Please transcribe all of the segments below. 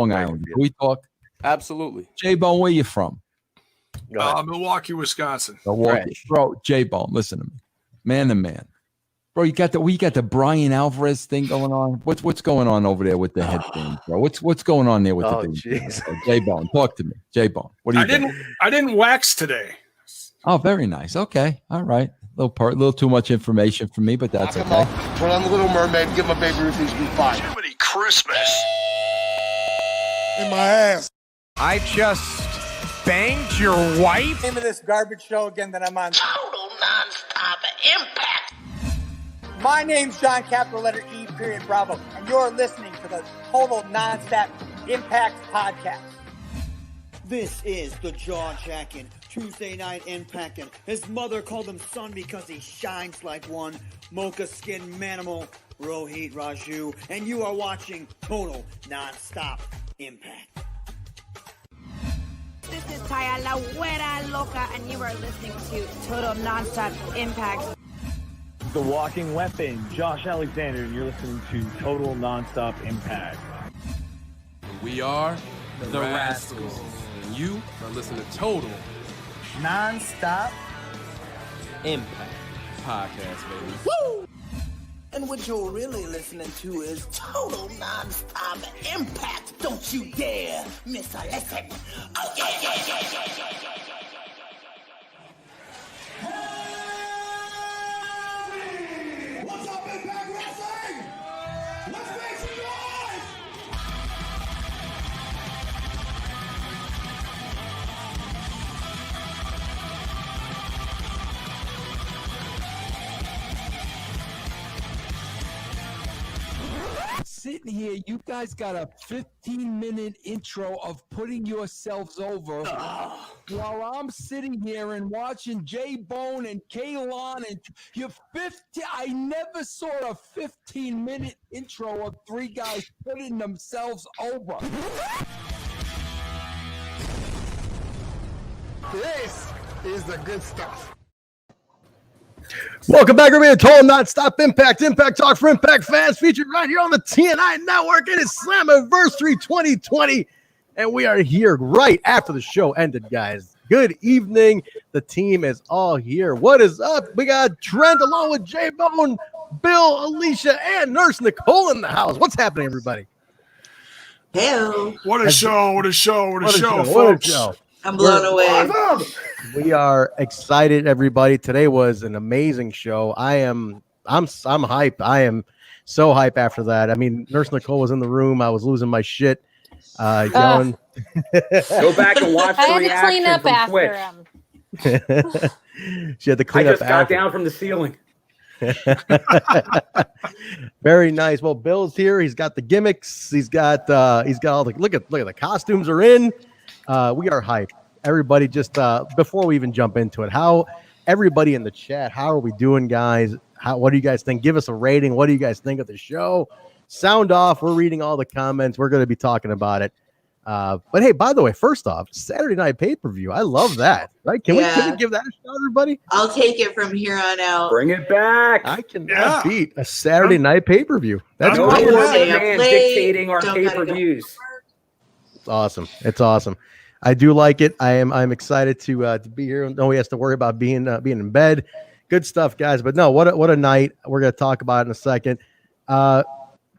Long Island. Can we talk? Absolutely. Jaybone, where you from? Milwaukee, Wisconsin. Milwaukee. Bro, Jaybone, listen to me. Man to man. Bro, you got the Brian Alvarez thing going on. What's going on over there with the headband, bro? What's going on there with the thing? Jaybone, talk to me. Jaybone. What do you I didn't wax today. Oh, very nice. Okay. All right. A little too much information for me, but that's okay. Put on the Little Mermaid, give my baby Ruth, he's be fine. Jiminy Christmas. In my ass. I just banged your wife? Name of this garbage show again that I'm on. Total Nonstop Impact. My name's John, capital letter E, period, Bravo, and you're listening to the Total Nonstop Impact podcast. This is the jaw-jacking Tuesday Night Impact, and his mother called him son because he shines like one. Mocha Skin Manimal, Rohit Raju, and you are watching Total Nonstop Impact. This is Taya La Güera Loca, and you are listening to Total Nonstop Impact. The Walking Weapon, Josh Alexander, and you're listening to Total Nonstop Impact. We are the Rascalz, and you are listening to Total Nonstop Impact podcast, baby. Woo! And what you're really listening to is Total Nonstop Impact. Don't you dare miss a lesson. Oh, yeah. What's up, Impact Wrestling? Let's make some noise! Sitting here, you guys got a 15-minute intro of putting yourselves over while I'm sitting here and watching Jaybone and Kaylon and you're 50. I never saw a 15-minute intro of three guys putting themselves over. This is the good stuff. Welcome back, everybody, to Total Nonstop Impact Talk for Impact fans, featured right here on the TNI Network. It is Slammiversary 2020, and we are here right after the show ended, guys. Good evening. The team is all here. What is up? We got Trent along with Jaybone, Bill, Alicia, and Nurse Nichole in the house. What's happening, everybody? Hell. What a show, folks. I'm blown away. We are excited, everybody. Today was an amazing show. I'm hyped. I am so hyped after that. I mean, Nurse Nichole was in the room. I was losing my shit. Yelling. Go back and watch the I had to clean up after him. She had to clean up after. I just got down from the ceiling. Very nice. Well, Bill's here. He's got the gimmicks. He's got all the look at the costumes are in. We are hyped. Everybody, just before we even jump into it, how everybody in the chat, how are we doing, guys? What do you guys think? Give us a rating. What do you guys think of the show? Sound off. We're reading all the comments. We're going to be talking about it. But hey, by the way, first off, Saturday night pay-per-view. I love that. Right? Can we give that a shot, everybody? I'll take it from here on out. Bring it back. I cannot beat a Saturday night pay-per-view. That's no more man dictating our pay-per-views. It's awesome. It's awesome. I do like it. I'm excited to be here. No one has to worry about being in bed. Good stuff, guys. But no, what a night. We're gonna talk about it in a second.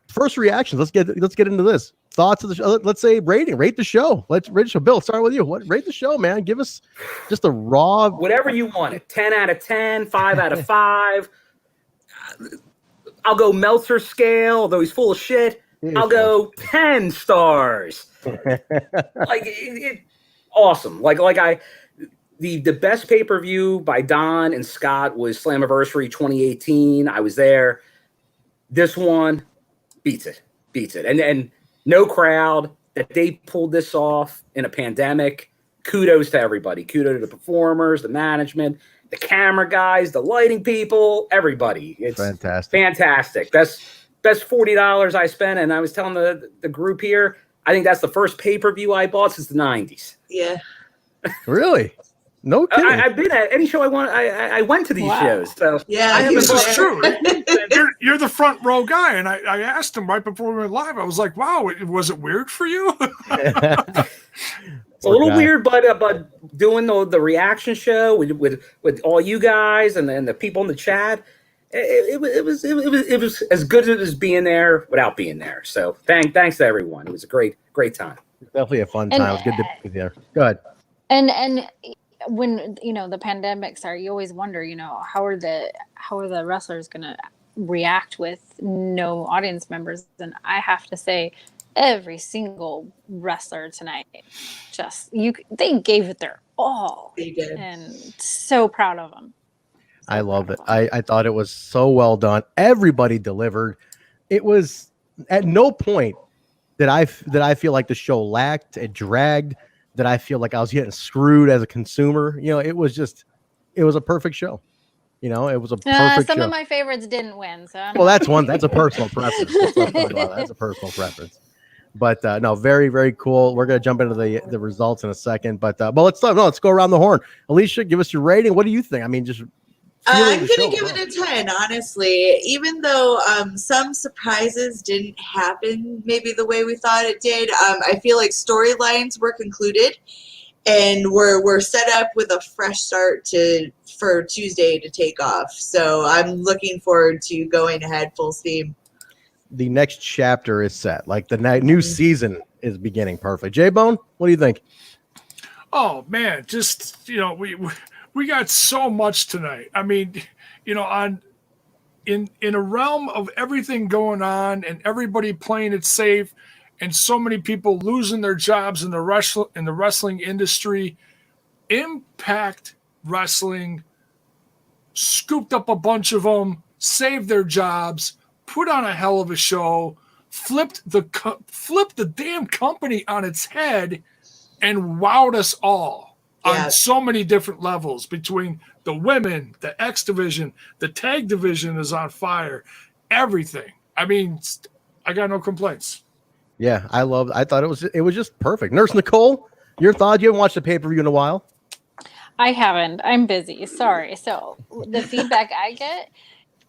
First reactions. Let's get into this. Thoughts of the show. Let's say rating. Rate the show. Let's rate the show. Bill, start with you. Rate the show, man. Give us just a raw. Whatever you want. 10 out of 10. 5 out of 5. I'll go Meltzer scale, although he's full of shit. I'll go 10 stars. Awesome. The best pay-per-view by Don and Scott was Slammiversary 2018. I was there. This one beats it. And no crowd that they pulled this off in a pandemic. Kudos to everybody. Kudos to the performers, the management, the camera guys, the lighting people, everybody. It's fantastic. Best $40 I spent. And I was telling the group here, I think that's the first pay-per-view I bought since the 90s. Yeah. Really? No kidding. I've been at any show I want. I went to these shows. So yeah, this is true. You're the front row guy, and I asked him right before we went live. I was like, "Wow, was it weird for you?" It's a little weird, but doing the reaction show with all you guys and then the people in the chat, it was as good as being there without being there. So thanks to everyone. It was a great time. Definitely a fun time. It was good to be there. Go ahead. And when the pandemic started, you always wonder, how are the wrestlers gonna react with no audience members? And I have to say, every single wrestler tonight, they gave it their all. They did, and so proud of them. I loved it. I thought it was so well done. Everybody delivered. It was at no point that I feel like the show lacked. It dragged. That I feel like I was getting screwed as a consumer. It was a perfect show. It was a perfect some show. of my favorites didn't win. So that's a personal preference. That's a personal preference. But no, very, very cool. We're gonna jump into the results in a second. But let's go around the horn. Alicia, give us your rating. What do you think? I mean, just I'm gonna give it a 10, honestly. Even though some surprises didn't happen maybe the way we thought it did, I feel like storylines were concluded, and we're set up with a fresh start for Tuesday to take off. So I'm looking forward to going ahead full steam. The next chapter is set. Like the new season is beginning. Perfect. Jaybone, what do you think? Oh man, just we got so much tonight. I mean, in a realm of everything going on and everybody playing it safe, and so many people losing their jobs in the wrestling industry, Impact Wrestling scooped up a bunch of them, saved their jobs, put on a hell of a show, flipped the damn company on its head, and wowed us all on so many different levels. Between the women, the X division, the tag division is on fire. Everything. I mean, I got no complaints. Yeah, I thought it was just perfect. Nurse Nichole, your thoughts? You haven't watched the pay-per-view in a while. I haven't. I'm busy. Sorry. So the feedback I get,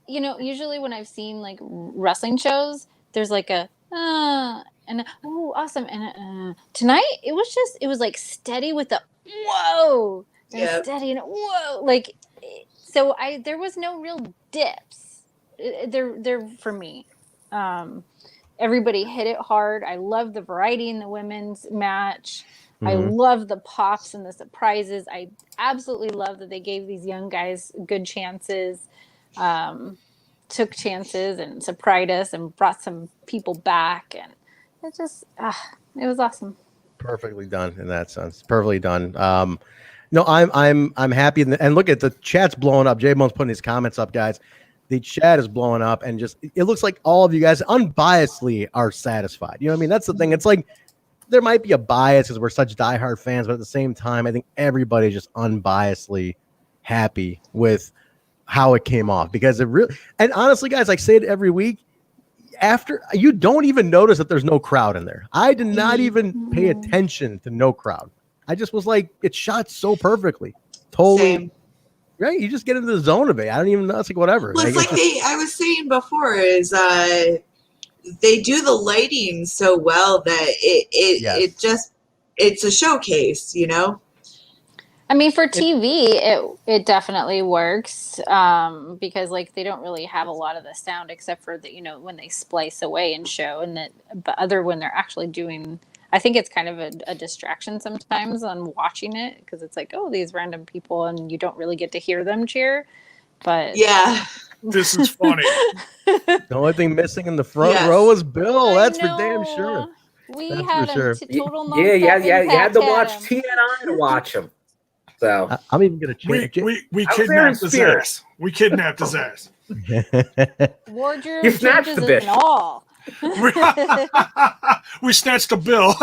usually when I've seen like wrestling shows, there's like a and oh, awesome. And tonight it was like steady with the whoa and steady and whoa, like so there was no real dips. There for me. Everybody hit it hard. I love the variety in the women's match. Mm-hmm. I love the pops and the surprises. I absolutely love that they gave these young guys good chances, took chances and surprised us and brought some people back. And it just, it was awesome. Perfectly done in that sense. Perfectly done. No, I'm happy. And look at the chat's blowing up. Jaybone's putting his comments up, guys. The chat is blowing up, and just it looks like all of you guys unbiasedly are satisfied. You know what I mean? That's the thing. It's like there might be a bias because we're such diehard fans, but at the same time, I think everybody's just unbiasedly happy with how it came off, because it really, and honestly, guys, I say it every week. After you don't even notice that there's no crowd in there. I did not even pay attention to no crowd. I just was like, it shot so perfectly. Totally. Same. Right, you just get into the zone of it. I don't even know. It's like whatever. Well, it's like I was saying before, is they do the lighting so well that it's a showcase, I mean, for TV, it definitely works because like they don't really have a lot of the sound except for the when they splice away and show, and that but other when they're actually doing. I think it's kind of a distraction sometimes on watching it because it's like, oh, these random people, and you don't really get to hear them cheer. But yeah, this is funny. The only thing missing in the front row is Bill. That's for damn sure. We That's had for sure. Total You had to watch TNI to watch him. So I'm even gonna change. We kidnapped his ass. We kidnapped his ass. Wardrobe you snatched changes the bitch. and all. We snatched a bill.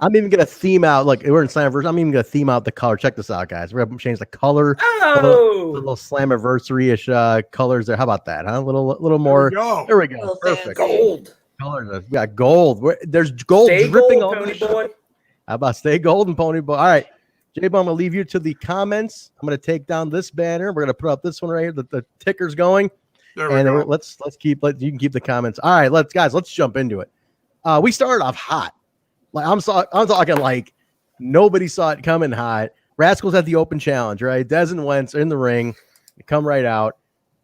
I'm even gonna theme out. Look, we're in Slammiversary. I'm even gonna theme out the color. Check this out, guys. We're gonna change the color. Oh, a little Slammiversary-ish colors there. How about that? Huh? A little more. There we go. Perfect. Gold colors. We got gold. There's gold Stay dripping gold, on Pony the Boy. How about stay gold and Pony Boy? All right. Jaybone, I'm gonna leave you to the comments. I'm gonna take down this banner. We're gonna put up this one right here. The ticker's going. There we go. Let's you can keep the comments. All right, let's jump into it. We started off hot. Like I'm talking like nobody saw it coming hot. Rascalz at the open challenge, right? Dez and Wentz are in the ring. They come right out,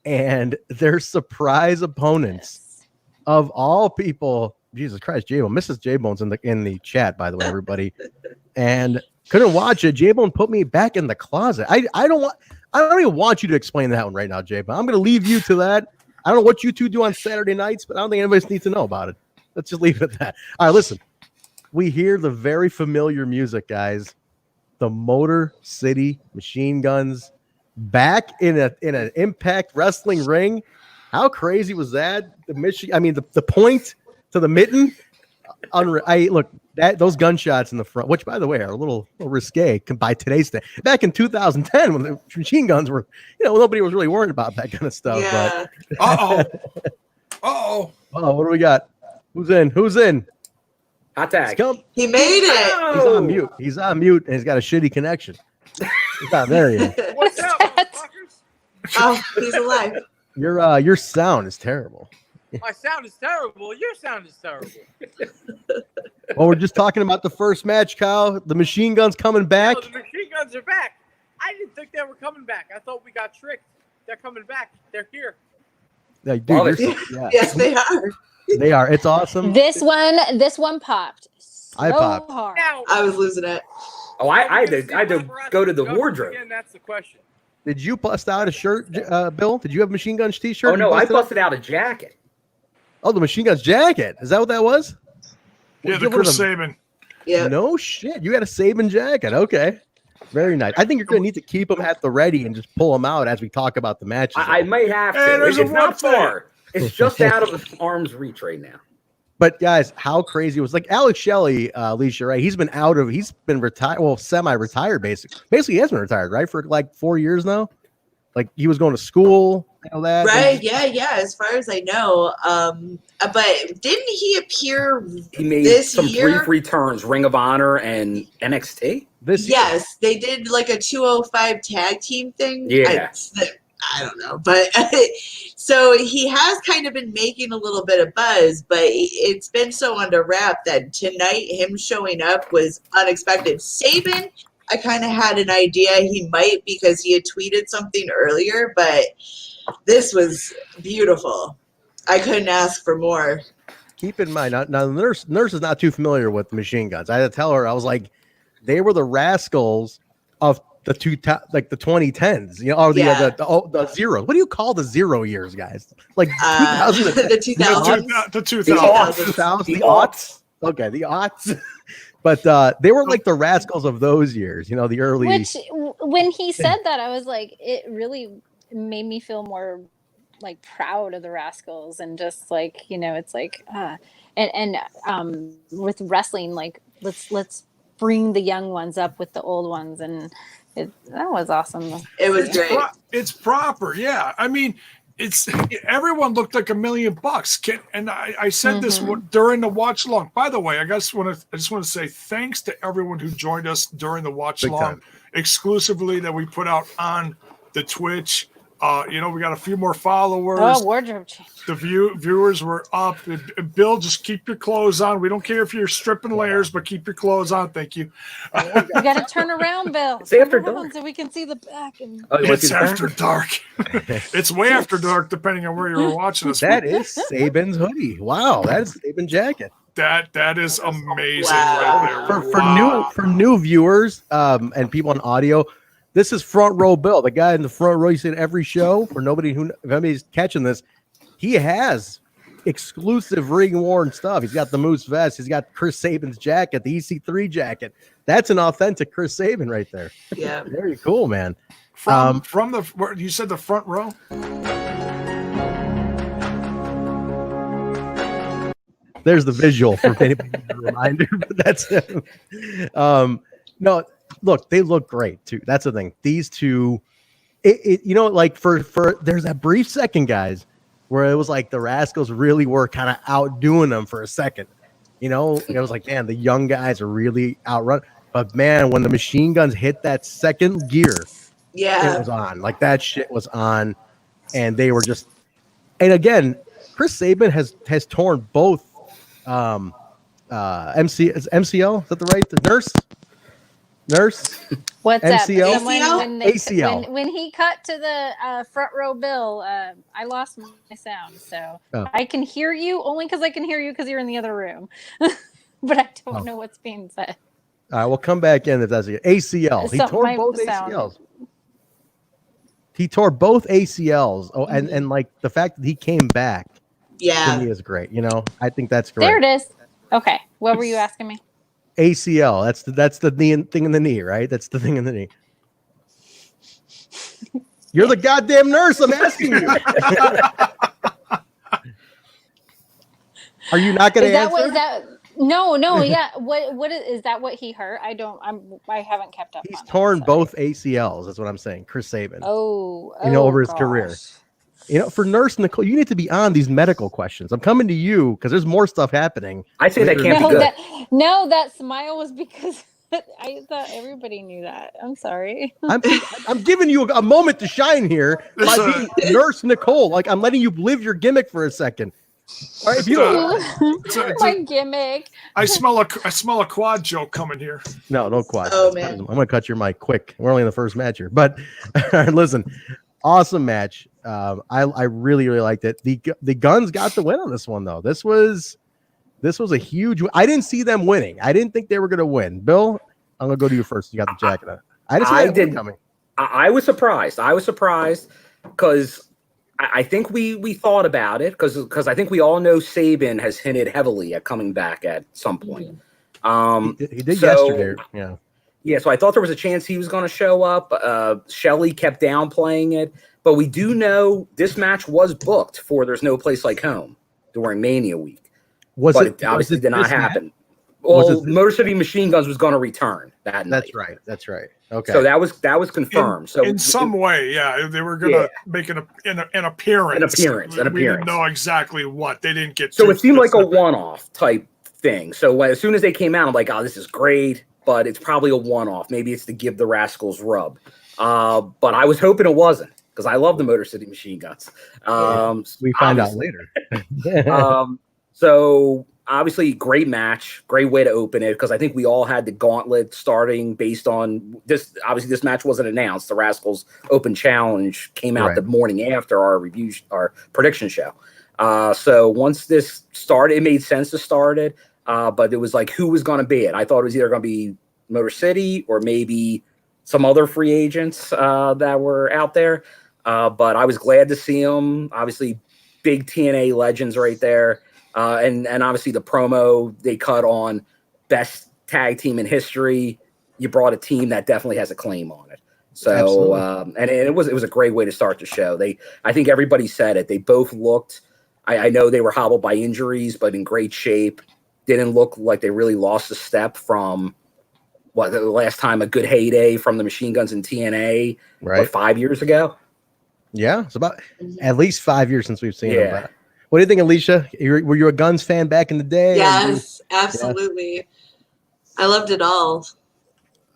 and their surprise opponents of all people. Jesus Christ, Jaybone. Mrs. Jaybone's in the chat, by the way, everybody. And couldn't watch it. Jaybone put me back in the closet. I don't even want you to explain that one right now, Jaybone. I'm going to leave you to that. I don't know what you two do on Saturday nights, but I don't think anybody needs to know about it. Let's just leave it at that. All right, listen. We hear the very familiar music, guys. The Motor City Machine Guns back in an Impact Wrestling ring. How crazy was that? The point to the mitten. Look, those gunshots in the front, which by the way are a little risque by today's day. Back in 2010, when the machine guns were, nobody was really worried about that kind of stuff. Yeah. But Uh-oh. What do we got? Who's in? Hot tag. He made it. He's on mute. He's on mute, and he's got a shitty connection. He's not there yet. What's up, motherfuckers? Oh, he's alive. Your sound is terrible. My sound is terrible. Your sound is terrible. Well, we're just talking about the first match, Kyle. The machine guns coming back. No, the machine guns are back. I didn't think they were coming back. I thought we got tricked. They're coming back. They're here. Yeah, dude, Yes, they are. They are. It's awesome. This one popped. I popped. Hard. I was losing it. Oh, I had to go to the wardrobe. Again, that's the question. Did you bust out a shirt, Bill? Did you have a Machine Guns t-shirt? Oh no, I busted out a jacket. Oh, the Machine Guns jacket. Is that what that was? Yeah, the Chris Sabin. Yeah. No shit. You got a Sabin jacket. Okay. Very nice. I think you're going to need to keep them at the ready and just pull them out as we talk about the matches. I may have to. Hey, there's it's a not thing. far. It's just out of arm's reach right now. But guys, how crazy it was. Like Alex Shelley, Alisha, right? He's been retired, well, semi-retired basically. Basically, he has been retired, right? For like 4 years now. Like he was going to school, that. Right, yeah, as far as I know. But didn't he appear He made this some year? brief returns, Ring of Honor and NXT. Yes, they did like a 205 tag team thing. Yeah. I don't know, but so he has kind of been making a little bit of buzz, but it's been so under wrap that tonight him showing up was unexpected. Sabin, I kind of had an idea he might because he had tweeted something earlier, but this was beautiful. I couldn't ask for more. Keep in mind, now the nurse is not too familiar with machine guns. I had to tell her, I was like, they were the Rascalz of the 2010s, or the zeros. What do you call the 0 years, guys? Like 2000, the 2000s. The 2000s. The aughts. Okay, the aughts. But they were like the Rascalz of those years, the early. Which, when he said that, I was like, it really made me feel more like proud of the Rascalz and just like, it's like, and with wrestling, like let's bring the young ones up with the old ones, and that was awesome. It was great. It's proper, yeah. I mean, everyone looked like $1 million. And I said this during the watch long. By the way, I just want to say thanks to everyone who joined us during the watch long exclusively that we put out on the Twitch. We got a few more followers. Oh, wardrobe change. The viewers were up. And Bill, just keep your clothes on. We don't care if you're stripping layers, but keep your clothes on. Thank you. You got to turn around, Bill. It's after dark, so we can see the back. And it's after dark. It's way after dark, depending on where you're watching us. That is Sabin's hoodie. Wow, that is Sabin jacket. That is amazing right there. For new viewers and people on audio. This is Front Row Bill, the guy in the front row. You see it every show. For if anybody's catching this, he has exclusive ring worn stuff. He's got the Moose vest. He's got Chris Sabin's jacket, the EC3 jacket. That's an authentic Chris Sabin right there. Yeah, very cool, man. From you said the front row. There's the visual for anybody a reminder, but that's him. No. Look, they look great too. That's the thing. These two, like for there's that brief second, guys, where it was like the Rascalz really were kind of outdoing them for a second. It was like, man, the young guys are really outrun. But man, when the machine guns hit that second gear, Yeah. it was on. Like that shit was on, and they were just. And again, Chris Sabin has torn both. MCL, is that the right? The nurse. What's MCL? up? ACL. When he cut to the front row bill, I lost my sound, so I can hear you only because I can hear you because you're in the other room, but I don't know what's being said. All right, we'll come back in if that's it. ACL. He tore both ACLs. He tore both ACLs. Oh, and like the fact that he came back, to me is great. You know, I think that's great. There it is. Okay, what were you asking me? ACL. That's the knee thing in the knee, right? That's the thing in the knee. You're the goddamn nurse. I'm asking you. Are you not going to answer? No, yeah. What is that? What he hurt? I haven't kept up. He's torn both ACLs. That's what I'm saying. Chris Sabin. Over his career. For Nurse Nichole, you need to be on these medical questions. I'm coming to you because there's more stuff happening. I say that can't be good. That smile was because I thought everybody knew that. I'm sorry. I'm giving you a moment to shine here by being Nurse Nichole. Like I'm letting you live your gimmick for a second. All right, if you don't, my gimmick. I smell a quad joke coming here. No quad. Oh man, I'm gonna cut your mic quick. We're only in the first match here, but listen, awesome match. I really liked it. The Guns got the win on this one though. This was a huge. I didn't see them winning. I didn't think they were gonna win. Bill, I'm gonna go to you first. You got the jacket on. I didn't coming. I was surprised. Because I think we thought about it because I think we all know Sabin has hinted heavily at coming back at some point. He did yesterday. Yeah. Yeah, so I thought there was a chance he was going to show up. Shelley kept downplaying it, but we do know this match was booked for There's No Place Like Home during Mania Week. It obviously did not happen. Well, Motor City Machine Guns was going to return that night. That's right. Okay. So that was confirmed. In some way, they were going to make an appearance. We didn't know exactly what. They didn't get. So it seemed like a one-off type thing. So as soon as they came out, I'm like, oh, this is great, but it's probably a one-off. Maybe it's to give the Rascalz rub. But I was hoping it wasn't because I love the Motor City Machine Guns. We find out later. So obviously, great match, great way to open it because I think we all had the Gauntlet starting based on this. Obviously, this match wasn't announced. The Rascalz Open Challenge came out the morning after our prediction show. So once this started, it made sense to start it. But it was like, who was going to be it? I thought it was either going to be Motor City or maybe some other free agents that were out there. But I was glad to see them. Obviously, big TNA legends right there. And obviously the promo they cut on best tag team in history. You brought a team that definitely has a claim on it. So and it was a great way to start the show. I think everybody said it. They both looked. I know they were hobbled by injuries, but in great shape. Didn't look like they really lost a step from the last time a good heyday from the Machine Guns in TNA, 5 years ago. Yeah, it's about at least 5 years since we've seen them. But what do you think, Alicia? Were you a Guns fan back in the day? Yes, absolutely. Yeah. I loved it all.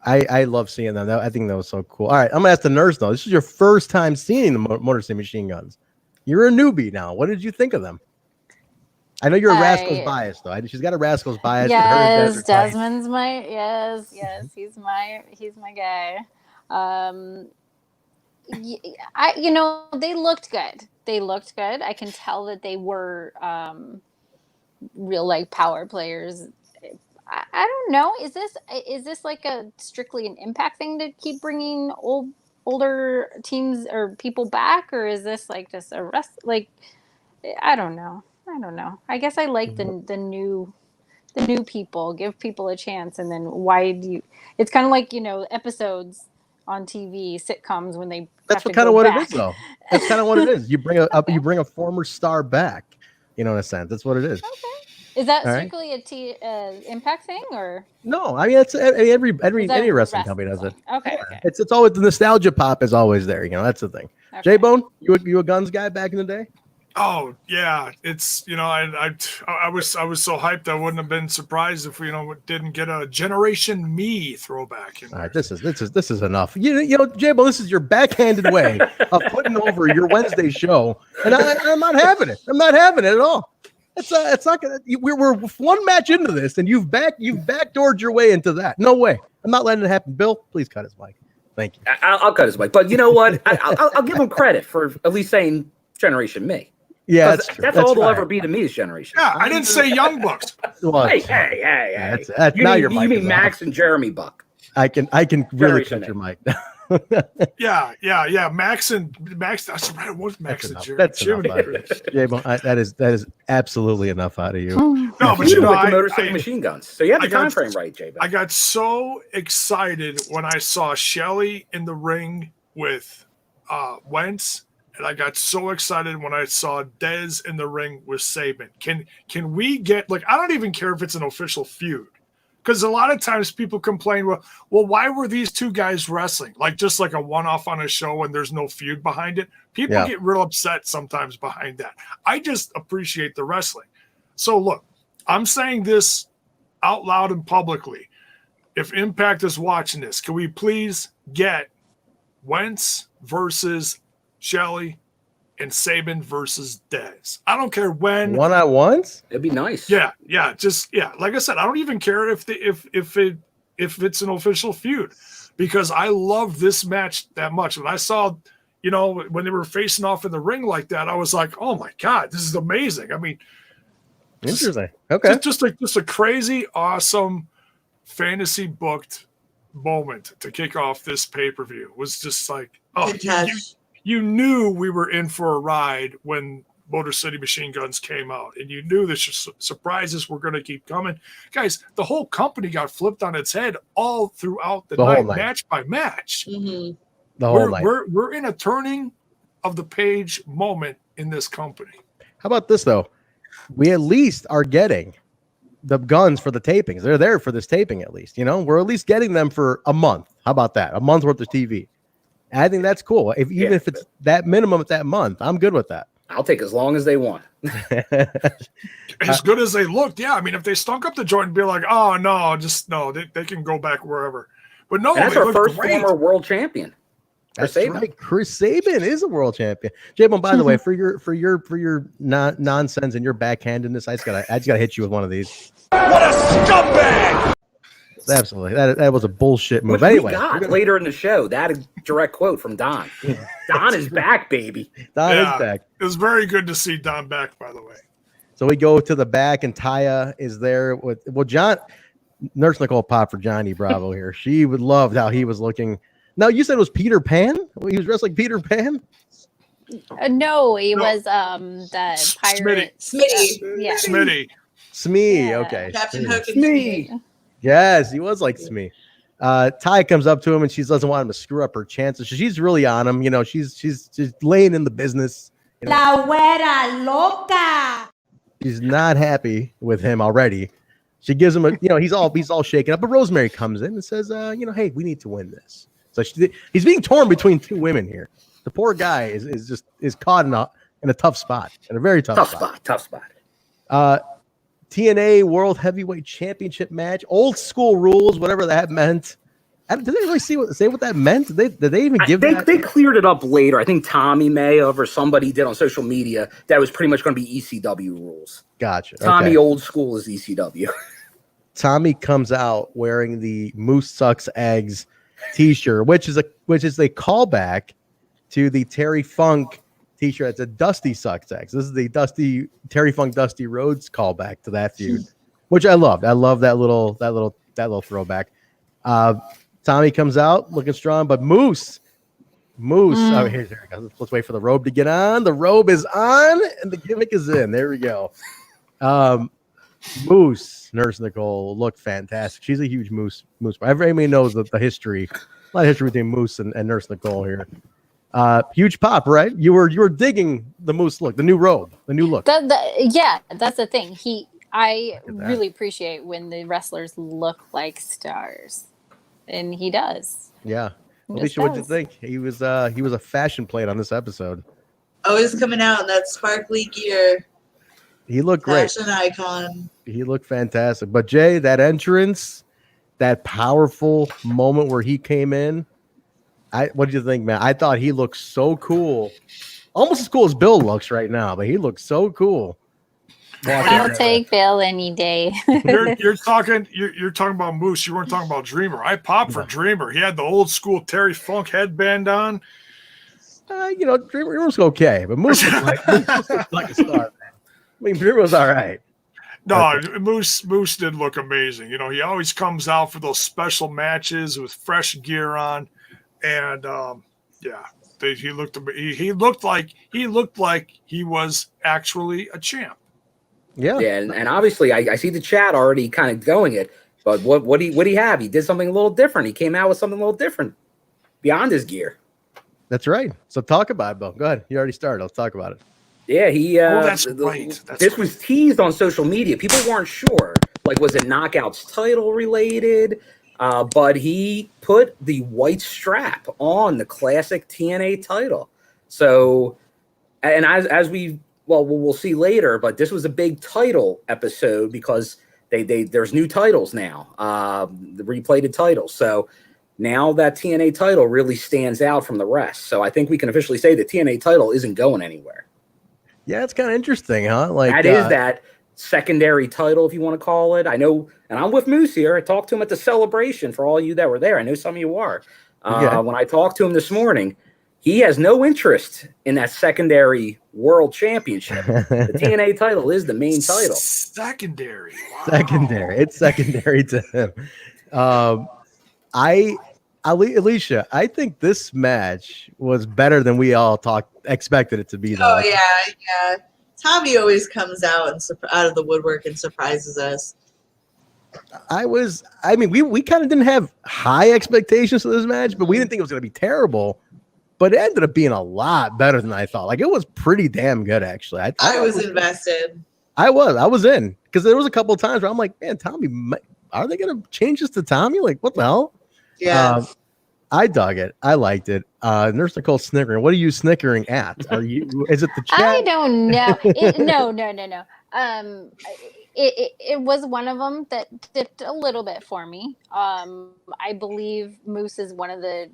I love seeing them. I think that was so cool. All right, I'm gonna ask the nurse though. This is your first time seeing the Motor City Machine Guns. You're a newbie now. What did you think of them? I know you're a Rascalz bias though. She's got a Rascalz bias. Yes, Dezmond's my he's my guy. They looked good. I can tell that they were real like power players. I don't know. Is this like a strictly an Impact thing to keep bringing older teams or people back, or is this like just a rest? Like, I don't know. I guess I like the new people. Give people a chance, and then why do you? It's kind of like episodes on TV, sitcoms when they. That's kind of what it is, though. That's kind of what it is. You bring a former star back. In a sense, that's what it is. Okay. Is that strictly a Impact thing, or no? I mean, any wrestling company does it. Okay. It's always the nostalgia pop is always there. That's the thing. Okay. Jaybone, you a Guns guy back in the day? Oh yeah, it's I was so hyped I wouldn't have been surprised if we didn't get a Generation Me throwback. All right, this is enough. You know, Jaybone, this is your backhanded way of putting over your Wednesday show, and I'm not having it. I'm not having it at all. It's not gonna. We're one match into this, and you've backdoored your way into that. No way. I'm not letting it happen. Bill, please cut his mic. Thank you. I'll cut his mic, but you know what? I'll give him credit for at least saying Generation Me. Yeah, that's all they'll ever be to me is Generation. Yeah, I didn't say Young Bucks. Hey. That's now your mic. You mean Max and Jeremy Buck? I can really cut your mic. Yeah. Max. That's right. It was Max and Jeremy. That's enough out of you. Jaybone, that is absolutely enough out of you. No, but the motorcycle machine guns. So you have the time frame right, Jaybone. I got so excited when I saw Shelley in the ring with Wentz. And I got so excited when I saw Dez in the ring with Sabin. Can we get I don't even care if it's an official feud, because a lot of times people complain, well, why were these two guys wrestling? Just like a one-off on a show and there's no feud behind it. People get real upset sometimes behind that. I just appreciate the wrestling. So look, I'm saying this out loud and publicly. If Impact is watching this, can we please get Wentz versus Shelley and Sabin versus Dez? I don't care when. One-on-ones? It'd be nice. Yeah. Like I said, I don't even care if it's an official feud, because I love this match that much. When I saw, when they were facing off in the ring like that, I was like, oh my God, this is amazing. I mean, interesting. Okay. Just a crazy, awesome, fantasy booked moment to kick off this pay-per-view. It was just like, oh, you knew we were in for a ride when Motor City Machine Guns came out, and you knew the surprises were going to keep coming. Guys, the whole company got flipped on its head all throughout the night, match by match. Mm-hmm. The whole night. We're in a turning of the page moment in this company. How about this, though? We at least are getting the guns for the tapings. They're there for this taping, at least. We're at least getting them for a month. How about that? A month worth of TV. I think that's cool. Even if it's that minimum at that month, I'm good with that. I'll take as long as they want. As good as they looked, yeah. I mean, if they stunk up the joint and be like, oh, no, they can go back wherever. But no, and that's our first former world champion. That's right. Chris Sabin is a world champion. Jaybone, by the way, for your nonsense and your backhandedness, I just gotta hit you with one of these. What a scumbag! Absolutely. That was a bullshit move. Which anyway, we got later in the show. That is a direct quote from Don. Don is back, baby. Don is back. It was very good to see Don back, by the way. So we go to the back, and Taya is there with John. Nurse Nichole popped for Johnny Bravo here. She would love how he was looking. Now, you said it was Peter Pan? He was dressed like Peter Pan? No, he was the pirate. Smitty. Yeah. Smitty. Smee, okay. Captain Hogan. Smee. Yes, he was like Smee. Taya comes up to him and she doesn't want him to screw up her chances. She's really on him. She's laying in the business. La güera loca. She's not happy with him already. She gives him he's all shaken up. But Rosemary comes in and says, hey, we need to win this. So he's being torn between two women here. The poor guy is caught in a tough spot, in a very tough spot. Tough spot. TNA World Heavyweight Championship match, old school rules, whatever that meant. Did they really say what that meant? Did they even give that? They cleared it up later. I think Tommy may have, or somebody did on social media, that was pretty much going to be ECW rules. Gotcha. Tommy old school is ECW. Tommy comes out wearing the Moose Sucks Eggs t-shirt, which is a callback to the Terry Funk t-shirt. It's a Dusty Sucks Eggs. This is the Terry Funk Dusty Rhodes callback to that feud, which I loved. I love that little throwback. Tommy comes out looking strong, but Moose. Oh, here it goes. Let's wait for the robe to get on. The robe is on, and the gimmick is in. There we go. Moose, Nurse Nichole, looked fantastic. She's a huge Moose. Everybody knows the history. A lot of history between Moose and Nurse Nichole here. Huge pop, right? You were digging the Moose look, the new robe, the new look. Yeah, that's the thing. I really appreciate when the wrestlers look like stars, and he does. Yeah, Alicia, what'd you think? He was a fashion plate on this episode. Always coming out in that sparkly gear. He looked great. Fashion icon. He looked fantastic. But Jay, that entrance, that powerful moment where he came in, what did you think, man? I thought he looked so cool. Almost as cool as Bill looks right now, but he looked so cool. I'll take Bill any day. you're talking about Moose. You weren't talking about Dreamer. I popped for Dreamer. He had the old school Terry Funk headband on. Dreamer was okay, but Moose was like a star, man. I mean, Dreamer was all right. No, Moose did look amazing. He always comes out for those special matches with fresh gear on, and he looked like he was actually a champ. Yeah, and obviously I see the chat already kind of going it. But what do he have? He did something a little different. He came out with something a little different beyond his gear. That's right. So talk about it, Bill. Go ahead. You already started. Let's talk about it. Yeah, that's right. This was teased on social media. People weren't sure. Like, was it Knockout's title related? But he put the white strap on the classic TNA title. So, and as we'll see later, but this was a big title episode because there's new titles now, the replated titles. So now that TNA title really stands out from the rest. So I think we can officially say the TNA title isn't going anywhere. Yeah, it's kind of interesting, huh? Like that is that secondary title, if you want to call it. I know, and I'm with Moose here. I talked to him at the celebration for all you that were there. I know some of you are. When I talked to him this morning, he has no interest in that secondary world championship. The TNA title is the main title. Secondary. Wow. Secondary. It's secondary to him. Alicia, I think this match was better than we all expected it to be. Though. Oh yeah. Tommy always comes out out of the woodwork and surprises us. We kind of didn't have high expectations for this match, but we didn't think it was going to be terrible. But it ended up being a lot better than I thought. Like, it was pretty damn good, actually. I was invested. I was in, because there was a couple of times where I'm like, man, Tommy, are they going to change this to Tommy? Like, what the hell? Yeah. I dug it. I liked it. Nurse Nichole snickering. What are you snickering at? Is it the chat? I don't know. No. It was one of them that dipped a little bit for me. I believe Moose is one of the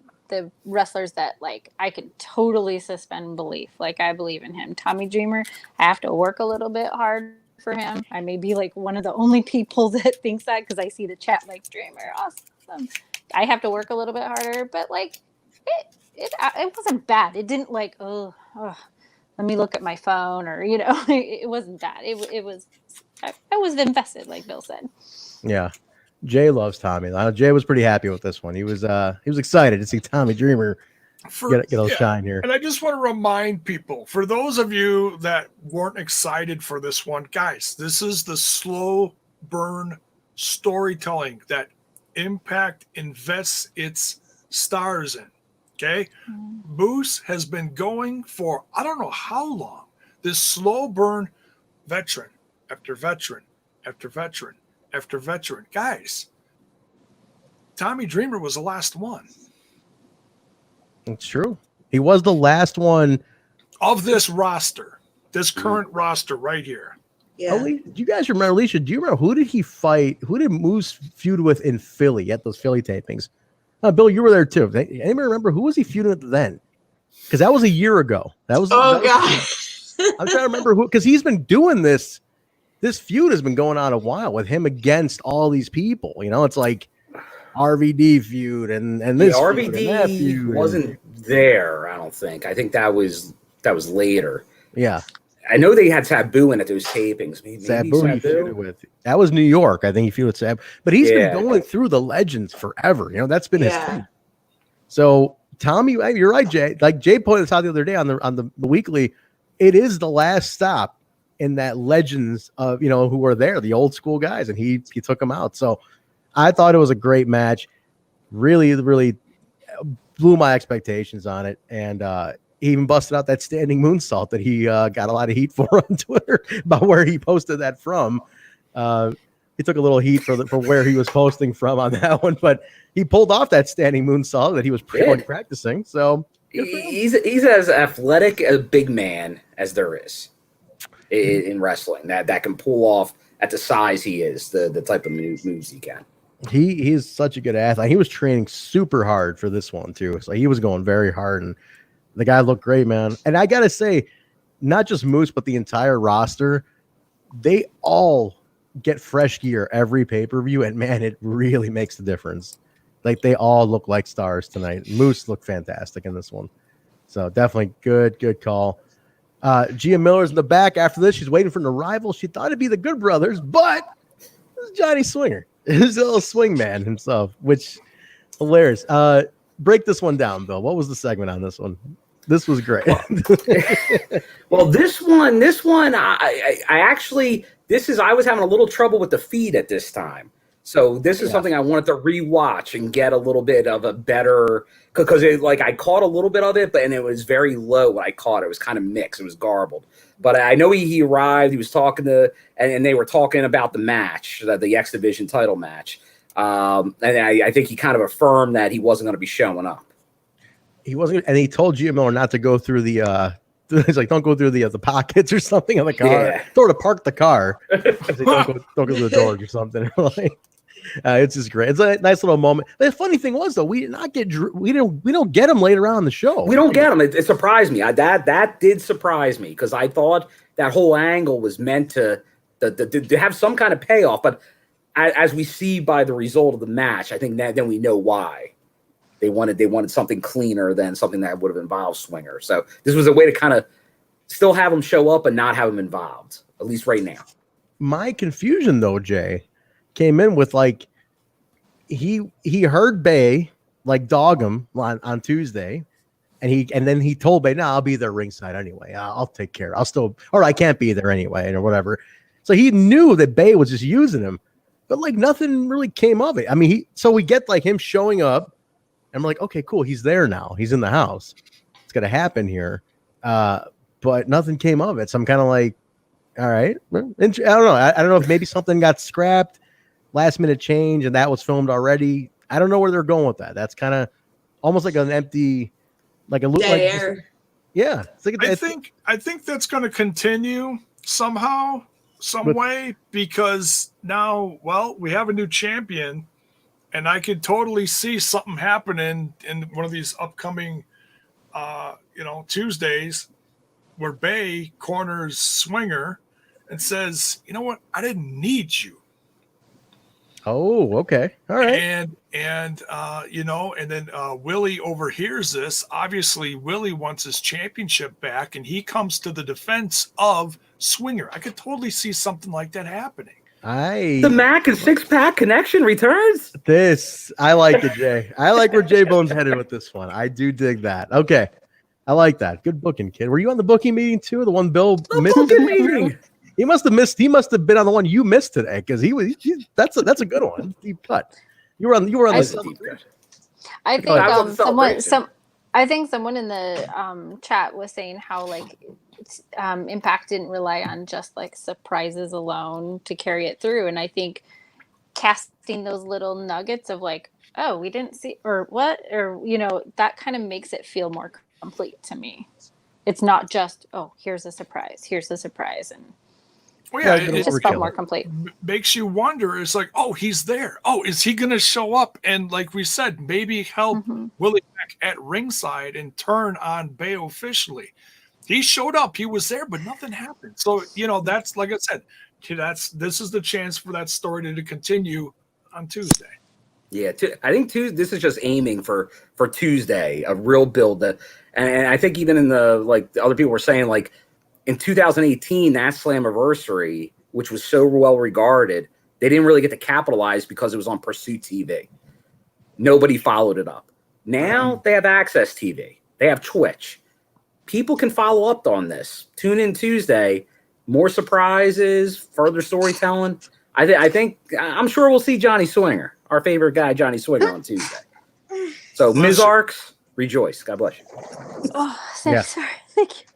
wrestlers that, like, I could totally suspend belief. Like, I believe in him. Tommy Dreamer, I have to work a little bit hard for him. I may be like one of the only people that thinks that, because I see the chat like, Dreamer, awesome. I have to work a little bit harder, but like it wasn't bad. It didn't like, oh, let me look at my phone, or it wasn't that. It was I was invested, like Bill said. Yeah. Jay loves Tommy. Jay was pretty happy with this one. He was excited to see Tommy Dreamer get a shine here. And I just want to remind people, for those of you that weren't excited for this one, guys, this is the slow burn storytelling that Impact invests its stars in. Okay. Moose has been going for I don't know how long. This slow burn, veteran after veteran after veteran after veteran. Guys, Tommy Dreamer was the last one. It's true. He was the last one of this roster, this current roster right here. Yeah. Do you guys remember, Alicia? Do you remember who did he fight? Who did Moose feud with in Philly at those Philly tapings? Bill, you were there too. Anybody remember who was he feuding with then? Because that was a year ago. God. I'm trying to remember who, because he's been doing this. This feud has been going on a while with him against all these people. It's like RVD feud and this RVD feud and that feud. Wasn't there. I don't think. I think that was later. Yeah. I know they had Sabu in at those tapings. Maybe Sabu he feuded with. That was New York. I think he feuded with Sabu. But he's been going through the legends forever. That's been his thing. So Tommy, you're right, Jay. Like Jay pointed this out the other day on the weekly. It is the last stop in that legends of who were there, the old school guys, and he took them out. So I thought it was a great match. Really, really blew my expectations on it, and he even busted out that standing moonsault that he got a lot of heat for on Twitter about where he posted that from. He took a little heat for where he was posting from on that one, but he pulled off that standing moonsault that he was practicing. So He's as athletic a big man as there is in wrestling. That can pull off at the size he is, the type of moves he can. He is such a good athlete. He was training super hard for this one too. So he was going very hard, and the guy looked great, man. And I gotta say, not just Moose, but the entire roster, they all get fresh gear every pay-per-view, and man, it really makes the difference. Like, they all look like stars tonight. Moose looked fantastic in this one. So definitely good call. Gia Miller's in the back after this. She's waiting for an arrival. She thought it'd be the Good Brothers, but it's Johnny Swinger. He's a little swing man himself, which hilarious. Break this one down, Bill. What was the segment on this one? This was great. Well, this one, I was having a little trouble with the feed at this time. So this is something I wanted to rewatch and get a little bit of a better, because I caught a little bit of it, and it was very low when I caught it. It was kind of mixed. It was garbled. But I know he arrived. He was talking to, and they were talking about the match, the X Division title match. And I think he kind of affirmed that he wasn't going to be showing up. He wasn't, and he told Gia Miller not to go through the. He's like, don't go through the pockets or something of the car. Yeah. Sort of park the car. Like, don't go through the doors or something. It's just great. It's a nice little moment. The funny thing was, though, we don't get him later on in the show. We don't get him. It surprised me. That did surprise me, because I thought that whole angle was meant to have some kind of payoff. But as we see by the result of the match, I think that then we know why. They wanted something cleaner than something that would have involved Swinger. So this was a way to kind of still have him show up and not have him involved, at least right now. My confusion, though, Jay, came in with, like, he heard Bay dog him on Tuesday, and then he told Bay, "No, I'll be there ringside anyway. I'll take care. I can't be there anyway, or whatever." So he knew that Bay was just using him, but nothing really came of it. I mean, we get him showing up. I'm like, okay, cool. He's there now. He's in the house. It's going to happen here. But nothing came of it. So I'm kind of like, all right. I don't know. I don't know if maybe something got scrapped, last minute change, and that was filmed already. I don't know where they're going with that. That's kind of almost like an empty, like a loop. Yeah. I think that's going to continue somehow, some way, because now, we have a new champion. And I could totally see something happening in one of these upcoming, Tuesdays, where Bay corners Swinger and says, "You know what? I didn't need you." Oh, okay, all right. And then Willie overhears this. Obviously, Willie wants his championship back, and he comes to the defense of Swinger. I could totally see something like that happening. The Mac and Six Pack connection returns. I like it, Jay. I like where Jaybone's headed with this one. I do dig that. Okay, I like that. Good booking, kid. Were you on the booking meeting too? The one Bill missed. Booking meeting. He must have missed. He must have been on the one you missed today, because that's a good one. Deep cut. You were on the deep cut. I think I think someone in the chat was saying how Impact didn't rely on just surprises alone to carry it through, and I think casting those little nuggets of oh, we didn't see, or what, or that kind of makes it feel more complete to me. It's not just, oh, here's a surprise, and it just felt more complete. Makes you wonder. It's like, oh, he's there. Oh, is he going to show up? And like we said, maybe help Willie back at ringside and turn on Bay officially. He showed up. He was there, but nothing happened. So, that's, like I said, this is the chance for that story to continue on Tuesday. Yeah, I think this is just aiming for Tuesday, a real build. And I think even in the other people were saying, in 2018, that Slammiversary, which was so well regarded, they didn't really get to capitalize because it was on Pursuit TV. Nobody followed it up. Now they have Access TV. They have Twitch. People can follow up on this. Tune in Tuesday. More surprises, further storytelling. I'm sure we'll see Johnny Swinger, our favorite guy, Johnny Swinger, on Tuesday. So, Ms. Arcs, rejoice. God bless you. Oh, sorry. Thank you.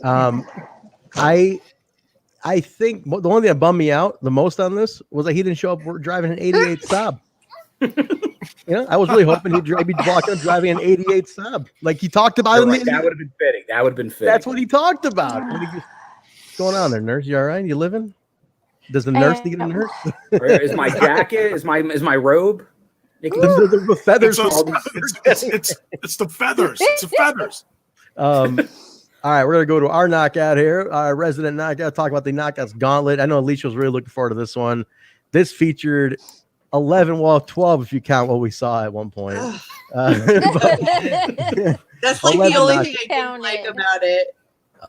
I think the only thing that bummed me out the most on this was that he didn't show up driving an 88 Saab. You know, I was really hoping he'd be walking up driving an 88 sub, like he talked about. Right. That would have been fitting. That would have been fitting. That's what he talked about. What's going on there, nurse? You all right? You living? Does the nurse need a nurse? Is my jacket? Is my robe? The feathers. It's the feathers. It's the feathers. All right, we're gonna go to our knockout here. Our resident knockout. Talk about the knockouts gauntlet. I know Alicia was really looking forward to this one. This featured 12 if you count what we saw at one point. That's like the only thing I didn't like about it.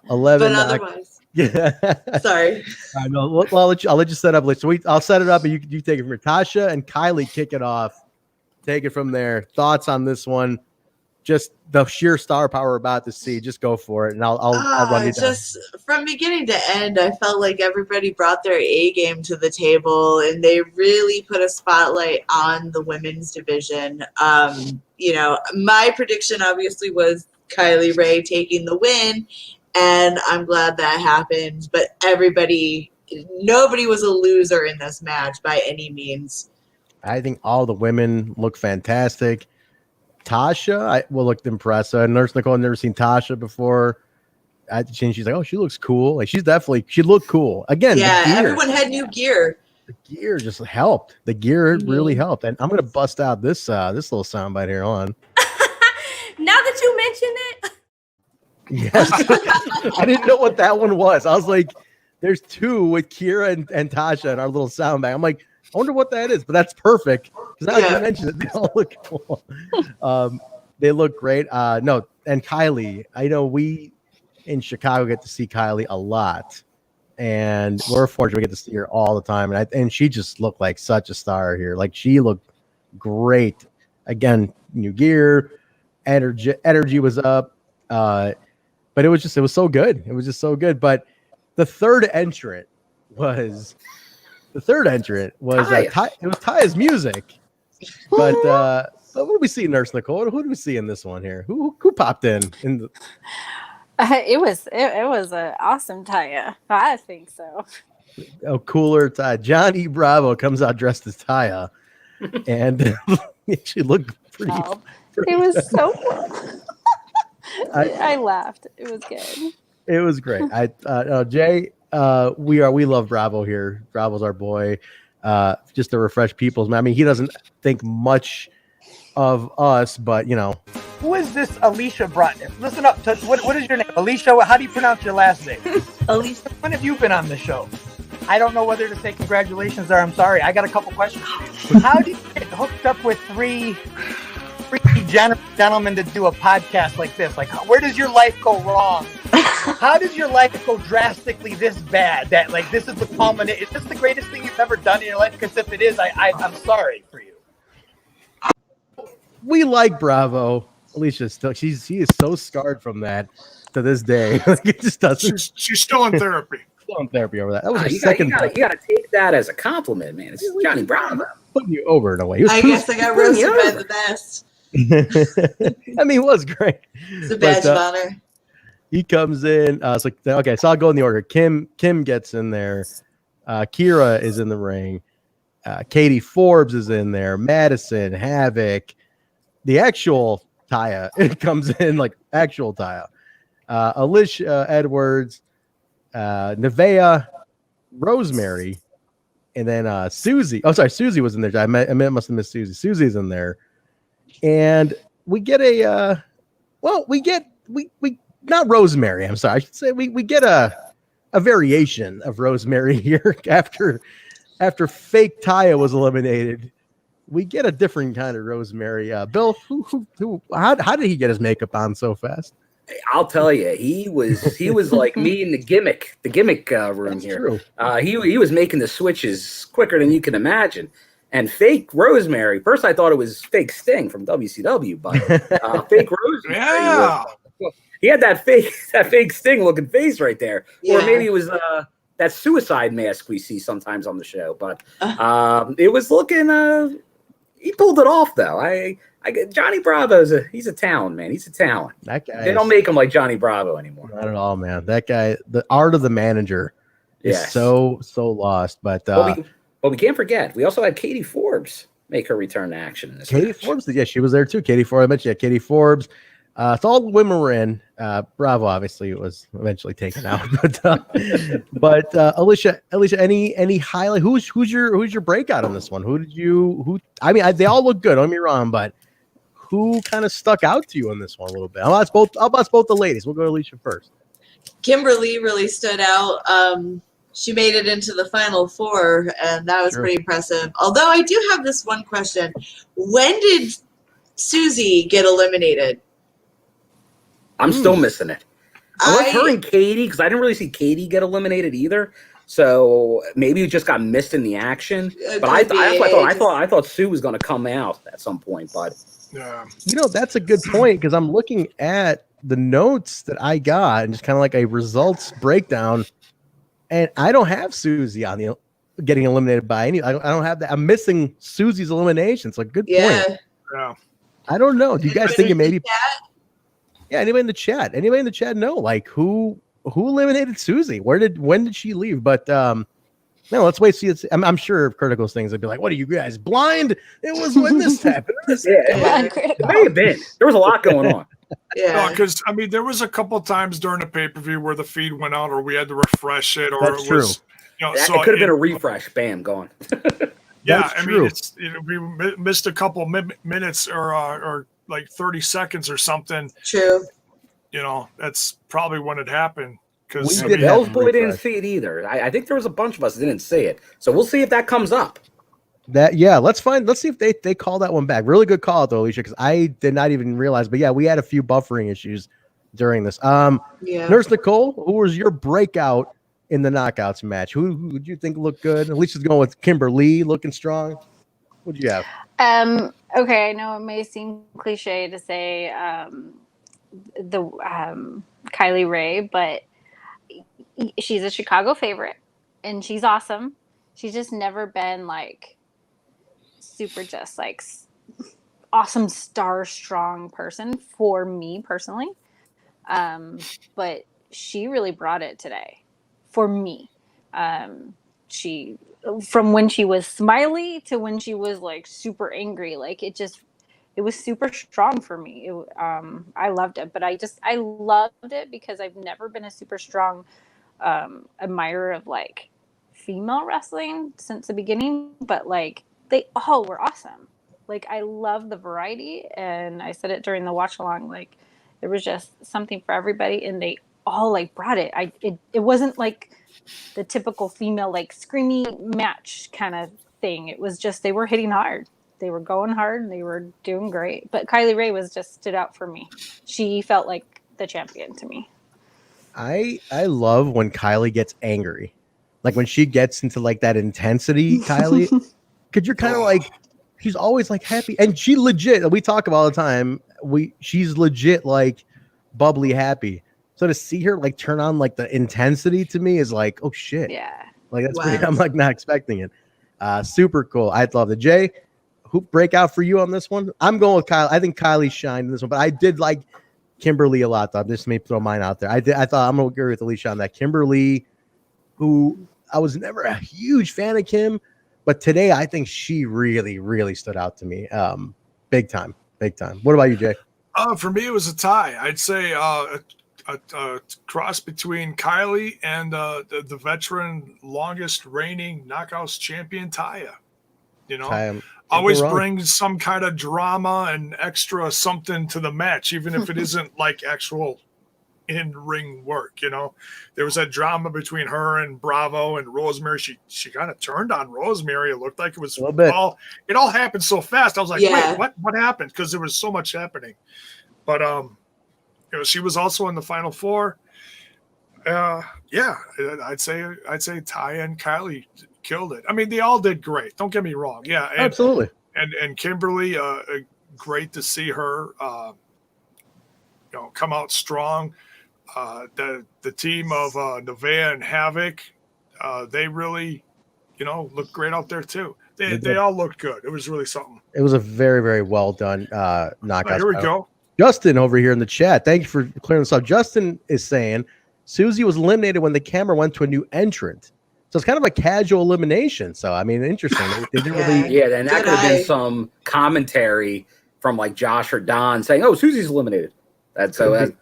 11. But otherwise, yeah. Sorry. I know. Well, I'll let you set up. So I'll set it up, and you take it from here. Tasha and Kylie kick it off. Take it from there. Thoughts on this one? Just the sheer star power we're about to see. Just go for it, and I'll run you down. Just from beginning to end, I felt like everybody brought their A game to the table, and they really put a spotlight on the women's division. You know, my prediction obviously was Kylie Ray taking the win, and I'm glad that happened. But nobody was a loser in this match by any means. I think all the women look fantastic. Tasha, looked impressive. Nurse Nichole, I've never seen Tasha before. She's like, oh, she looks cool. Like she looked cool. Again, yeah, everyone had new gear. The gear just helped. The gear really helped. And I'm gonna bust out this little soundbite here on. Now that you mention it. Yes. I didn't know what that one was. I was like, there's two with Kiera and Tasha in our little soundbite. I'm like, I wonder what that is, but that's perfect. Because now you mentioned it, they all look cool. They look great. No, and Kylie, I know we in Chicago get to see Kylie a lot, and we're fortunate we get to see her all the time. And she just looked like such a star here. Like she looked great. Again, new gear, energy was up. But it was so good. It was just so good. But the third entrant was it was Taya's music. But what do we see, Nurse Nichole? Who do we see in this one here? Who popped in the it was an awesome Taya. I think so. Oh, cooler Taya. Johnny Bravo comes out dressed as Taya, and she looked pretty. It was so fun. I laughed. It was good. It was great. Jay, we love Bravo here. Bravo's our boy. Just to refresh people's mind. I mean, he doesn't think much of us, but you know. Who is this Alicia Brotner? Listen up. What is your name? Alicia? How do you pronounce your last name? Alicia. When have you been on the show? I don't know whether to say congratulations or I'm sorry. I got a couple questions for you. How do you get hooked up with three gentlemen to do a podcast like this? Like, where does your life go wrong? How does your life go drastically this bad? That like this is the culmination. Is this the greatest thing you've ever done in your life? Because if it is, I'm sorry for you. We like Bravo. Alicia still she is so scarred from that to this day. It just doesn't. She's still in therapy. Still in therapy over that. That was her you second. You gotta take that as a compliment, man. It's Johnny Bravo. Putting you over in a way. I guess I got roasted by the best. I mean, it was great. It's a badge of honor. He comes in. So I'll go in the order. Kim gets in there. Kiera is in the ring. Katie Forbes is in there. Madison, Havok. The actual Taya comes in like actual Taya. Alisha Edwards, Nevaeh, Rosemary, and then Susie. Oh, sorry, Susie was in there. I must have missed Susie. Susie's in there. And we get we not Rosemary. I'm sorry. I should say we get a variation of Rosemary here after fake Taya was eliminated. We get a different kind of Rosemary. Bill, how did he get his makeup on so fast? I'll tell you, he was like me in the gimmick room That's here. True. He was making the switches quicker than you can imagine. And fake Rosemary. First, I thought it was fake Sting from WCW, but fake Rosemary. Yeah. He had that fake Sting looking face right there, Yeah. or maybe it was that suicide mask we see sometimes on the show. But it was looking. He pulled it off though. Johnny Bravo's he's a talent, man. He's a talent. That guy. They don't make him like Johnny Bravo anymore. Not at all, man. That guy, the art of the manager, is so lost. But we can't forget, we also had Katie Forbes. make her return to action in this Katie match. Forbes, yeah, she was there too. Katie Forbes, I mentioned Katie Forbes. So all the women were in. Bravo, obviously, it was eventually taken out. But Alicia, any highlight? Who's your breakout on this one? I mean, they all look good. Don't get me wrong, but who kind of stuck out to you on this one a little bit? I'll ask both the ladies. We'll go to Alicia first. Kimberly really stood out. She made it into the final four, and that was pretty impressive. Although I do have this one question: when did Susie get eliminated? I'm still missing it. Unless her and Katie, because I didn't really see Katie get eliminated either. So maybe it just got missed in the action. But I thought Sue was going to come out at some point. But that's a good point, because I'm looking at the notes that I got and just kind of like a results breakdown, and I don't have Susie on the getting eliminated by any. I don't have that. I'm missing Susie's elimination. So good point. Yeah. I don't know. Do you guys think it maybe? Yeah, anybody in the chat? Anybody in the chat know like who eliminated Susie? When did she leave? But no, let's wait. See, I'm sure Critical's things would be like, "What are you guys blind? It was when this happened." It may have been. There was a lot going on. Because I mean, there was a couple times during the pay-per-view where the feed went out, or we had to refresh it, or That's it was, true. so it could have been a refresh. Bam, gone. I mean, we missed a couple minutes or like 30 seconds or something. True. That's probably when it happened. Because Bell's boy didn't see it either. I think there was a bunch of us that didn't see it. So we'll see if that comes up. Let's see if they call that one back. Really good call though, Alicia, because I did not even realize. But yeah, we had a few buffering issues during this. Nurse Nichole, who was your breakout in the knockouts match? Who did you think looked good? Alicia's going with Kimberly, looking strong. What do you have? Okay, I know it may seem cliche to say the Kylie Ray, but she's a Chicago favorite, and she's awesome. She's just never been like super just like awesome star strong person for me personally. But she really brought it today for me. She from when she was smiley to when she was like super angry, like it was super strong for me. I loved it, but I loved it because I've never been a super strong admirer of like female wrestling since the beginning, but like they all were awesome. Like I love the variety, and I said it during the watch along, like there was just something for everybody, and they all like brought it. It wasn't like the typical female like screamy match kind of thing. It was just they were hitting hard. They were going hard, and they were doing great. But Kylie Ray stood out for me. She felt like the champion to me. I love when Kylie gets angry. Like when she gets into like that intensity, Kylie, because you're kind of like, she's always like happy, and she legit. We talk about all the time. She's legit like bubbly happy. So to see her like turn on like the intensity to me is like, oh shit, yeah, like that's pretty, I'm like not expecting it. Super cool. I'd love it. Jay, who break out for you on this one? I'm going with Kylie. I think Kylie shined in this one, but I did like Kimberly a lot. Though. Just may throw mine out there. I thought I'm gonna agree with Alisha on that. Kimberly, who I was never a huge fan of Kim, but today I think she really, really stood out to me. Big time. What about you, Jay? For me, it was a tie. I'd say a cross between Kylie and the veteran, longest reigning knockouts champion, Taya. Taya, always brings some kind of drama and extra something to the match, even if it isn't like actual in-ring work. There was that drama between her and Bravo and Rosemary. She kind of turned on Rosemary. It looked like it was a little bit. It all happened so fast. I was like, wait, what happened? Because there was so much happening. But she was also in the final four. I'd say Taya and Kylie killed it. I mean, they all did great. Don't get me wrong. Yeah, absolutely. And Kimberly, great to see her, come out strong. The team of Nevaeh and Havok, they really, looked great out there too. They all looked good. It was really something. It was a very, very well done knockout. Here we go. Justin over here in the chat. Thank you for clearing this up. Justin is saying Susie was eliminated when the camera went to a new entrant. So it's kind of a casual elimination. So I mean, interesting. They didn't really, Yeah, and that could have been some commentary from like Josh or Don saying, "Oh, Susie's eliminated." That's so.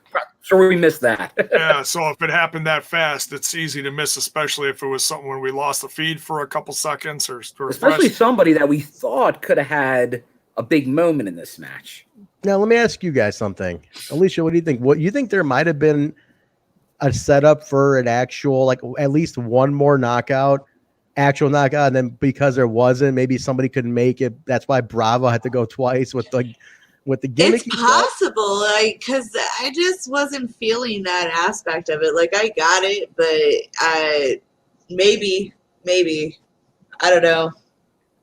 Sure, we missed that. Yeah, so if it happened that fast, it's easy to miss, especially if it was something when we lost the feed for a couple seconds or Especially somebody that we thought could have had a big moment in this match. Now, let me ask you guys something. Alicia, what do you think? What you think there might have been a setup for an actual, like at least one more actual knockout, and then because there wasn't, maybe somebody couldn't make it. That's why Bravo had to go twice with the gimmick. It's possible, like, because I just wasn't feeling that aspect of it. Like, I got it, but maybe, I don't know.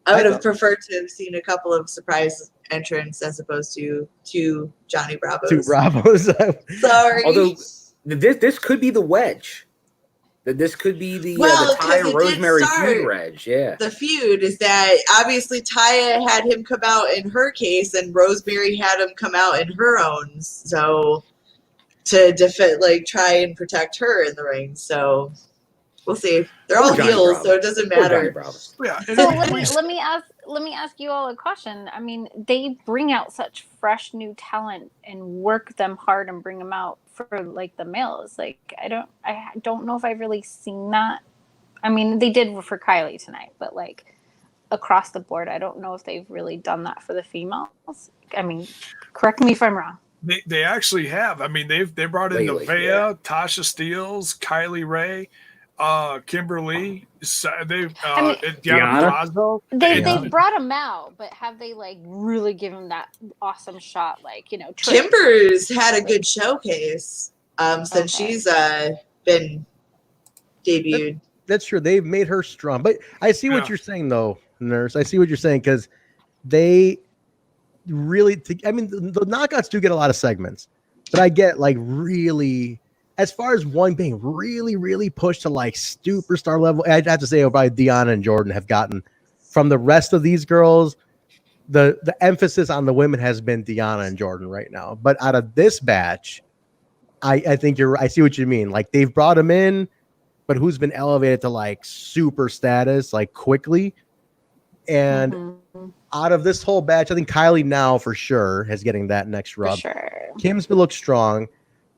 I would have preferred to have seen a couple of surprise entrants as opposed to two Johnny Bravos. Two Bravos. Sorry. Although this could be the wedge. This could be the Taya Rosemary feud wedge. Yeah. The feud is that obviously Taya had him come out in her case, and Rosemary had him come out in her own. So to defend, like, try and protect her in the ring. So we'll see. They're all heels, so it doesn't matter. Yeah. So let me ask you all a question. I mean, they bring out such fresh new talent and work them hard and bring them out for like the males. Like I don't know if I've really seen that. I mean, they did for Kylie tonight, but like across the board, I don't know if they've really done that for the females. I mean, correct me if I'm wrong. They actually have. I mean, they brought in Nevaeh, Tasha Steelz, Kylie Ray, Kimberly, Diana. They brought them out, but have they like really given that awesome shot? Like, you know, Kimber's had a good showcase since she's been debuted. That's true. They've made her strong, but I see what you're saying, though, Nurse. I see what you're saying because they really. I mean, the knockouts do get a lot of segments, but I get like really. As far as one being really, really pushed to like superstar level, I'd have to say probably Deonna and Jordan have gotten from the rest of these girls. The emphasis on the women has been Deonna and Jordan right now. But out of this batch, I think I see what you mean. Like they've brought them in, but who's been elevated to like super status like quickly? And out of this whole batch, I think Kylie now for sure is getting that next rub. For sure. Kim's been look strong.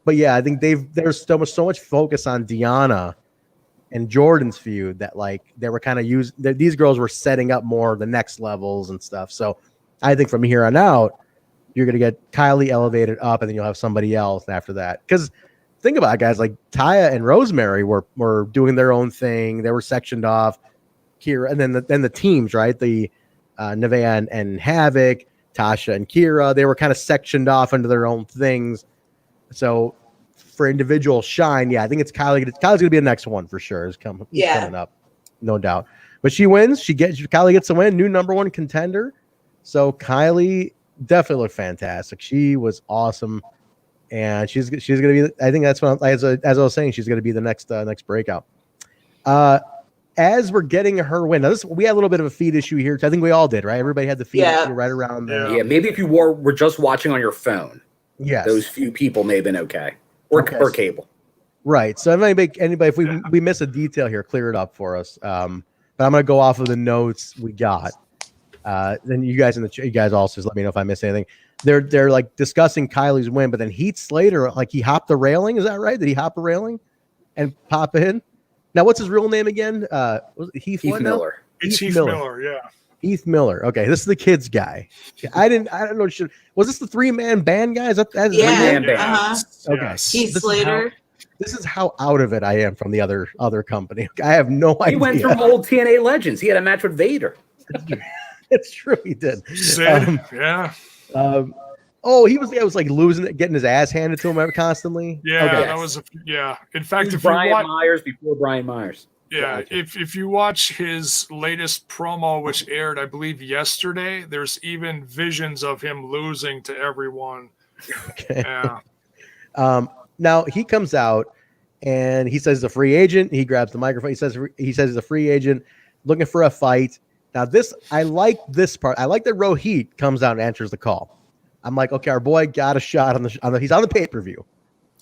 But yeah, I think there's so much focus on Deonna and Jordan's feud that like they were kind of these girls were setting up more the next levels and stuff. So I think from here on out, you're gonna get Kylie elevated up, and then you'll have somebody else after that. Because think about it, guys, like Taya and Rosemary were doing their own thing. They were sectioned off. Kiera, and then the teams, right? The Nevaeh and Havok, Tasha and Kiera, they were kind of sectioned off into their own things. So for individual shine, yeah, I think it's Kylie. Kylie's gonna be the next one for sure. Is coming up, no doubt. But she wins. Kylie gets a win. New #1 contender. So Kylie definitely looked fantastic. She was awesome, and she's gonna be. I think that's what as I was saying, she's gonna be the next breakout. As we're getting her win, now we had a little bit of a feed issue here. I think we all did, right? Everybody had the feed issue right around there. Yeah, maybe if you were just watching on your phone. Yes. Those few people may have been okay. Or cable. Right. So anybody if we miss a detail here, clear it up for us. But I'm gonna go off of the notes we got. Then you guys also just let me know if I missed anything. They're like discussing Kylie's win, but then Heath Slater, like he hopped the railing. Is that right? Did he hop a railing and pop in? Now what's his real name again? Was it Heath Miller. It's Heath Miller, yeah. Heath Miller. Okay, this is the kids guy. I don't know. Was this the 3-man band guy? Is that 3-man band? Okay. Heath Slater. This is how out of it I am from the other company. I have no idea. He went through old TNA legends. He had a match with Vader. It's true, he did. Sid, yeah. He was like losing it, getting his ass handed to him constantly. Yeah, okay. that was In fact, if Brian Myers before Brian Myers. Yeah, if you watch his latest promo, which aired, I believe, yesterday, there's even visions of him losing to everyone. Okay. Yeah. Now he comes out and he says he's a free agent. He grabs the microphone. He says he's a free agent looking for a fight. Now I like this part. I like that Rohit comes out and answers the call. I'm like, okay, our boy got a shot on the he's on the pay-per-view.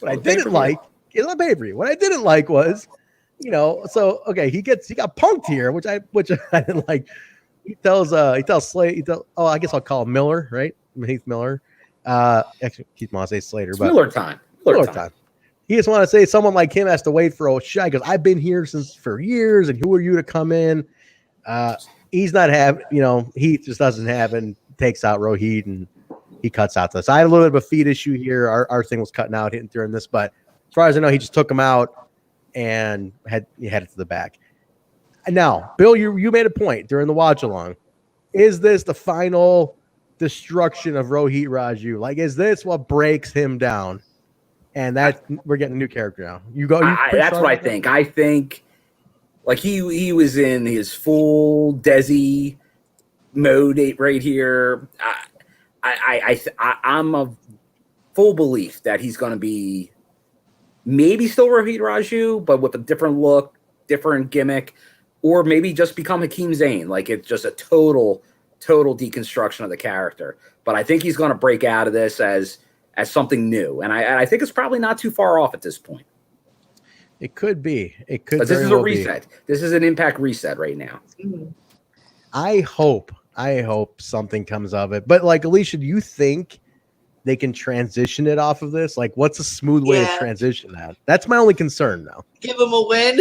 What I didn't like is on the pay-per-view. What I didn't like was So okay, he got punked here, which I didn't like. He tells Slade, I guess I'll call him Miller, right? Heath Miller. Actually, Keith Moss say Slater, but Miller time. He just want to say someone like him has to wait for O'Shea because I've been here for years, and who are you to come in? He's not having, Heath just doesn't have and takes out Rohit and he cuts out this. I had a little bit of a feed issue here. Our thing was cutting out hitting during this, but as far as I know, he just took him out and headed to the back. And now, Bill, you made a point during the watch along. Is this the final destruction of Rohit Raju? Like, is this what breaks him down? And that we're getting a new character now. That's what I think. I think like he was in his full Desi mode right here. I'm of full belief that he's going to be maybe still Rohit Raju, but with a different look, different gimmick, or maybe just become Hakeem Zayn. Like it's just a total deconstruction of the character. But I think he's going to break out of this as something new, and I think it's probably not too far off at this point. It could be. It could. But this is a reset. This is an Impact reset right now. I hope something comes of it. But like Alisha, do you think they can transition it off of this? Like, what's a smooth way to transition that? That's my only concern now. Give him a win.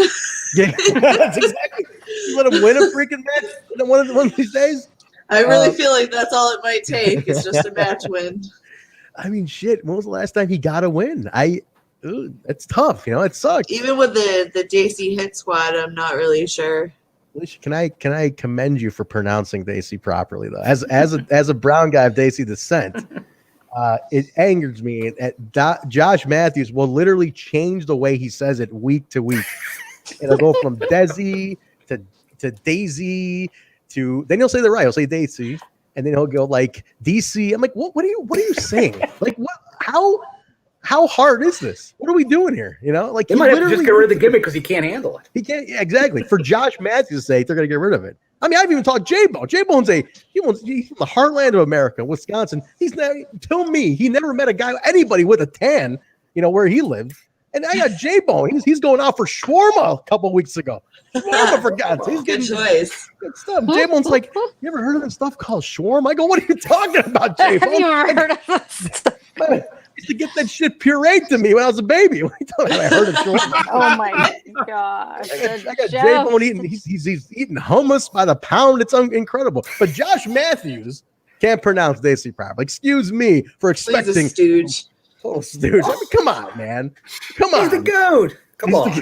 Yeah, that's exactly. You let him win a freaking match one of these days. I really feel like that's all it might take. It's just a match win. I mean, shit. When was the last time he got a win? It's tough. It sucks. Even with the JC Hit Squad, I'm not really sure. Alicia, can I commend you for pronouncing Daisy properly though? As a brown guy of Daisy descent, it angers me that Josh Matthews will literally change the way he says it week to week. It'll go from Desi to Daisy to then he'll say the right. He'll say Daisy. And then he'll go like DC. I'm like, what are you saying? Like, what? How hard is this? What are we doing here? Like he might have to just get rid of the gimmick because he can't handle it. He can't. Yeah, exactly. For Josh Matthews' sake, they're gonna get rid of it. I mean, I've even talked Jaybone. Jaybone's he's from the heartland of America, Wisconsin. He never met a guy, anybody with a tan, where he lived. And I got Jaybone. He's going out for shawarma a couple weeks ago. Shawarma for God's sake. Good choice. Good stuff. Jaybone's like, you ever heard of this stuff called shawarma? I go, what are you talking about, Jaybone? Have you ever heard of this stuff? I used to get that shit pureed to me when I was a baby. What are you talking about? I heard of shawarma. Oh my gosh. I got Jaybone eating. He's eating hummus by the pound. It's incredible. But Josh Matthews can't pronounce Daisy properly. Excuse me for expecting. He's a stooge. Oh, stooge. I mean, come on, man. Come on. He's the goat. Come on.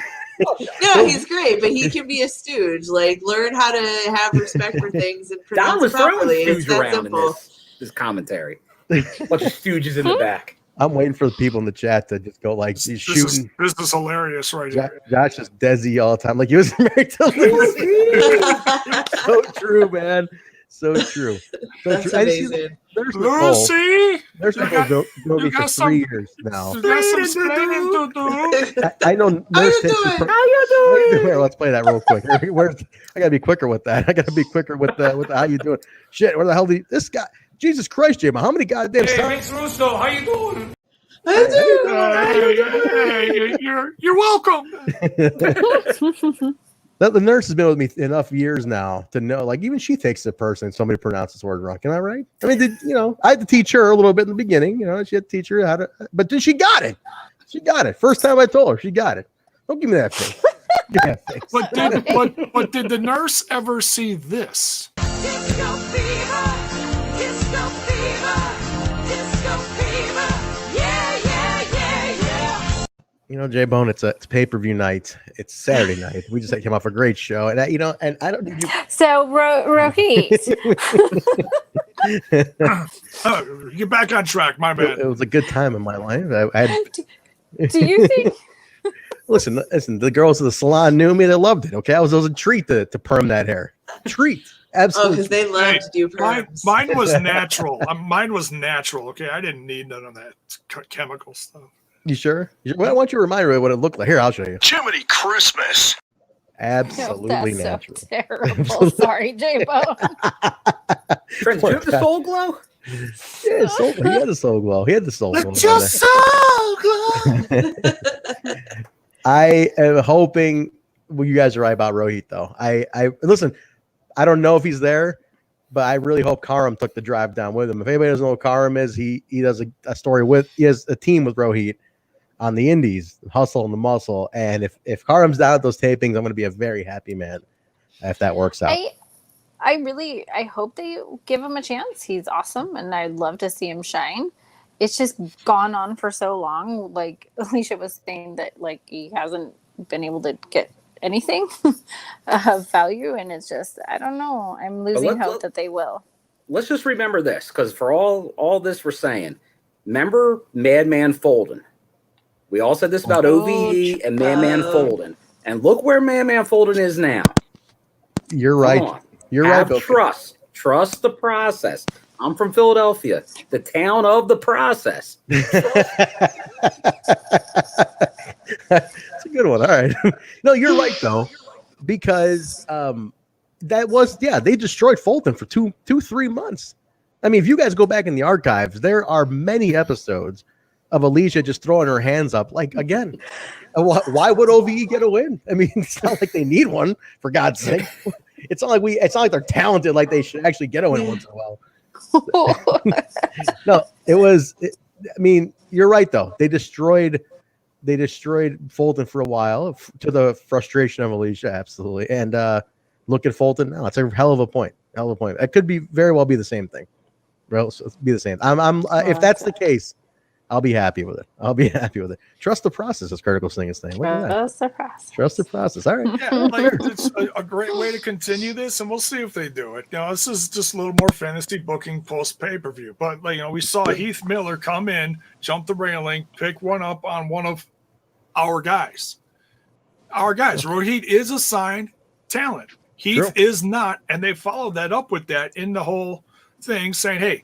No, he's great, but he can be a stooge. Like, learn how to have respect for things and Don pronounce was throwing properly. It's stooge that around simple. in this commentary. Bunch of stooges in the back. I'm waiting for the people in the chat to just go like he's shooting. This is hilarious right here. Josh is Desi all the time. Like he was married to Lucy. So true, man. So true. That's amazing. There's Lucy! There's Nicole going for 3 years now. I know Nurse Nichole. How you doing? Here, let's play that real quick. I gotta be quicker with that. I gotta be quicker with the how you doing. Shit, where the hell did this guy? Jesus Christ, Jim! How many goddamn? Hey, Vince Russo, how you doing? You're welcome. The nurse has been with me enough years now to know, like, even she takes it personally. Somebody pronounces the word wrong. Am I right? I mean, I had to teach her a little bit in the beginning. She had to teach her how to, but then she got it. She got it. First time I told her, she got it. Don't give me that thing. But did the nurse ever see this? Disco fever, disco fever, disco fever. Yeah, yeah, yeah, yeah. Jaybone, it's pay-per-view night. It's Saturday night. We just came off a great show, and and I don't. So Rohit, Get back on track. My bad. It was a good time in my life. do you think? Listen. The girls at the salon knew me. They loved it. Okay, it was a treat to perm that hair. Treat. Absolutely. Because they love to do perms. Mine was natural. Mine was natural. Okay, I didn't need none of that chemical stuff. You sure? Well, why don't you remind me what it looked like? Here, I'll show you. Jiminy Christmas. Absolutely That's natural. So terrible. Sorry, Jaybone. Trent, do you have the soul glow? Yeah, he had the soul glow. He had the soul glow. Let your soul glow. I am hoping Well, you guys are right about Rohit, though. I listen. I don't know if he's there, but I really hope Karam took the drive down with him. If anybody doesn't know what Karam is, he does a story with. He has a team with Rohit on the Indies, Hustle and the Muscle. And if Karam's down at those tapings, I'm going to be a very happy man if that works out. I hope they give him a chance. He's awesome, and I'd love to see him shine. It's just gone on for so long. Like Alicia was saying that like he hasn't been able to get anything of value, and it's just I don't know. I'm losing hope that they will. Let's just remember this, because for all this we're saying, remember Madman Folden. We all said this about OVE and Madman Folden, and look where Madman Folden is now. You're right. You're right. Trust the process. I'm from Philadelphia, the town of the process. That's a good one. All right. No, you're right though, because that was they destroyed Fulton for 3 months. I mean, if you guys go back in the archives, there are many episodes of Alicia just throwing her hands up. Like again, why would OVE get a win? I mean, it's not like they need one, for God's sake. It's not like they're talented, like they should actually get a win once in a while. No, I mean, you're right though. They destroyed Fulton for a while to the frustration of Alicia, absolutely. And look at Fulton now. It's a hell of a point. It could very well be the same thing. Bro, so it'll be the same. If that's the case, I'll be happy with it. Trust the process, as Critical Sting is saying. Trust the process. Trust the process. All right. Yeah, it's a great way to continue this, and we'll see if they do it. Now, this is just a little more fantasy booking post pay-per-view, but we saw Heath Miller come in, jump the railing, pick one up on one of our guys. Rohit is assigned talent. Heath is not, and they followed that up with that in the whole thing, saying, hey,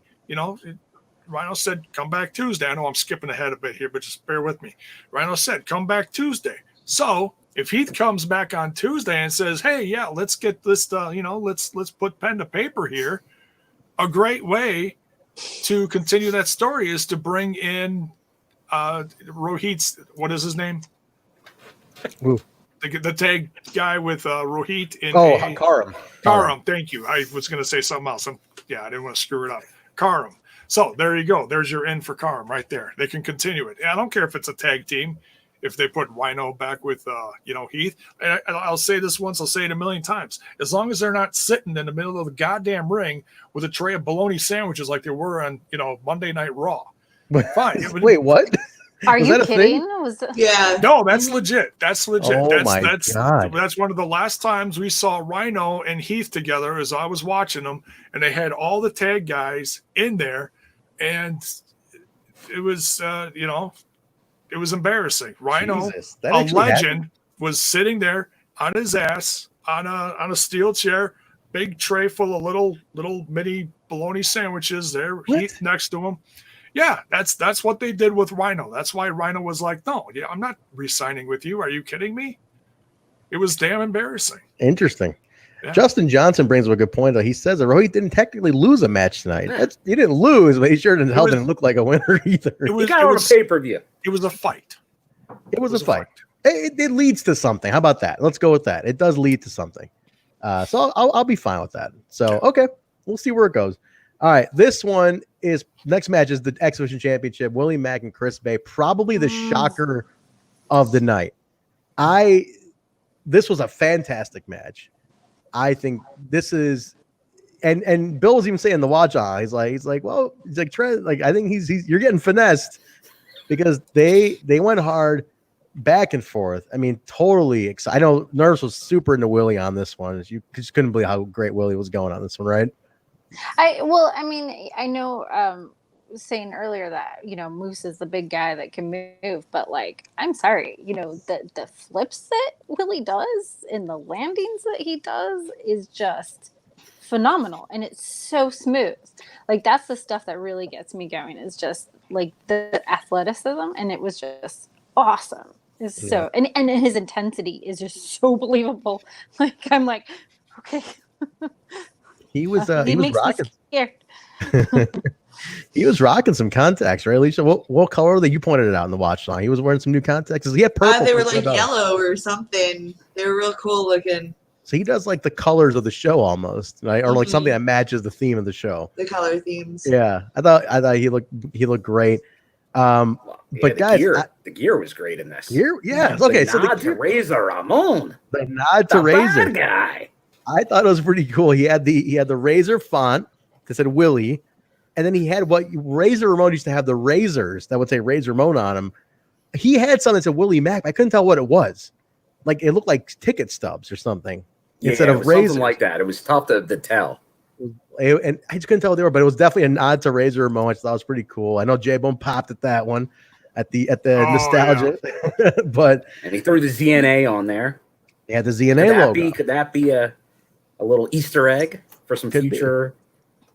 Rhino said, come back Tuesday. I know I'm skipping ahead a bit here, but just bear with me. Rhino said, come back Tuesday. So if Heath comes back on Tuesday and says, hey, yeah, let's get this, let's put pen to paper here. A great way to continue that story is to bring in Rohit's, what is his name? Ooh. The tag guy with Rohit in Karam. Thank you. I was going to say something else. I didn't want to screw it up. Karam. So there you go. There's your in for Karam right there. They can continue it. And I don't care if it's a tag team. If they put Rhino back with, Heath. And I'll say this once. I'll say it a million times. As long as they're not sitting in the middle of the goddamn ring with a tray of bologna sandwiches like they were on, Monday Night Raw. Fine. Wait, what? Are you kidding? No, that's legit. That's legit. Oh That's God. That's one of the last times we saw Rhino and Heath together as I was watching them, and they had all the tag guys in there, and it was, it was embarrassing. Rhino, a legend, was sitting there on his ass on a steel chair, big tray full of little mini bologna sandwiches there, What? Heath next to him. Yeah, that's what they did with Rhino. That's why Rhino was like, no, I'm not re-signing with you. Are you kidding me? It was damn embarrassing. Interesting. Yeah. Justin Johnson brings up a good point, though. He says that Rohit didn't technically lose a match tonight. He didn't lose, but he sure didn't look like a winner either. He got on a pay-per-view. It was a fight. It was a fight. It leads to something. How about that? Let's go with that. It does lead to something. So I'll be fine with that. So, okay. We'll see where it goes. All right. This one is next match is the Exhibition Championship. Willie Mack and Chris Bay, probably the shocker of the night. This was a fantastic match. I think this is, and Bill was even saying the watch on. He's like, Trent, like I think you're getting finessed because they went hard back and forth. I mean, totally excited. I know Nurse was super into Willie on this one. You just couldn't believe how great Willie was going on this one, right? I know saying earlier that Moose is the big guy that can move, but like I'm sorry, the flips that Willie does and the landings that he does is just phenomenal, and it's so smooth. Like that's the stuff that really gets me going, is just like the athleticism, and it was just awesome. It's so and his intensity is just so believable. Like I'm like, okay. He was makes rocking. me scared. He was rocking some contacts, right, Alicia? What color were they? You pointed it out in the watch line. He was wearing some new contacts. He had purple. They were like yellow or something. They were real cool looking. So he does like the colors of the show almost, right? Or like something that matches the theme of the show. The color themes. Yeah, I thought he looked great. But guys, the gear was great in this. Gear, yeah. Okay, so the nod to Razor Ramon. The nod to Razor bad guy. I thought it was pretty cool. He had the Razor font that said Willie, and then he had what Razor Ramon used to have, the razors that would say Razor Ramon on them. He had something that said Willie Mack. I couldn't tell what it was. Like it looked like ticket stubs or something instead of razors. Something like that. It was tough to tell. And I just couldn't tell what they were, but it was definitely a nod to Razor Ramon, which I thought was pretty cool. I know Jaybone popped at that one at the nostalgia, and he threw the ZNA on there. Yeah, the ZNA logo. Could that be a little Easter egg for some future?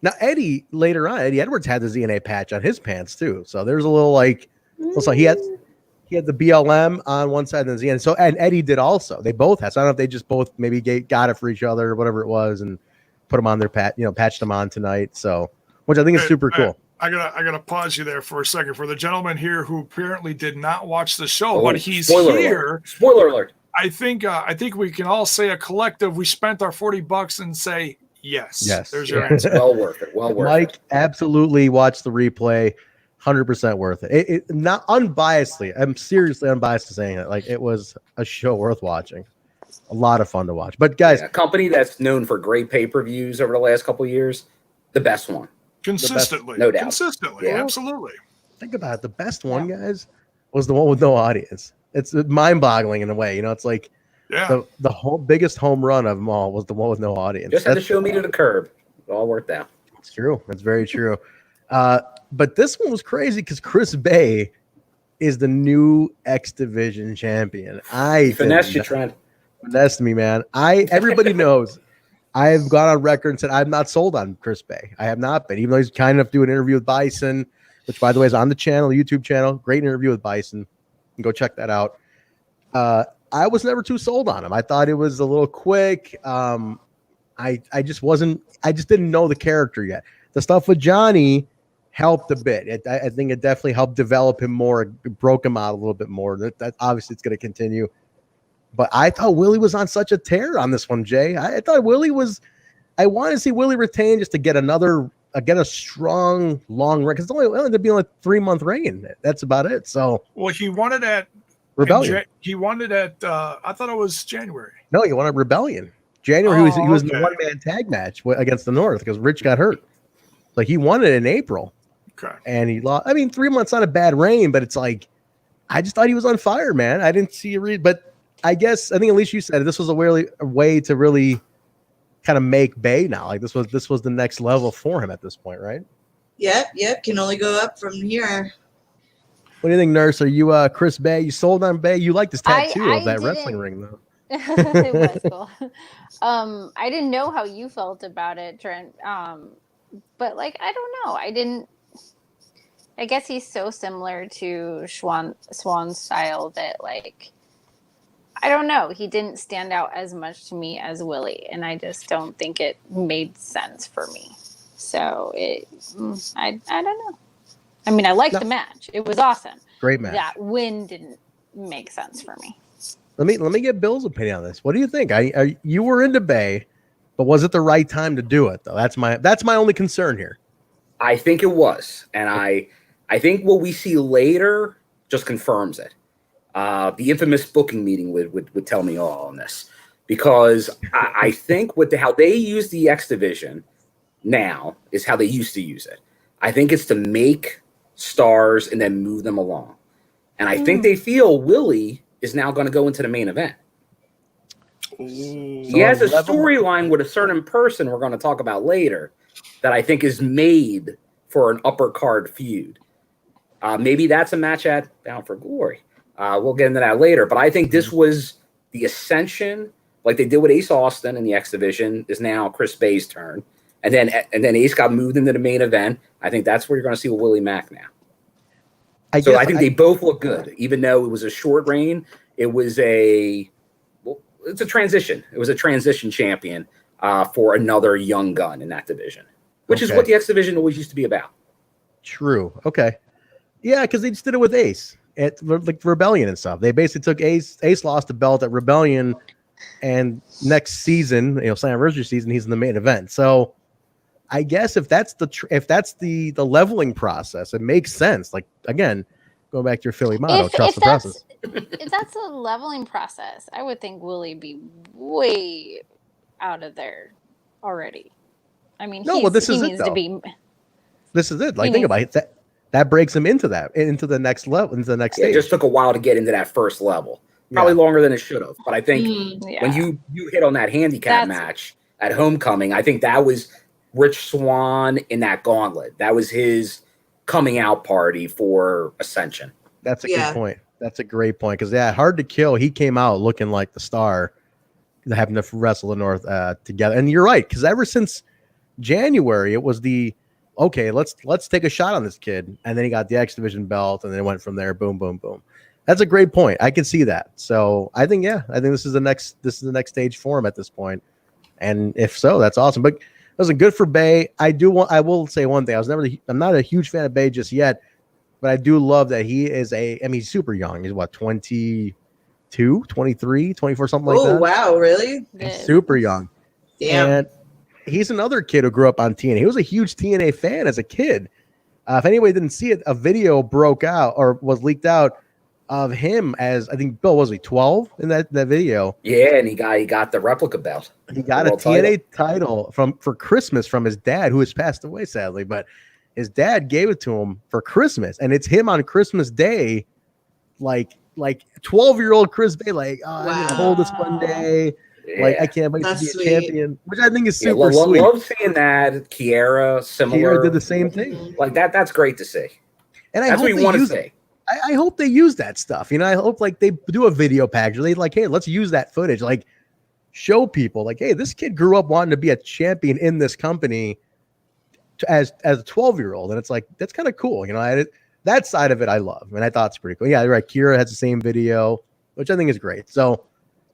Now Eddie Edwards had the ZNA patch on his pants too, so there's a little like. Also, he had the BLM on one side and the ZNA. So and Eddie did also. They both had. So I don't know if they just both maybe got it for each other or whatever it was, and put them on their patched them on tonight. So, which I think is super cool. I gotta pause you there for a second for the gentleman here who apparently did not watch the show, but he's here. Spoiler alert. I think we can all say a collective. We spent our $40 and say yes. Yes, there's your answer. Well worth it. Well worth Mike, it. absolutely watch the replay. 100% worth it. It not unbiasedly. I'm seriously unbiased to saying it. Like it was a show worth watching. A lot of fun to watch. But guys, a company that's known for great pay-per-views over the last couple of years, the best one. Consistently. No doubt. Consistently. Yeah. Absolutely. Think about it. The best one, guys, was the one with no audience. It's mind-boggling in a way. You know, it's like the whole biggest home run of them all was the one with no audience. Just had to show me to the curb. It all worked out. It's true. It's very true. But this one was crazy because Chris Bay is the new X Division champion. Finesse you, Trent. Finesse me, man. Everybody knows I've gone on record and said I'm not sold on Chris Bay. I have not been, even though he's kind enough to do an interview with Bison, which by the way is on the channel, YouTube channel. Great interview with Bison. You can go check that out. I was never too sold on him. I thought it was a little quick. I just didn't know the character yet. The stuff with Johnny helped a bit. I think it definitely helped develop him more. It broke him out a little bit more. That obviously it's going to continue. But I thought Willie was on such a tear on this one, Jay. I thought Willie was. I want to see Willie retain just to get a strong long reign. Because it's only to be like 3-month reign. That's about it. So he wanted at Rebellion. He wanted at. I thought it was January. No, he wanted Rebellion. January. He was in the 1-man tag match against the North because Rich got hurt. Like he won it in April. Okay. And he lost. I mean, 3 months not a bad reign, but it's like I just thought he was on fire, man. I didn't see a read, but I think at least you said this was a way to really kind of make Bay now. Like this was the next level for him at this point, right? Yep. Can only go up from here. What do you think, Nurse? Are you Chris Bay? You sold on Bay? You like this tattoo of that wrestling ring, though. It was cool. I didn't know how you felt about it, Trent. But like, I don't know. I guess he's so similar to Swan's style that like, I don't know. He didn't stand out as much to me as Willie, and I just don't think it made sense for me. So I don't know. I mean, I liked the match. It was awesome. Great match. That win didn't make sense for me. Let me get Bill's opinion on this. What do you think? You were into Bay, but was it the right time to do it though? That's my only concern here. I think it was, and I think what we see later just confirms it. The infamous booking meeting would tell me all on this, because I think how they use the X Division now is how they used to use it. I think it's to make stars and then move them along, and I think they feel Willie is now going to go into the main event. He has a storyline with a certain person we're going to talk about later that I think is made for an upper card feud. Maybe that's a match at Bound for Glory. We'll get into that later, but I think this was the ascension, like they did with Ace Austin in the X Division, is now Chris Bay's turn, and then Ace got moved into the main event. I think that's where you're going to see with Willie Mack now. I think they both look good, even though it was a short reign. It's a transition. It was a transition champion for another young gun in that division, which is what the X Division always used to be about. True. Okay. Yeah, because they just did it with Ace at like Rebellion and stuff. They basically took Ace. Ace lost the belt at Rebellion, and next season, Slammiversary season, he's in the main event. So I guess if that's the leveling process, it makes sense. Like again, going back to your Philly motto, trust the process. If that's a leveling process, I would think Willie be way out of there already. I mean, No, well, this is it, needs to though. be. This is it. Like, think about it. That breaks him into the next level, into the next stage. It just took a while to get into that first level. Probably longer than it should have. But I think when you hit on that handicap match at Homecoming, I think that was Rich Swann in that Gauntlet. That was his coming out party for Ascension. That's a good point. That's a great point. Because, Hard to Kill, he came out looking like the star, having to wrestle the North together. And you're right, because ever since January, it was okay, let's take a shot on this kid. And then he got the X Division belt, and then it went from there, boom, boom, boom. That's a great point. I can see that. So I think this is the next stage for him at this point. And if so, that's awesome. But listen, good for Bay. I will say one thing. I'm not a huge fan of Bay just yet, but I do love that he is he's super young. He's what, 22, 23, 24, something like that. Oh, wow, really? He's super young. Damn. And he's another kid who grew up on TNA. He was a huge TNA fan as a kid. If anybody didn't see it, a video broke out or was leaked out of him as, I think, Bill, was he 12 in that video? Yeah, and he got the replica belt. He got a TNA title for Christmas from his dad, who has passed away, sadly. But his dad gave it to him for Christmas, and it's him on Christmas Day, like 12-year-old Chris Bay, I'm gonna hold this one day. Yeah. Like, I can't wait to be a champion, which I think is super sweet. sweet. Love seeing that. Kiera, similar. Kiera did the same thing. Like that. That's great to see. And that's what you want to see. I hope they use that stuff. I hope like they do a video package. They like, hey, let's use that footage. Like, show people like, hey, this kid grew up wanting to be a champion in this company as a 12-year-old, and it's like that's kind of cool. That side of it I love, and I thought it's pretty cool. Yeah, right. Kiera has the same video, which I think is great. So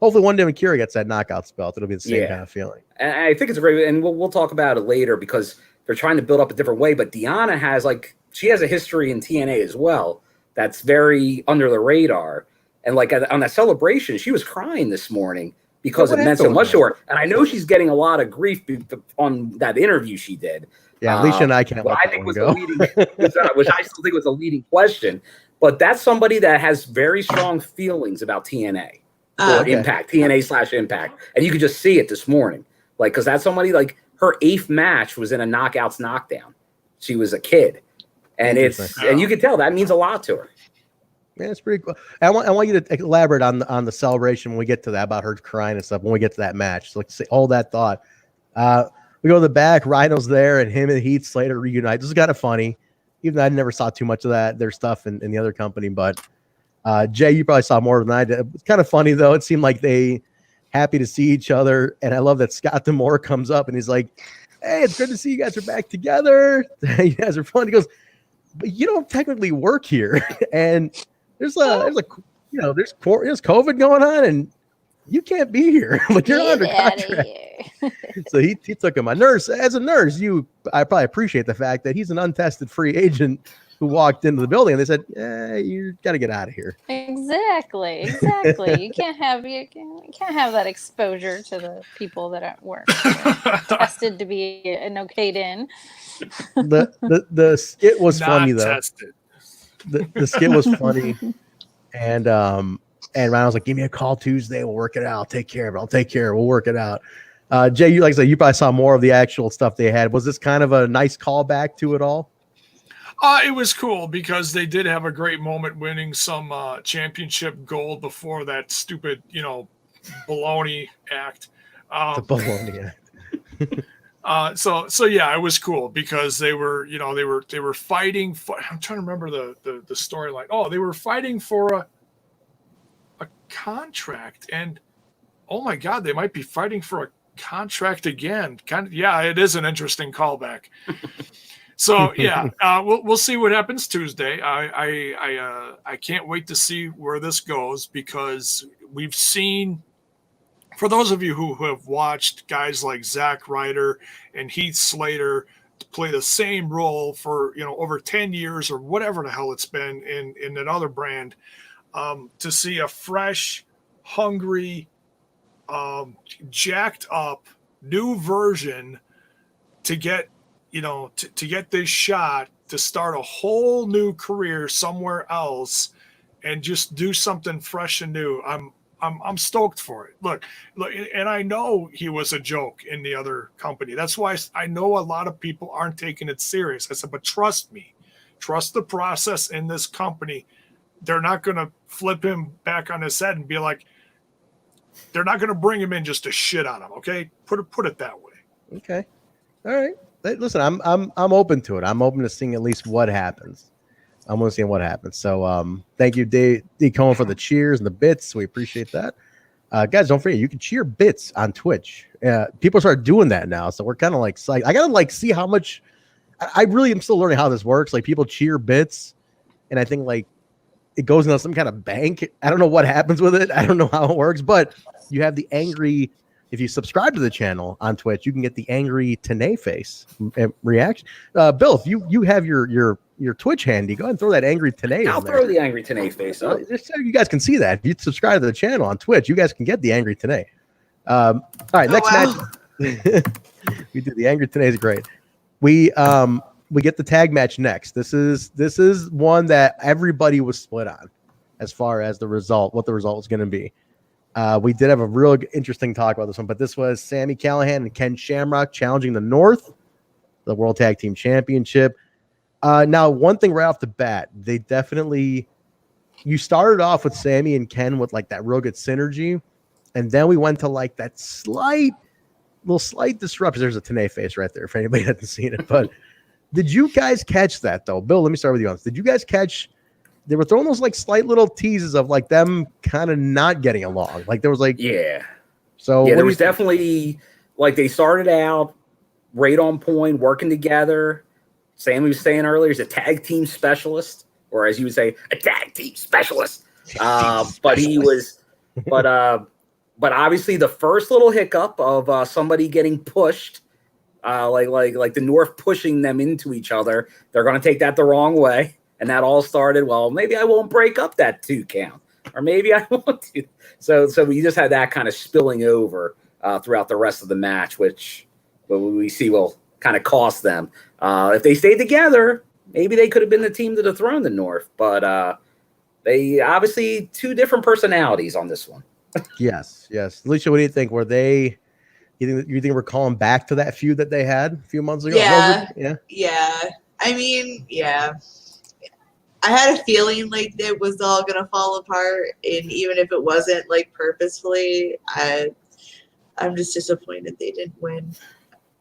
hopefully one day when Kiera gets that knockout belt, it'll be the same kind of feeling. And I think it's a great, and we'll talk about it later because they're trying to build up a different way. But Deanna she has a history in TNA as well. That's very under the radar. And like on that celebration, she was crying this morning because it meant so much to her. And I know she's getting a lot of grief on that interview she did. Yeah, Alicia and I can't let that one go. Which I still think was a leading question. But that's somebody that has very strong feelings about TNA or Impact, TNA/Impact. And you could just see it this morning. Like, because that's somebody like her 8th match was in a knockouts knockdown. She was a kid. And and you can tell that means a lot to her. Yeah, it's pretty cool. I want you to elaborate on the celebration when we get to that, about her crying and stuff when we get to that match. So let's all that thought. We go to the back. Rhino's there, and him and Heath Slater reunite. This is kind of funny, even though I never saw too much of their stuff in the other company. But Jay, you probably saw more than I did. It's kind of funny though. It seemed like they happy to see each other, and I love that Scott D'Amore comes up and he's like, "Hey, it's good to see you guys are back together. You guys are fun." He goes, "But you don't technically work here, and there's COVID going on, and you can't be here. Like, you're under contract." So he took him. As a nurse, I probably appreciate the fact that he's an untested free agent who walked into the building, and they said, "You got to get out of here." Exactly. You can't have that exposure to the people that at work tested to be an okayed in. The skit was funny though. Tested. The skit was funny, and Ryan was like, "Give me a call Tuesday. We'll work it out. I'll take care of it. I'll take care. We'll work it out." Jay, you like I said, you probably saw more of the actual stuff they had. Was this kind of a nice callback to it all? It was cool because they did have a great moment winning some championship gold before that stupid, baloney act. The baloney act. So yeah, it was cool because they were fighting for. I'm trying to remember the storyline. Oh, they were fighting for a contract, and oh my God, they might be fighting for a contract again. Yeah, it is an interesting callback. So yeah, we'll see what happens Tuesday. I can't wait to see where this goes because we've seen. For those of you who have watched guys like Zack Ryder and Heath Slater play the same role for, over 10 years or whatever the hell it's been in another brand, to see a fresh, hungry, jacked up new version to get, to get this shot to start a whole new career somewhere else and just do something fresh and new. I'm stoked for it. Look, and I know he was a joke in the other company. That's why I know a lot of people aren't taking it serious. I said, but trust me, trust the process in this company. They're not going to flip him back on his head and be like, they're not going to bring him in just to shit on him. Okay, put it that way. Okay, all right. Listen, I'm open to it. I'm open to seeing at least what happens. I'm going to see what happens. So thank you, D. Cohen, for the cheers and the bits. We appreciate that. Guys, don't forget, you can cheer bits on Twitch. People start doing that now. So we're kind of like psyched. I got to see how much. I really am still learning how this works. Like, people cheer bits, and I think it goes into some kind of bank. I don't know what happens with it. I don't know how it works, but you have the angry. If you subscribe to the channel on Twitch, you can get the angry Tanae face reaction. Bill, if you have your Twitch handy, go ahead and throw that angry Tanae. I'll throw the angry Tanae face up. Just so you guys can see that. If you subscribe to the channel on Twitch, you guys can get the angry Tanae. All right, next match. We do the angry Tanae is great. We get the tag match next. This is one that everybody was split on as far as what the result was going to be. We did have a real interesting talk about this one, but this was Sami Callihan and Ken Shamrock challenging the North, the World Tag Team Championship. Now, one thing right off the bat, you started off with Sami and Ken with that real good synergy, and then we went to that slight disruption. There's a Tanae face right there if anybody hasn't seen it. But did you guys catch that though? Bill, let me start with you on this. Did you guys catch? They were throwing those slight little teases of them kind of not getting along. There was yeah. So yeah, there was definitely they started out right on point, working together. Sami was saying earlier, he's a tag team specialist, or as you would say, a tag team specialist. But obviously the first little hiccup of somebody getting pushed, like the North pushing them into each other, they're going to take that the wrong way. And that all started, well, maybe I won't break up that 2 count, or maybe I won't do. So we just had that kind of spilling over throughout the rest of the match, which we see will kind of cost them. If they stayed together, maybe they could have been the team to dethrone the North. But they obviously 2 different personalities on this one. Yes. Alicia, what do you think? Were they? You think we're calling back to that feud that they had a few months ago? Yeah. I mean, yeah. I had a feeling it was all gonna fall apart, and even if it wasn't purposefully, I'm just disappointed they didn't win.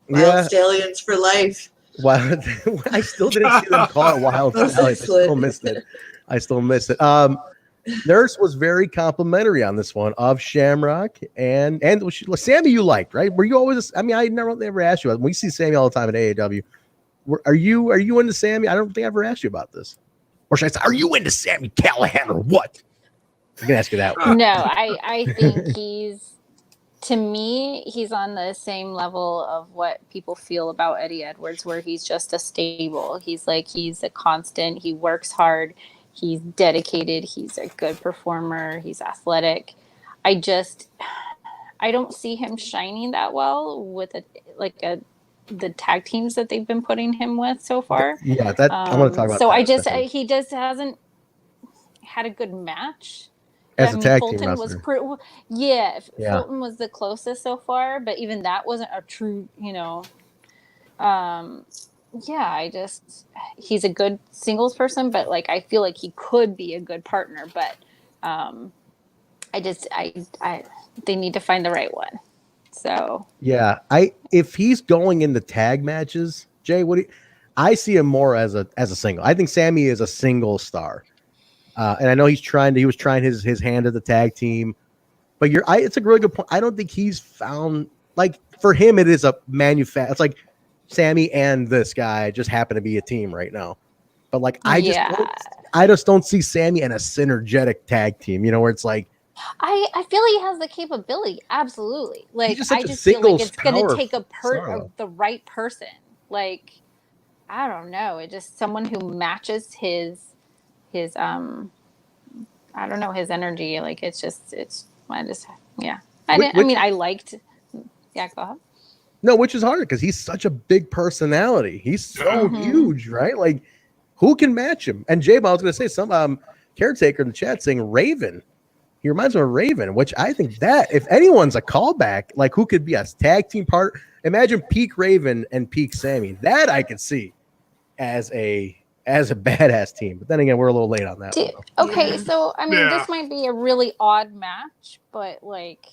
Wild Stallions for life. Wild, I still didn't see them call it Wild Stallions. I still missed it. Nurse was very complimentary on this one of Shamrock and Sami. You liked, right? Were you always? I mean, I never asked you. We see Sami all the time at AEW. Are you into Sami? I don't think I ever asked you about this. Or should I say, are you into Sami Callihan or what? I can ask you that one. No, I think to me, he's on the same level of what people feel about Eddie Edwards, where he's just a stable. He's a constant. He works hard. He's dedicated. He's a good performer. He's athletic. I don't see him shining that well with the tag teams that they've been putting him with so far. Yeah, that I want to talk about. So he just hasn't had a good match. As a tag Fulton team was wrestler. Fulton was the closest so far, but even that wasn't a true, he's a good singles person, but I feel like he could be a good partner, but they need to find the right one. So yeah, if he's going into tag matches, Jay, I see him more as a single. I think Sami is a single star, and I know he was trying his hand at the tag team, but it's a really good point. I don't think he's found for him it is a manufacture. It's Sami and this guy just happen to be a team right now, but I just don't see Sami in a synergetic tag team. Where it's I feel he has the capability. Absolutely. I just feel it's going to take the right person. I don't know. It just someone who matches his I don't know, his energy. Like I liked. Yeah, go ahead. No, which is hard because he's such a big personality. He's so huge, right? Like, who can match him? And Jaybone, I was going to say, some caretaker in the chat saying Raven. He reminds me of Raven, which I think that if anyone's a callback, like who could be a tag team part? Imagine peak Raven and peak Sammy. That I could see as a badass team. But then again, we're a little late on that one. Okay, so I mean, this might be a really odd match, but like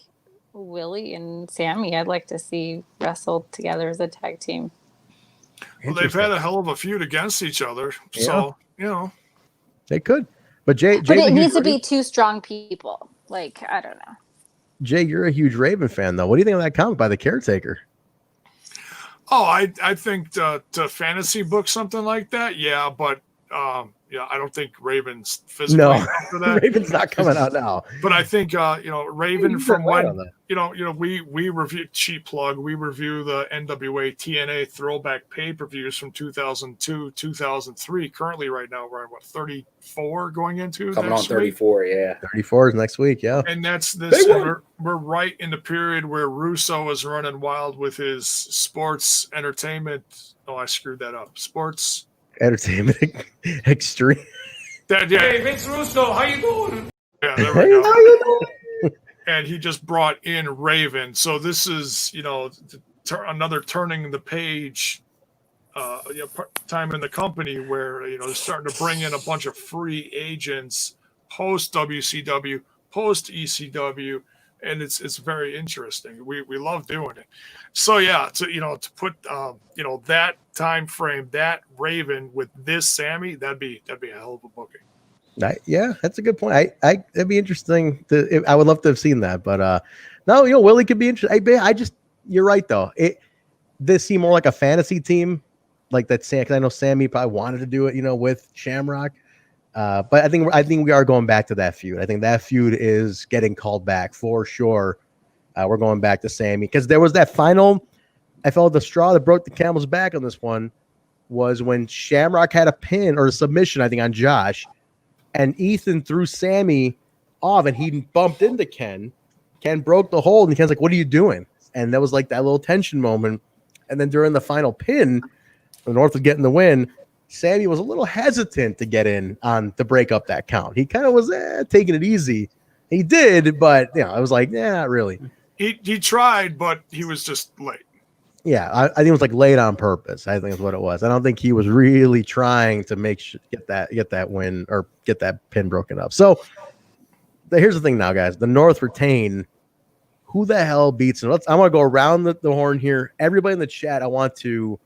Willie and Sammy, I'd like to see wrestle together as a tag team. Well, they've had a hell of a feud against each other, so they could. But But it needs to be two strong people. Like, I don't know. Jay, you're a huge Raven fan, though. What do you think of that comment by the caretaker? Oh, I think to fantasy book something like that, yeah, but I don't think Raven's physically up for that. Raven's not coming out now. But I think Raven from when we review cheap plug, we review the NWA TNA throwback pay-per-views from 2002, 2003. Currently right now we're at 34 going into coming next on 34, week. yeah. 34 is next week, yeah. And that's this we're right in the period where Russo was running wild with his sports entertainment. Oh, I screwed that up. Sports Entertainment Extreme. Hey, Vince Russo, how you doing? Yeah, there we go. How you doing? And he just brought in Raven. So this is, another turning the page time in the company where, they're starting to bring in a bunch of free agents post WCW, post ECW. And it's very interesting. We love doing it. So to put that time frame, that Raven with this Sammy, that'd be a hell of a booking. Yeah, that's a good point. It'd be interesting I would love to have seen that, but no, Willie could be interesting. You're right though. This seemed more like a fantasy team, like that. Because I know Sammy probably wanted to do it, with Shamrock. But I think we are going back to that feud. I think that feud is getting called back for sure. We're going back to Sammy because there was that final. I felt the straw that broke the camel's back on this one was when Shamrock had a pin or a submission, I think, on Josh, and Ethan threw Sammy off, and he bumped into Ken. Ken broke the hold, and Ken's like, "What are you doing?" And that was like that little tension moment. And then during the final pin, the North was getting the win. Sammy was a little hesitant to get in to break up that count. He kind of was taking it easy. He did, but I was like, not really. He tried, but he was just late. Yeah, I think it was like late on purpose. I think is what it was. I don't think he was really trying to get that win or get that pin broken up. So here's the thing now, guys. The North retain. Who the hell beats them? I want to go around the horn here. Everybody in the chat, I want to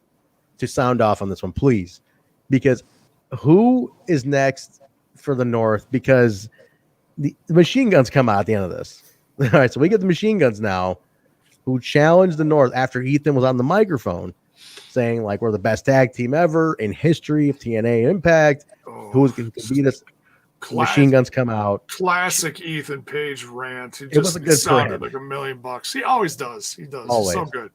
sound off on this one, please. Because who is next for the North? Because the machine guns come out at the end of this. All right, so we get the machine guns now who challenged the North after Ethan was on the microphone saying, like, we're the best tag team ever in history of TNA Impact. Who's going to beat us? Machine guns come out. Classic Ethan Page rant. It was a good sounded like $1 million. He always does. He does. Always. He's so good.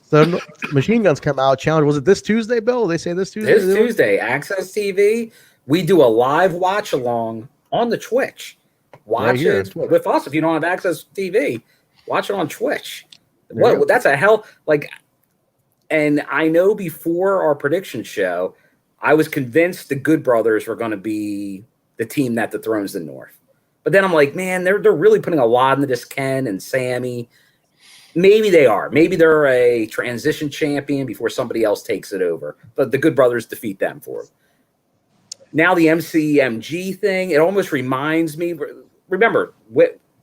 So machine guns come out. Challenge. Was it this Tuesday, Bill? They say this Tuesday. This Tuesday, Access TV. We do a live watch along on the Twitch. Watch it with us if you don't have Access TV. Watch it on Twitch. What? That's a hell. And I know before our prediction show, I was convinced the Good Brothers were going to be the team that dethrones the North. But then I'm like, man, they're really putting a lot into this Ken and Sammy. Maybe they are. Maybe they're a transition champion before somebody else takes it over. But the Good Brothers defeat them for it. Now the MCMG thing, it almost reminds me. Remember,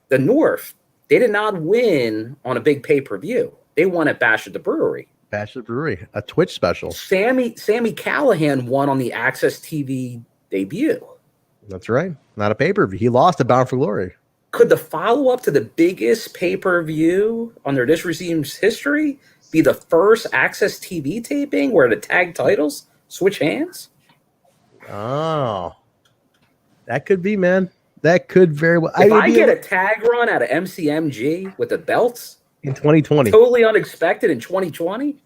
the North, they did not win on a big pay-per-view. They won at Bash at the Brewery. Bash at the Brewery, a Twitch special. Sammy Callahan won on the Access TV debut. That's right. Not a pay-per-view. He lost to Bound for Glory. Could the follow-up to the biggest pay-per-view under this regime's history be the first Access TV taping where the tag titles switch hands? Oh. That could be, man. That could very well. If I get a tag run out of MCMG with the belts in 2020, totally unexpected in 2020,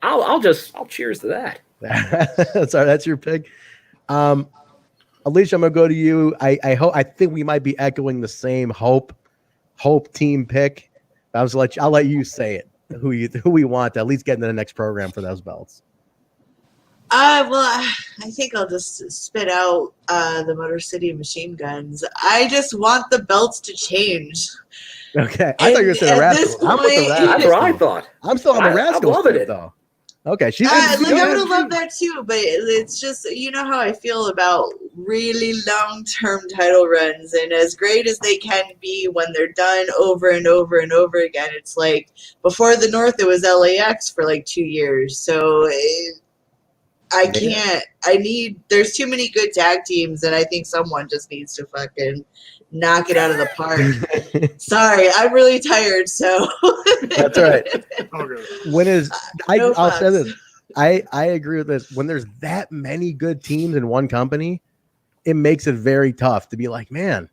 I'll cheers to that. That's your pick. Alisha, I'm gonna go to you. I think we might be echoing the same hope team pick. I'll let you say it. Who we want to at least get into the next program for those belts. Well, I think I'll just spit out the Motor City Machine Guns. I just want the belts to change. Okay, I thought you were saying the Rascals. That's what I thought. I'm still on the Rascals. I'm loving it though. Okay, she's I would have loved that too, but it's just, you know how I feel about really long-term title runs, and as great as they can be when they're done over and over and over again, it's like before the North it was LAX for like 2 years, so I can't. There's too many good tag teams, and I think someone just needs to fucking knock it out of the park. Sorry, I'm really tired, so. That's all right. Okay. I'll say this. I agree with this. When there's that many good teams in one company, it makes it very tough to be like, man,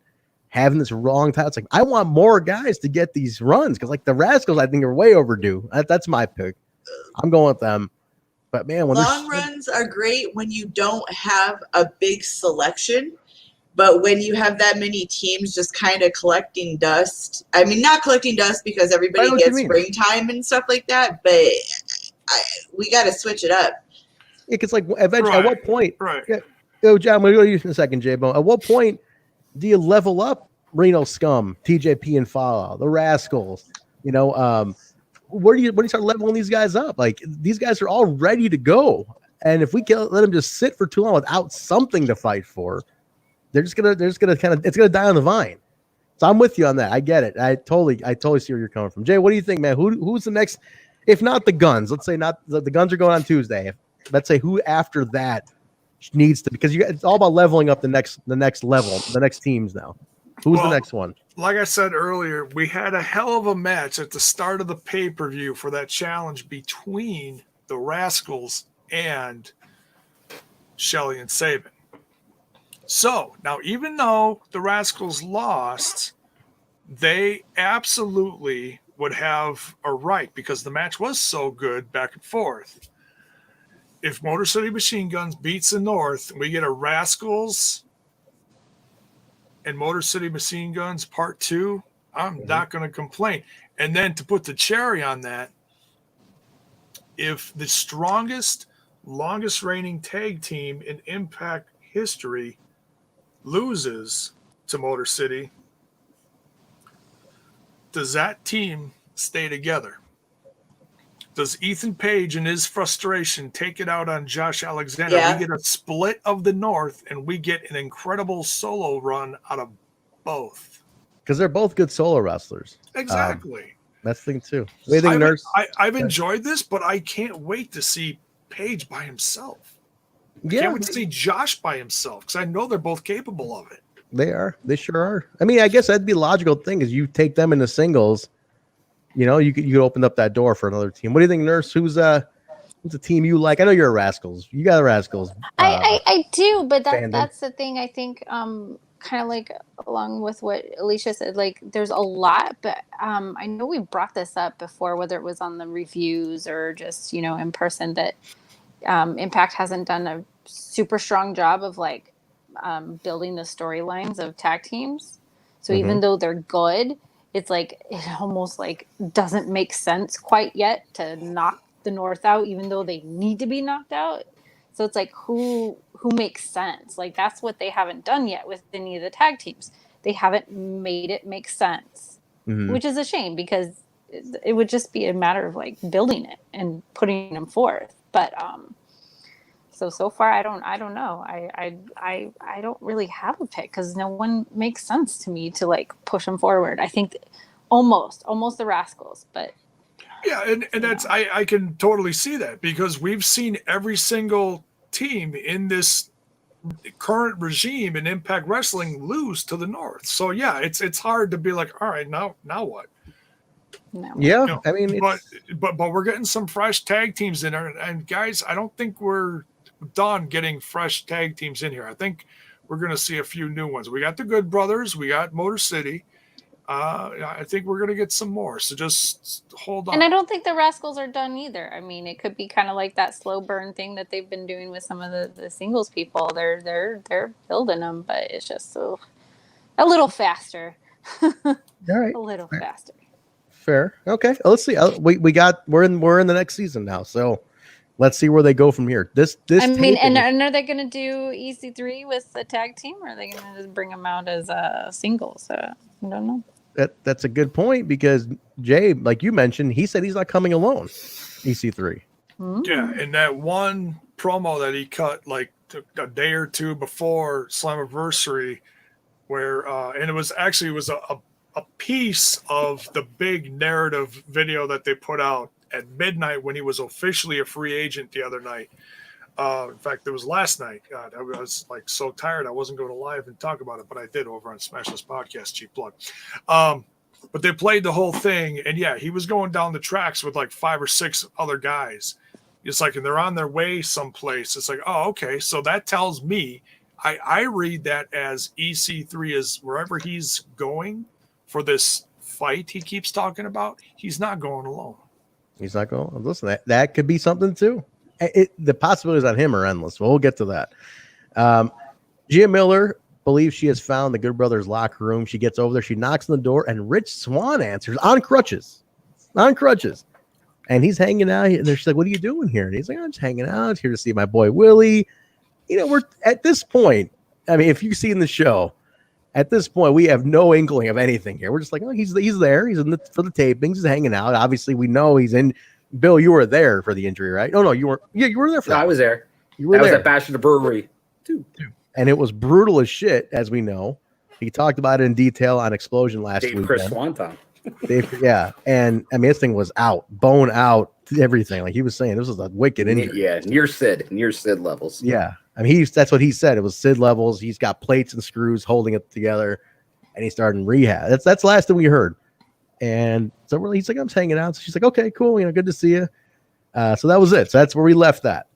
having this wrong title. It's like, I want more guys to get these runs because, like, the Rascals, I think, are way overdue. That's my pick. I'm going with them. But man, when long runs are great when you don't have a big selection, but when you have that many teams just kind of collecting dust, I mean, not collecting dust because everybody gets springtime and stuff like that, but we got to switch it up. Yeah, because like eventually, at what point? Right. Yeah, John, I'm going to go to you in a second, Jaybone. At what point do you level up Reno Scum, TJP and Fallout, the Rascals? You know, where do you start leveling these guys up? Like, these guys are all ready to go, and if we can let them just sit for too long without something to fight for, it's gonna die on the vine. So I'm with you on that. I get it. I totally see where you're coming from. Jay, what do you think, man? Who's the next? If not the Guns, let's say not the Guns are going on Tuesday. Let's say who after that needs to, because it's all about leveling up the next level, the next teams now. Who's the next one? Like I said earlier, we had a hell of a match at the start of the pay-per-view for that challenge between the Rascals and Shelley and Sabin. So now, even though the Rascals lost, they absolutely would have a right, because the match was so good back and forth. If Motor City Machine Guns beats the North, we get a Rascals and Motor City Machine Guns Part 2, I'm not going to complain. And then to put the cherry on that, if the strongest, longest reigning tag team in Impact history loses to Motor City, does that team stay together? Does Ethan Page and his frustration take it out on Josh Alexander? Yeah. We get a split of the North, and we get an incredible solo run out of both. Because they're both good solo wrestlers. Exactly. That's the thing, too. What do you think, Nurse? I've enjoyed this, but I can't wait to see Page by himself. I Yeah. can't wait to see Josh by himself, because I know they're both capable of it. They are. They sure are. I mean, I guess that'd be a logical thing is you take them into singles. You know, you could open up that door for another team. What do you think, Nurse? Who's a team you like? I know you're a Rascals. You got a Rascals. I do, but fandom. that's the thing. I think kind of like along with what Alicia said, like there's a lot, but I know we brought this up before, whether it was on the reviews or just in person, that Impact hasn't done a super strong job of like building the storylines of tag teams. So even though they're good, it's like it almost like doesn't make sense quite yet to knock the North out, even though they need to be knocked out. So it's like who makes sense? Like that's what they haven't done yet with any of the tag teams. They haven't made it make sense, which is a shame because it would just be a matter of like building it and putting them forth. But so far I don't know. I don't really have a pick because no one makes sense to me to like push them forward. I think almost the Rascals, but yeah, and that's I can totally see that because we've seen every single team in this current regime in Impact Wrestling lose to the North. So yeah, it's hard to be like, all right, now what? No. Yeah, I mean, but we're getting some fresh tag teams in there, and guys, I don't think we're done getting fresh tag teams in here. I think we're going to see a few new ones. We got the Good Brothers, we got Motor City. I think we're going to get some more. So just hold on. And I don't think the Rascalz are done either. I mean, it could be kind of like that slow burn thing that they've been doing with some of the singles people. They're building them, but it's just so a little faster. All right. A little faster. Fair. Okay. Let's see. We're in the next season now, so let's see where they go from here. This I mean, and are they going to do EC3 with the tag team, or are they going to just bring them out as singles? I don't know. That's a good point, because Jay, like you mentioned, he said he's not coming alone. EC3. Yeah, and that one promo that he cut like a day or two before Slammiversary, where and it was a piece of the big narrative video that they put out at midnight when he was officially a free agent the other night. In fact, it was last night. God, I was like so tired I wasn't going to live and talk about it, but I did over on Smashless Podcast, cheap plug. But they played the whole thing, and yeah, he was going down the tracks with like 5 or 6 other guys. It's like, and they're on their way someplace. It's like, oh, okay, so that tells me, I read that as EC3 is wherever he's going for this fight he keeps talking about, he's not going alone. He's not going. Listen, that could be something too. The possibilities on him are endless. We'll get to that. Gia Miller believes she has found the Good Brothers locker room. She gets over there. She knocks on the door, and Rich Swann answers on crutches. And he's hanging out. And she's like, "What are you doing here?" And he's like, "I'm just hanging out here to see my boy Willie." You know, we're at this point. I mean, if you've seen the show, at this point, we have no inkling of anything here. We're just like, oh, he's there. He's for the tapings. He's hanging out. Obviously, we know he's in. Bill, you were there for the injury, right? No, you weren't. Yeah, you were there for that. I was there. You were there. I was at Bash of the Brewery too. And it was brutal as shit, as we know. He talked about it in detail on Explosion last week. Chris Swanton. Yeah, and I mean, this thing was out, bone out, everything. Like he was saying, this was a wicked injury. Yeah, near Sid levels. Yeah, I mean, that's what he said. It was Sid levels. He's got plates and screws holding it together, and he started in rehab. That's the last thing we heard. And so really, he's like, I'm just hanging out. So she's like, okay, cool. Good to see you. So that was it. So that's where we left that.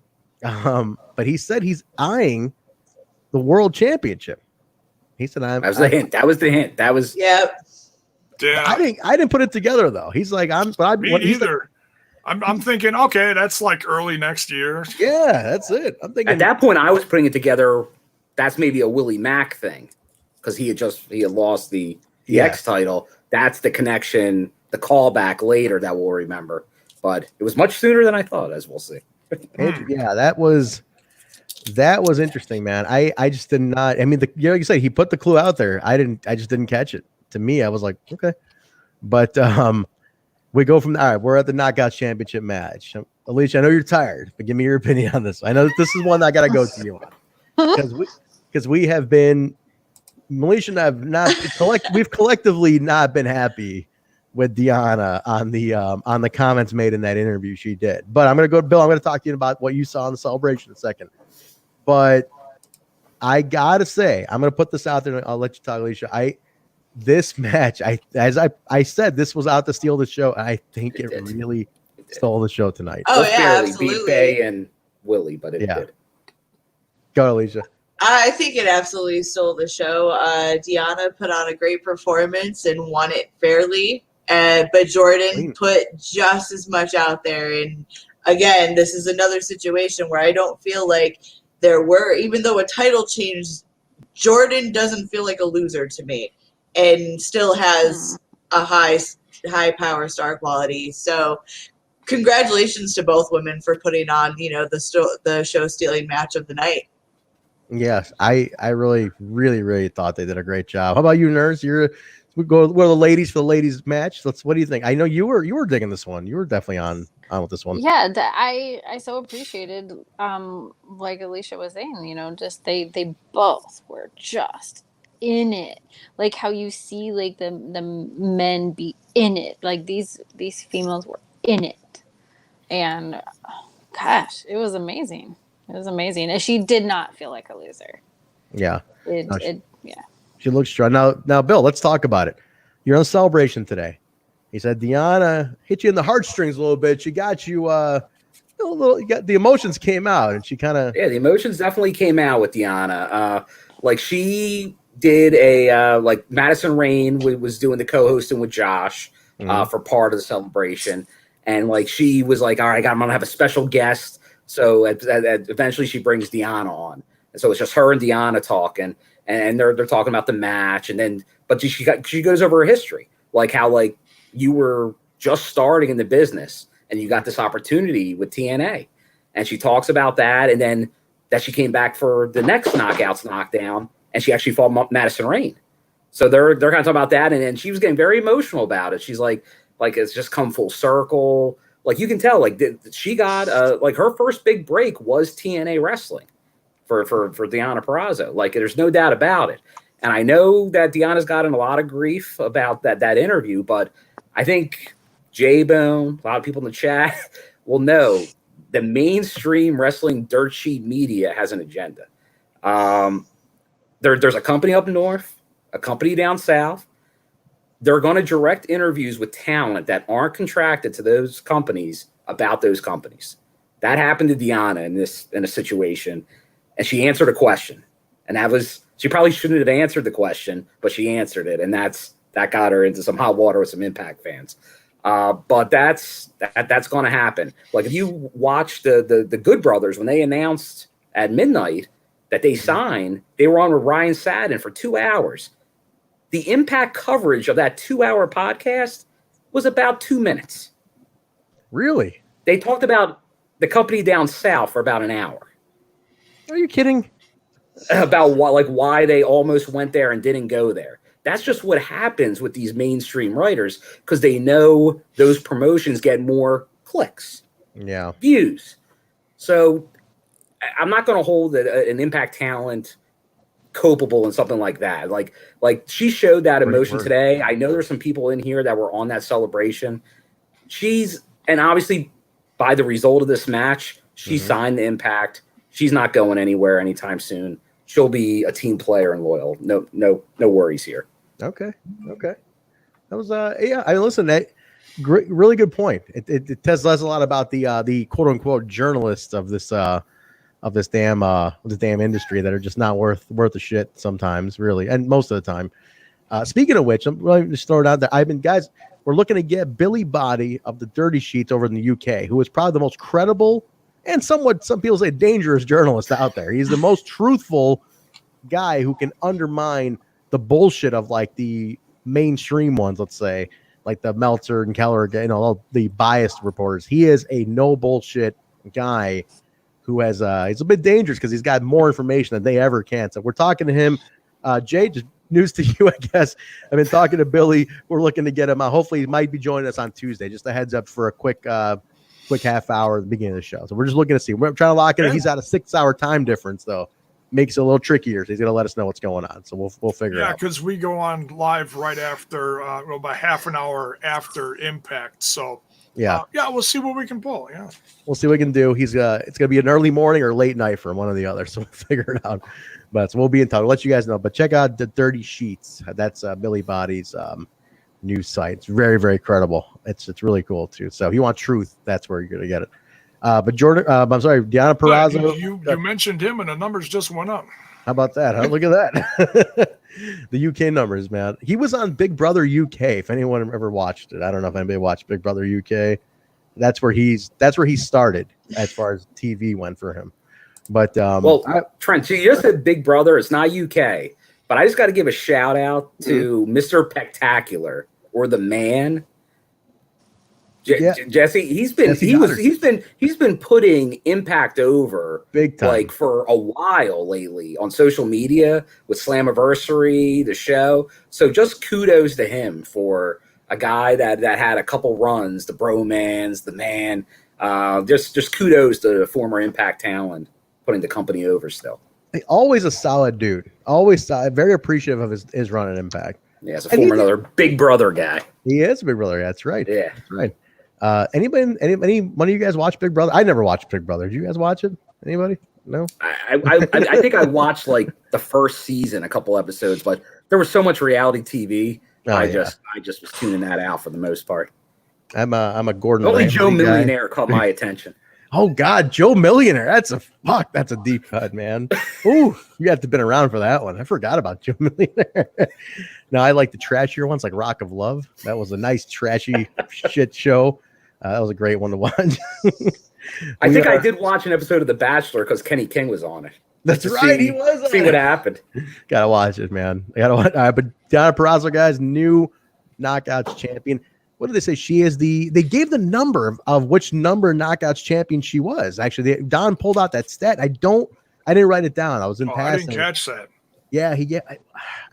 But he said he's eyeing the world championship. He said, That was the hint. That was. Yep. Yeah. I didn't put it together though. He's like, Me either. I'm thinking, okay, that's like early next year. Yeah, that's it. I'm thinking at that point I was putting it together. That's maybe a Willie Mack thing, because he had lost the X title. That's the connection, the callback later that we'll remember. But it was much sooner than I thought, as we'll see. Yeah, that was interesting, man. I just did not. I mean, like you said, he put the clue out there. I just didn't catch it. To me, I was like, okay. But we go from all right. We're at the Knockouts Championship match. Alicia, I know you're tired, but give me your opinion on this. I know that this is one I got to go to you on because we have been. Alicia and I have not we've collectively not been happy with Deanna on the comments made in that interview she did. But I'm gonna go to Bill. I'm gonna talk to you about what you saw in the celebration in a second. But I gotta say, I'm gonna put this out there and I'll let you talk, Alicia. This match, as I said, this was out to steal the show. And I think it really stole the show tonight. Oh yeah, absolutely. Beat Bay and Willie, but it did. Go, Alicia. I think it absolutely stole the show. Deanna put on a great performance and won it fairly. But Jordan put just as much out there. And again, this is another situation where I don't feel like even though a title change, Jordan doesn't feel like a loser to me and still has a high power star quality. So congratulations to both women for putting on, the show stealing match of the night. Yes, I really, really, really thought they did a great job. How about you, Nurse? We're the ladies for the ladies match. What do you think? I know you were digging this one. You were definitely on with this one. Yeah, I so appreciated, like Alicia was saying, just they both were just in it. Like how you see like the men be in it. Like these females were in it, and gosh, it was amazing. It was amazing. And she did not feel like a loser. Yeah. She looks strong. Now, Bill, let's talk about it. You're on Celebration today. He said Deanna hit you in the heartstrings a little bit. She got you the emotions came out, and she kind of the emotions definitely came out with Deanna. Like she did a like Madison Rayne was doing the co-hosting with Josh for part of the celebration, and like she was like, all right, I'm gonna have a special guest. So eventually she brings Deanna on, and so it's just her and Deanna talking, and they're talking about the match, and then but she goes over her history, like how like you were just starting in the business and you got this opportunity with TNA, and she talks about that, and then that she came back for the next Knockouts Knockdown. And she actually fought Madison Rayne. So they're kind of talking about that. And she was getting very emotional about it. She's like it's just come full circle. Like you can tell, like she got like her first big break was TNA wrestling for Deanna Purrazzo. Like there's no doubt about it. And I know that Deanna's gotten a lot of grief about that interview, but I think Jaybone, a lot of people in the chat will know the mainstream wrestling dirt sheet media has an agenda. There's a company up north, a company down south. They're going to direct interviews with talent that aren't contracted to those companies about those companies. That happened to Deanna in a situation, and she answered a question, and she probably shouldn't have answered the question, but she answered it, and that got her into some hot water with some Impact fans. But that's going to happen. Like if you watch the Good Brothers when they announced at midnight that they signed, they were on with Ryan Satin for 2 hours. The Impact coverage of that 2-hour podcast was about 2 minutes. Really? They talked about the company down south for about an hour. Are you kidding? About why they almost went there and didn't go there. That's just what happens with these mainstream writers because they know those promotions get more clicks, views. So I'm not going to hold an Impact talent culpable in something like that. Like she showed that emotion today. I know there's some people in here that were on that celebration. And obviously by the result of this match, she signed the Impact. She's not going anywhere anytime soon. She'll be a team player and loyal. No worries here. Okay. That was listen, great, really good point. It tells us a lot about the quote unquote journalists of this damn industry that are just not worth a shit sometimes, really, and most of the time. Speaking of which, I'm really just throwing out there. We're looking to get Billy Body of the Dirty Sheets over in the UK, who is probably the most credible and somewhat, some people say, dangerous journalist out there. He's the most truthful guy who can undermine the bullshit of like the mainstream ones, let's say, like the Meltzer and Keller, all the biased reporters. He is a no bullshit guy who has he's a bit dangerous because he's got more information than they ever can. So we're talking to him. Jay, just news to you, I guess. I've been talking to Billy. We're looking to get him out. Hopefully he might be joining us on Tuesday. Just a heads up for a quick half hour at the beginning of the show. So we're just looking to see. We're trying to lock in. He's at a 6-hour time difference, though. Makes it a little trickier. So he's going to let us know what's going on. So we'll figure it out. Yeah, because we go on live right after, about half an hour after Impact. So we'll see what we can pull. Yeah, we'll see what we can do. It's going to be an early morning or late night for him, one or the other. So we'll figure it out. But so we'll be in touch. We'll let you guys know. But check out the Dirty Sheets. That's Billy Body's news site. It's very, very credible. It's really cool too. So if you want truth, that's where you're going to get it. But Jordan, I'm sorry, Deanna Purrazzo. You mentioned him, and the numbers just went up. How about that? Huh? Look at that. The UK numbers, man. He was on Big Brother UK. If anyone ever watched it, I don't know if anybody watched Big Brother UK. That's where he started as far as TV went for him. But Trent, you just said Big Brother. It's not UK, but I just got to give a shout out to Mr. Spectacular or the Man. Jesse, he's been putting Impact over big time, like for a while lately on social media with Slammiversary, the show. So just kudos to him for a guy that had a couple runs, the Bromans, the Man. Just kudos to the former Impact talent putting the company over still. Always a solid dude. Always very appreciative of his run at Impact. Yeah, as a former another Big Brother guy. He is a Big Brother guy. That's right. Yeah, that's right. Any one of you guys watch Big Brother? I never watched Big Brother. Did you guys watch it? Anybody? No. I think I watched like the first season, a couple episodes, but there was so much reality TV. I just was tuning that out for the most part. I'm a Gordon. Only Ramsay Joe guy. Millionaire caught my attention. Oh God, Joe Millionaire. That's a deep cut, man. Ooh, you have to been around for that one. I forgot about Joe Millionaire. Now I like the trashier ones, like Rock of Love. That was a nice trashy shit show. That was a great one to watch. I think I did watch an episode of The Bachelor because Kenny King was on it. That's right, he was. See what happened. Gotta watch it, man. I gotta watch. But Deonna Purrazzo, guys, new Knockouts champion. What did they say? She is they gave the number of which number Knockouts champion she was. Actually, Don pulled out that stat. I didn't write it down. I was in passing. I didn't catch that. Yeah,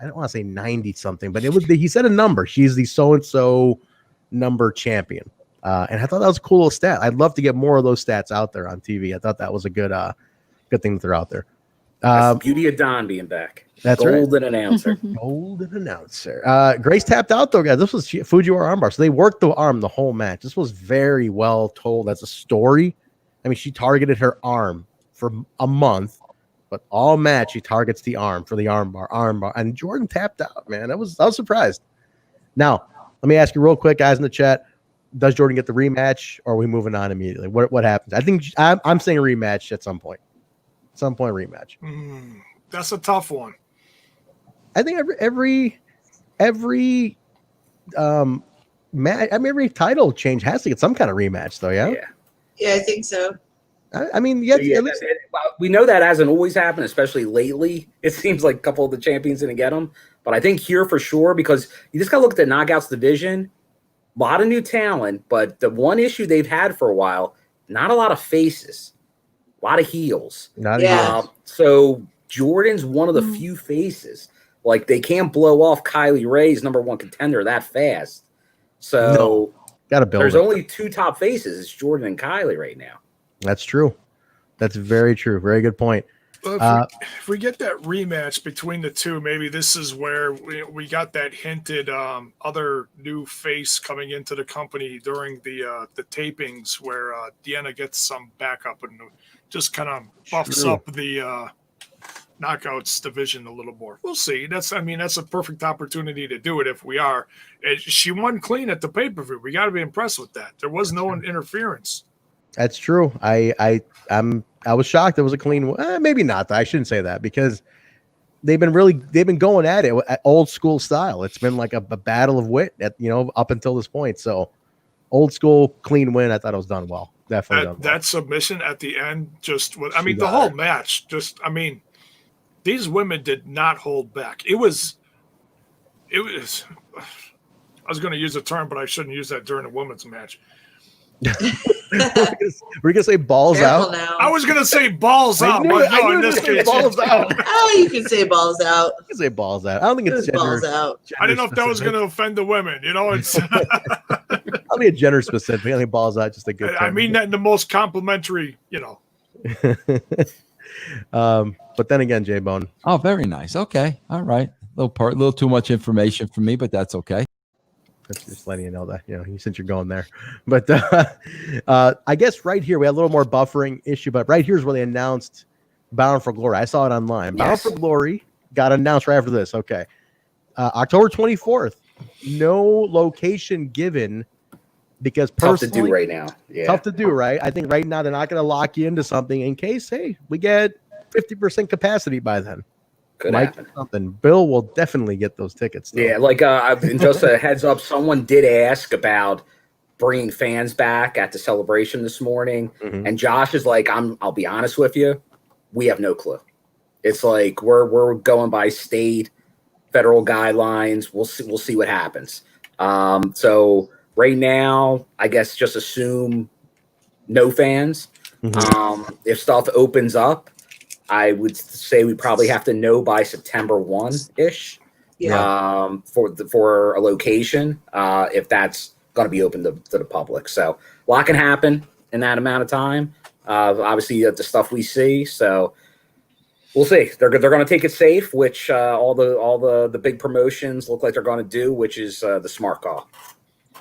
I don't want to say 90 something, but he said a number. She's the so-and-so number champion. And I thought that was a cool little stat. I'd love to get more of those stats out there on TV. I thought that was a good thing to throw out there. That's the beauty of Don being back. That's Golden announcer. Golden announcer. Grace tapped out though, guys. This was Fujiwara armbar. So they worked the arm the whole match. This was very well told as a story. I mean, she targeted her arm for a month, but all match she targets the arm for the armbar. And Jordan tapped out, man. I was surprised. Now, let me ask you real quick, guys in the chat. Does Jordan get the rematch, or are we moving on immediately? What happens? I think I'm saying a rematch at some point. Some point rematch. That's a tough one. I think every match, I mean, every title change has to get some kind of rematch, though. Yeah. Yeah, I think so. I mean, yeah. At least we know that hasn't always happened, especially lately. It seems like a couple of the champions didn't get them, but I think here for sure, because you just got to look at the Knockouts division. A lot of new talent, but the one issue they've had for a while, not a lot of faces, a lot of heels. So Jordan's one of the few faces. Like, they can't blow off Kylie Ray's number one contender that fast. So gotta build. There's only two top faces. It's Jordan and Kylie right now. That's true. That's very true. Very good point. If we get that rematch between the two, maybe this is where we got that hinted other new face coming into the company during the tapings, where Deonna gets some backup and just kind of buffs up the Knockouts division a little more. We'll see. That's a perfect opportunity to do it if we are. She won clean at the pay-per-view. We got to be impressed with that. There was no interference. That's true. I was shocked. It was a clean. Maybe not. I shouldn't say that, because they've been going at it at old school style. It's been like a battle of wit up until this point. So old school clean win. I thought it was done well. Definitely done well. That submission at the end, the whole match. These women did not hold back. It was. I was going to use a term, but I shouldn't use that during a women's match. We're gonna say balls out. Now. I was gonna say balls out, but no, in this case, balls out. Oh, you can say balls out. You can say balls out. I don't think it's balls out. I didn't know if that was gonna offend the women. It's. I'll be a gender specific. I think balls out just a good. I mean that in the most complimentary, But then again, Jaybone. Oh, very nice. Okay, all right. A little too much information for me, but that's okay. That's just letting you know that, since you're going there. But I guess right here, we had a little more buffering issue, but right here's where they announced Bound for Glory. I saw it online. Yes. Bound for Glory got announced right after this. Okay. October 24th. No location given, because tough to do right now. Yeah. Tough to do, right? I think right now they're not going to lock you into something in case, hey, we get 50% capacity by then. Could happen. Something. Bill will definitely get those tickets. Though. Yeah, like just a heads up, someone did ask about bringing fans back at the celebration this morning, and Josh is like, I'll be honest with you, we have no clue. It's like we're going by state, federal guidelines. We'll see what happens. So right now, I guess just assume no fans. If stuff opens up, I would say we probably have to know by September 1-ish for a location if that's going to be open to the public. So a lot can happen in that amount of time. Obviously, the stuff we see. So we'll see. They're going to take it safe, which all the big promotions look like they're going to do, which is the smart call.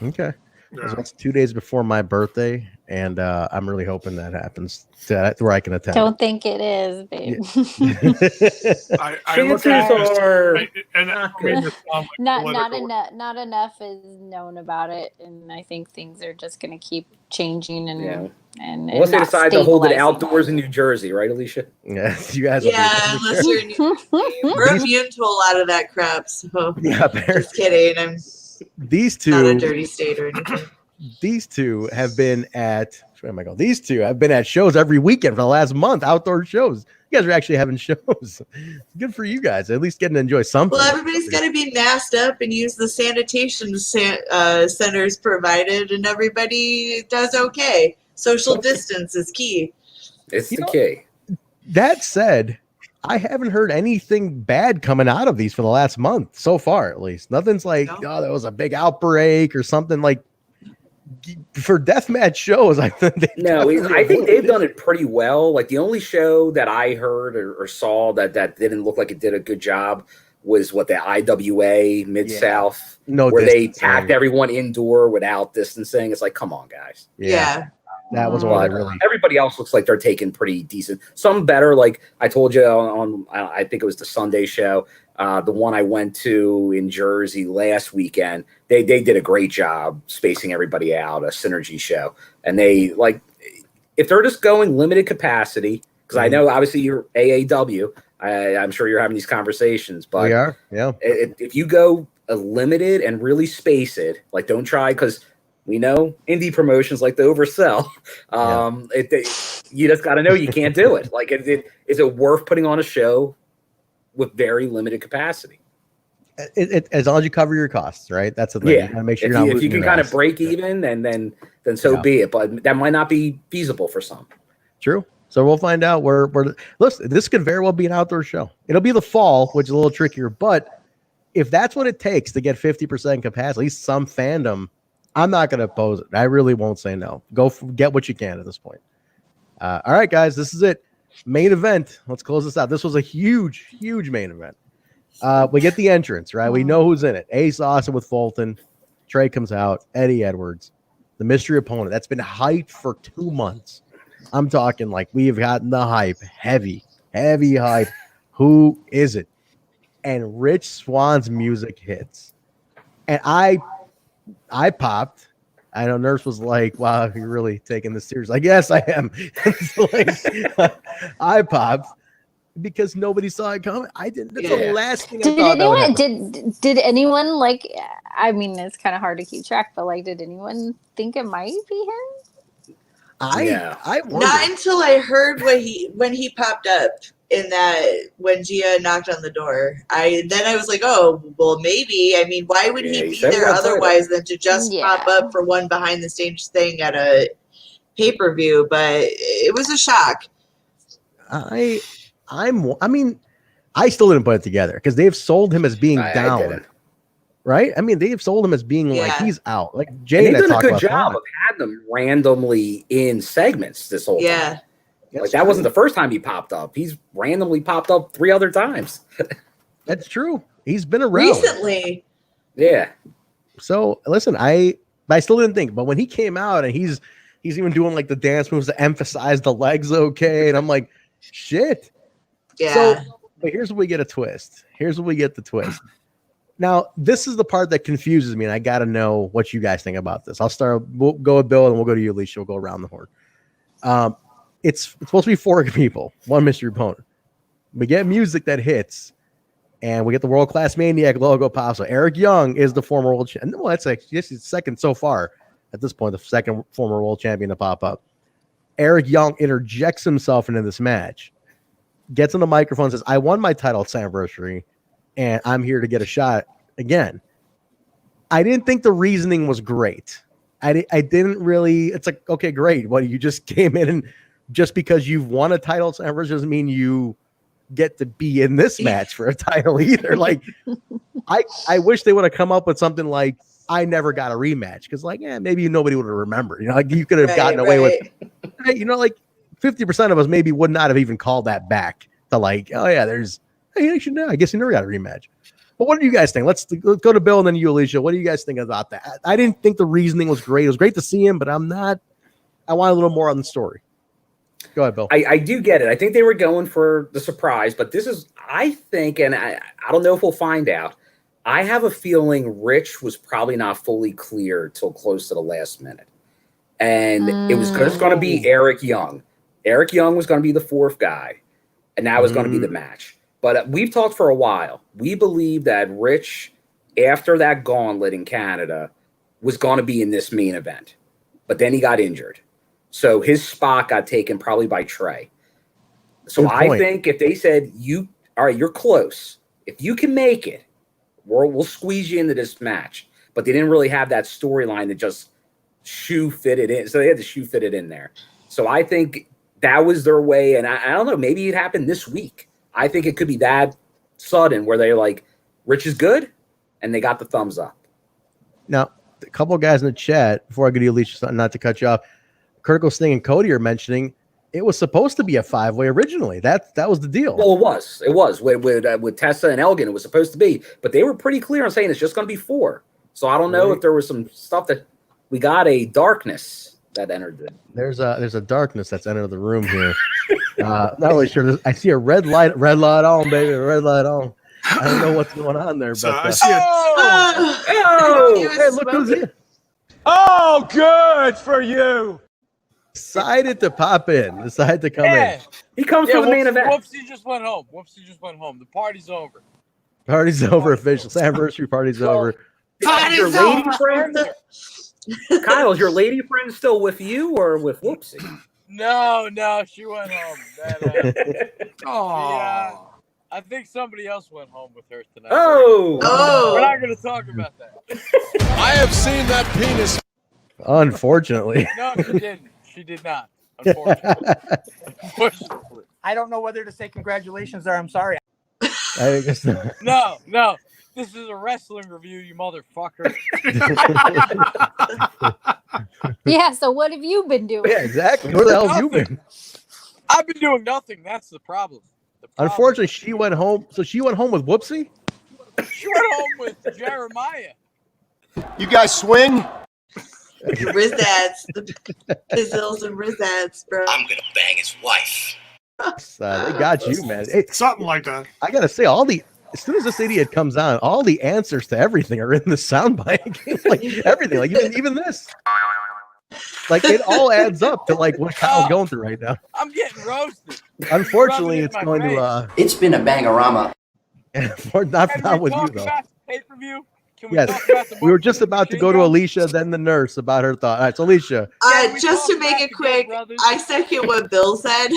Okay. Yeah. That's 2 days before my birthday. and I'm really hoping that happens to where I can attend. Don't think it is, babe. I look at this, and I mean, this sound like not political. enough. Not enough is known about it, and I think things are just going to keep changing and Unless they not decide to hold it stabilizing. outdoors in New Jersey, right, Alicia? Yeah, you guys. Unless you're in New Jersey. We're immune to a lot of that crap. So Yeah, just kidding. I'm these two not a dirty state or anything. These two have been at where am I going? These two have been at shows every weekend for the last month, outdoor shows. You guys are actually having shows. Good for you guys. At least getting to enjoy something. Well, everybody's got to be masked up and use the sanitation centers provided, and everybody does okay. Social distance is key. It's the key. That said, I haven't heard anything bad coming out of these for the last month so far, at least. Nothing's like, oh, there was a big outbreak or something like for deathmatch shows. I think they've done it pretty well. Like the only show that I heard or saw that didn't look like it did a good job was the IWA Mid-South, where they packed everyone indoor without distancing. It's like, come on, guys. Yeah. That was what I really. Everybody else looks like they're taking pretty decent. Some better, like I told you on I think it was the Sunday show, the one I went to in Jersey last weekend. They did a great job spacing everybody out, a synergy show, and they if they're just going limited capacity, because I know obviously you're AAW. I'm sure you're having these conversations, but we are. Yeah. If you go a limited and really space it, don't try because. We know indie promotions like to oversell. You just got to know you can't do it. Is it worth putting on a show with very limited capacity? As long as you cover your costs, right? That's the thing. Yeah. You gotta make sure you're not if you can kind of break even, and then so be it. But that might not be feasible for some. True. So we'll find out where. Listen, this could very well be an outdoor show. It'll be the fall, which is a little trickier. But if that's what it takes to get 50% capacity, at least some fandom. I'm not going to oppose it. I really won't say no. Get what you can at this point. All right, guys, this is it. Main event. Let's close this out. This was a huge, huge main event. We get the entrance, right? We know who's in it. Ace Austin with Fulton. Trey comes out. Eddie Edwards. The mystery opponent. That's been hyped for 2 months. I'm talking we've gotten the hype. Heavy hype. Who is it? And Rich Swann's music hits. And I popped. I know Nurse was like, wow, you're really taking this serious. Yes, I am. I popped because nobody saw it coming. I didn't. That's the last thing I thought. Did anyone I mean, it's kind of hard to keep track, but did anyone think it might be him? I not until I heard when he popped up in that when Gia knocked on the door. Then I was like, oh well, maybe. I mean, why would he be there otherwise than to just pop up for one behind the stage thing at a pay-per-view? But it was a shock. I mean, I still didn't put it together because they've sold him as being down. Right? I mean, they've sold him as being he's out. Jay, they've done a good job of having them randomly in segments this whole time. That wasn't the first time he popped up. He's randomly popped up 3 other times. That's true. He's been around recently. Yeah. So listen, I still didn't think, but when he came out and he's even doing the dance moves to emphasize the legs, okay, and I'm like, shit. Yeah. So, but here's where we get a twist. Here's where we get the twist. Now, this is the part that confuses me, and I got to know what you guys think about this. We'll go with Bill, and we'll go to you, Alicia. We'll go around the horn. It's supposed to be 4 people, 1 mystery opponent. We get music that hits, and we get the World Class Maniac logo pop. So Eric Young is the former world champion. Well, that's he's second so far at this point, the second former world champion to pop up. Eric Young interjects himself into this match, gets on the microphone, and says, I won my title at Slammiversary, and I'm here to get a shot again. I didn't think the reasoning was great. I didn't really. It's like, okay, great. What, you just came in and just because you've won a title at Slammiversary doesn't mean you get to be in this match for a title either. I wish they would have come up with something like, I never got a rematch, because maybe nobody would have remembered. You could have gotten away with, 50% of us maybe would not have even called that back to oh yeah, I guess you never got a rematch. But what do you guys think? Let's go to Bill and then you, Alicia. What do you guys think about that? I didn't think the reasoning was great. It was great to see him, but I'm not I want a little more on the story. Go ahead, Bill. I do get it. I think they were going for the surprise, but this is, I think, and I don't know if we'll find out. I have a feeling Rich was probably not fully clear till close to the last minute. And it was just going to be Eric Young. Eric Young was going to be the fourth guy, and that was going to be the match. But we've talked for a while. We believe that Rich, after that gauntlet in Canada, was going to be in this main event. But then he got injured. So his spot got taken probably by Trey. So I think if they said, all right, you're close. If you can make it, we'll squeeze you into this match. But they didn't really have that storyline that just shoe fitted in. So they had to shoe fit it in there. So I think that was their way. And I don't know, maybe it happened this week. I think it could be that sudden where they're like, Rich is good. And they got the thumbs up. Now, a couple of guys in the chat, before I go to Alicia, not to cut you off, Critical Sting and Cody are mentioning it was supposed to be a 5-way originally. That was the deal. Well, it was with Tessa and Elgin. It was supposed to be, but they were pretty clear on saying it's just going to be 4. So I don't know if there was some stuff that we got a darkness that entered it. There's a darkness that's entered the room here. Not really sure. I see a red light on, baby. Red light on. I don't know what's going on there, but I see hey, look who's here. Oh, good for you. Decided to pop in. Decided to come in. He comes for the main event. Whoopsie just went home. The party's over. Party's over official. Anniversary party's over. Your lady friend? Kyle, is your lady friend still with you or with Whoopsie? No, she went home. I think somebody else went home with her tonight. Oh. We're not going to talk about that. I have seen that penis. Unfortunately. No, she didn't. She did not. Unfortunately. I don't know whether to say congratulations or I'm sorry. I guess not. No. This is a wrestling review, you motherfucker. Yeah, so what have you been doing? Yeah, exactly. Where the hell have you been? I've been doing nothing. That's the problem. Unfortunately, she went home. So she went home with Whoopsie? She went home with Jeremiah. You guys swing? Rizads. Fizzles and Rizads, bro. I'm going to bang his wife. They got you, man. Hey, something like that. I got to say, as soon as this idiot comes on, all the answers to everything are in the soundbite. Like everything, like even this. Like it all adds up to like what Kyle's going through right now. I'm getting roasted. Unfortunately, it's going to. It's been a bangorama. Not with you though. Pay-per-view? Yes, we were just about to go to Alicia, then the nurse about her thought. All right, so Alicia. Just to make it quick, I second what Bill said.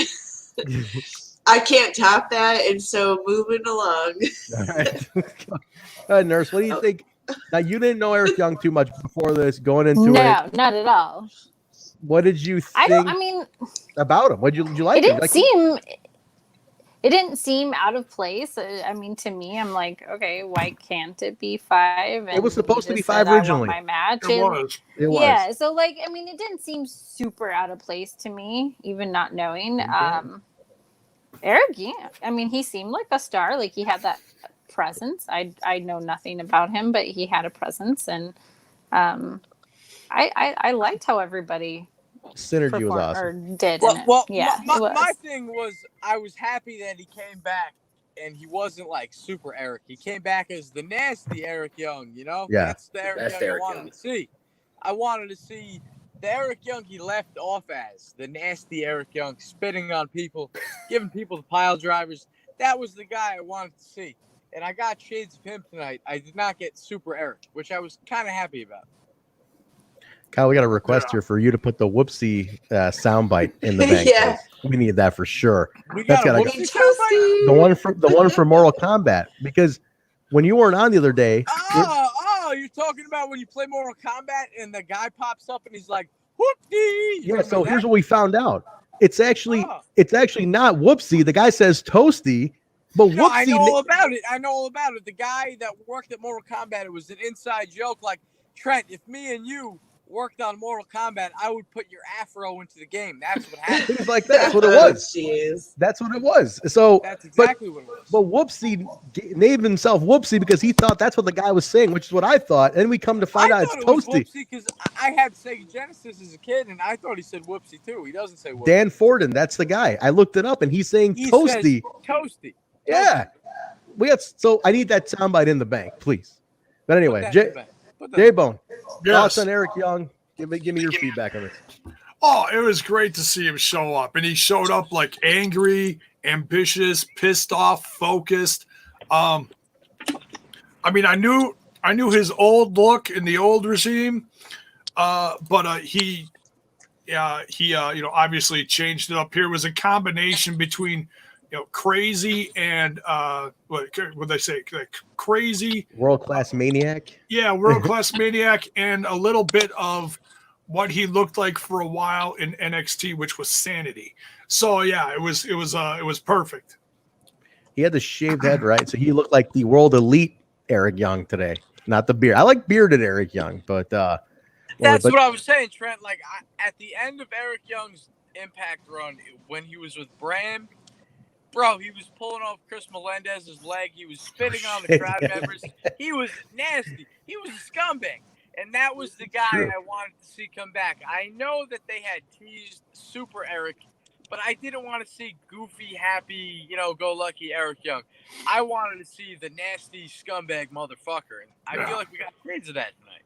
I can't top that, and so moving along. All right. Nurse, what do you think? Now, you didn't know Eric Young too much before this, going into it. No, not at all. What did you think about him? What did you like? It didn't seem out of place. I mean, to me, I'm like, okay, why can't it be 5? And it was supposed to be 5 I want originally. my match. It was. Yeah, so like, I mean, it didn't seem super out of place to me, even not knowing. Eric, yeah, I mean, he seemed like a star. Like he had that presence. I know nothing about him, but he had a presence, and I liked how everybody synergy was awesome. Or did. Well, yeah. My thing was I was happy that he came back and he wasn't like super Eric. He came back as the nasty Eric Young, you know? Yeah. That's the Eric Young I wanted to see. I wanted to see the Eric Young he left off as, the nasty Eric Young, spitting on people, giving people the pile drivers. That was the guy I wanted to see. And I got shades of him tonight. I did not get super Eric, which I was kind of happy about. Kyle, we got a request here for you to put the Whoopsie soundbite in the bank. Yeah. We need that for sure. That's got the one for Mortal Kombat, because when you weren't on the other day. Oh, you're talking about when you play Mortal Kombat and the guy pops up and he's like, Whoopsie. Yeah, so here's what we found out. It's actually not Whoopsie. The guy says Toasty, but Whoopsie. I know all about it. The guy that worked at Mortal Kombat, it was an inside joke. Like, Trent, if me and you worked on Mortal Kombat, I would put your afro into the game. That's what happened. Things like that's what it was. Jeez. That's what it was. So That's exactly what it was. But Whoopsie named himself Whoopsie because he thought that's what the guy was saying, which is what I thought. And we come to find out it's Toasty. Because I had Sega Genesis as a kid, and I thought he said Whoopsie too. He doesn't say Whoopsie. Dan Forden, that's the guy. I looked it up, and he's saying Toasty. Toasty. Yeah. So I need that soundbite in the bank, please. But anyway, Jaybone, thoughts on Eric Young? Give me your feedback on this. Oh, it was great to see him show up, and he showed up like angry, ambitious, pissed off, focused. I mean, I knew his old look in the old regime, but he obviously changed it up here. It was a combination between crazy and what they say, like crazy, world-class maniac. Yeah, world-class maniac, and a little bit of what he looked like for a while in NXT, which was sanity. So yeah, it was perfect. He had the shaved head, right? So he looked like the world elite Eric Young today, not the beard. I like bearded Eric Young, but that's what I was saying, Trent. Like at the end of Eric Young's Impact run, when he was with Bram, bro, he was pulling off Chris Melendez's leg. He was spitting on the crowd members. He was nasty. He was a scumbag. And that was the guy I wanted to see come back. I know that they had teased Super Eric, but I didn't want to see goofy, happy, go lucky Eric Young. I wanted to see the nasty scumbag motherfucker. And I feel like we got grades of that tonight.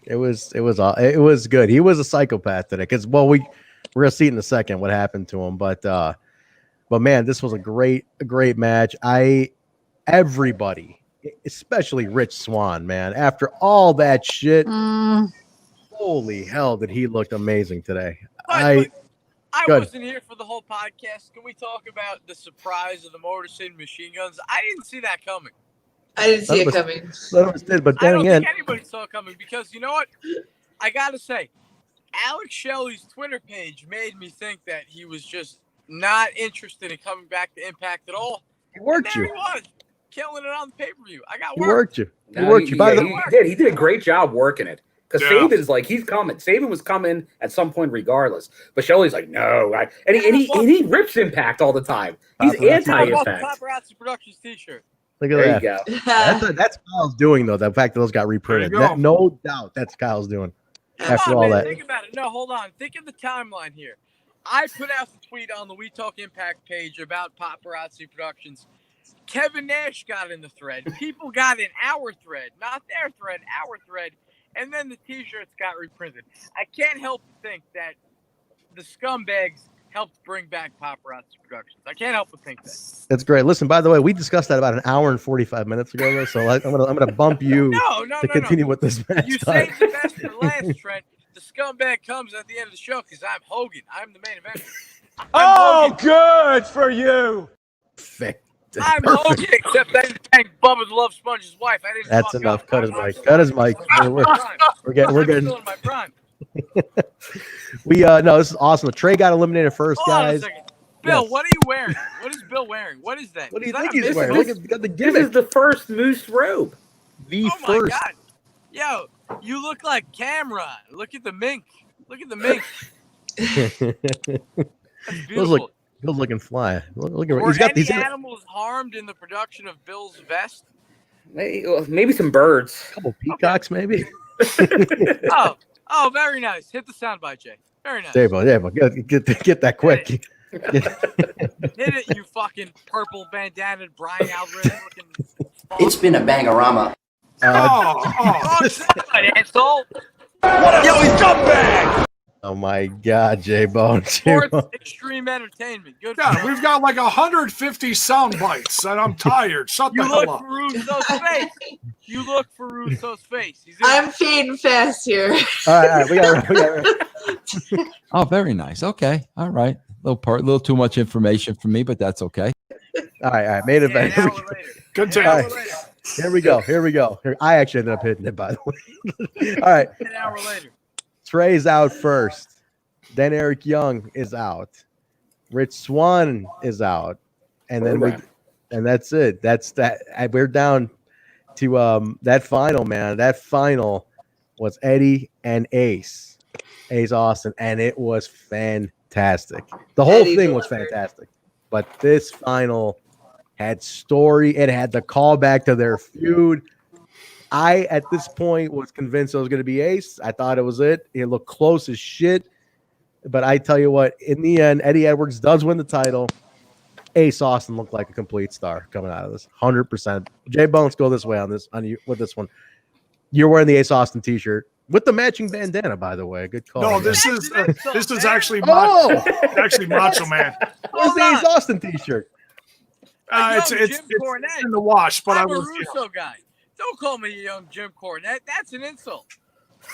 It was good. He was a psychopath today because we're gonna see it in a second what happened to him, but man, this was a great match. Everybody, especially Rich Swann, man, after all that shit, holy hell, did he look amazing today. I wasn't here for the whole podcast. Can we talk about the surprise of the Motor City Machine Guns? I didn't see that coming. I didn't see it coming. None of us did, but I then don't again, think anybody saw it coming because you know what? I gotta say, Alex Shelley's Twitter page made me think that he was just not interested in coming back to Impact at all. He worked you. He was killing it on the pay-per-view. I got he worked you. He worked you. He did a great job working it. Because Sabin's like, he's coming. Sabin was coming at some point regardless. But Shelley's like, no. And he rips Impact all the time. He's anti-Impact. Paparazzi Productions t-shirt. Look at that. There you go. That's Kyle's doing, though. The fact that those got reprinted. No doubt that's Kyle's doing. After all that. Think about it. No, hold on. Think of the timeline here. I put out the tweet on the We Talk Impact page about Paparazzi Productions. Kevin Nash got in the thread. People got in our thread, not their thread, our thread. And then the t-shirts got reprinted. I can't help but think that the scumbags helped bring back Paparazzi Productions. I can't help but think that. That's great. Listen, by the way, we discussed that about an hour and 45 minutes ago, though, so I'm gonna bump you to continue with this match. You saved the best for last, Trent. The scumbag comes at the end of the show because I'm Hogan. I'm the main eventer. Oh, good for you. Perfect. I'm Hogan, except I didn't bang Bubba the Love Sponge's wife. I didn't. That's enough. Cut his mic. Cut his mic. We're getting. Still in my prime. No, this is awesome. Trey got eliminated first, Hold on guys. a second. Bill, what are you wearing? What is Bill wearing? What is that? What do you Is that think a he's wearing? Miss- Look at the This gimmick. is the first moose robe. The Oh my God. Yo, you look like Cameron. Look at the mink. Look at the mink. That's beautiful. Bill's looking fly. Look at Were he's got any these. animals harmed in the production of Bill's vest? Maybe some birds. A couple peacocks, maybe. Oh, very nice. Hit the soundbite, Jay. Very nice. Jaybone, get that quick. Hit it, you fucking purple bandana Brian Alvarez looking. It's been a bangorama. Somebody, asshole. Yo, he's scumbag! Oh my God, Jaybone. Sports Extreme Entertainment. Good. Yeah, we've got like 150 sound bites, and I'm tired. Shut the You hell look up. for Russo's face. You look for Russo's face. He's I'm fading fast here. All right, we got Oh, very nice. Okay, all right. Little too much information for me, but that's okay. All right. Main event. Continue. All right. Here we go. I actually ended up hitting it, by the way. All right. An hour later. Trey's out first. Then Eric Young is out. Rich Swann is out. And then and that's it. That's that. We're down to that final, man. That final was Eddie and Ace Austin, and it was fantastic. The whole thing was fantastic, but this final had story. It had the callback to their feud. I, at this point, was convinced it was going to be Ace. I thought it was it. It looked close as shit. But I tell you what, in the end, Eddie Edwards does win the title. Ace Austin looked like a complete star coming out of this, 100%. Jaybone, let's go this way with this one. You're wearing the Ace Austin T-shirt with the matching bandana, by the way. Good call. No, this is actually actually Macho Man. Where's the Ace Austin T-shirt? It's in the wash, but I'm a Russo guy. Don't call me a young Jim Cornette. That's an insult.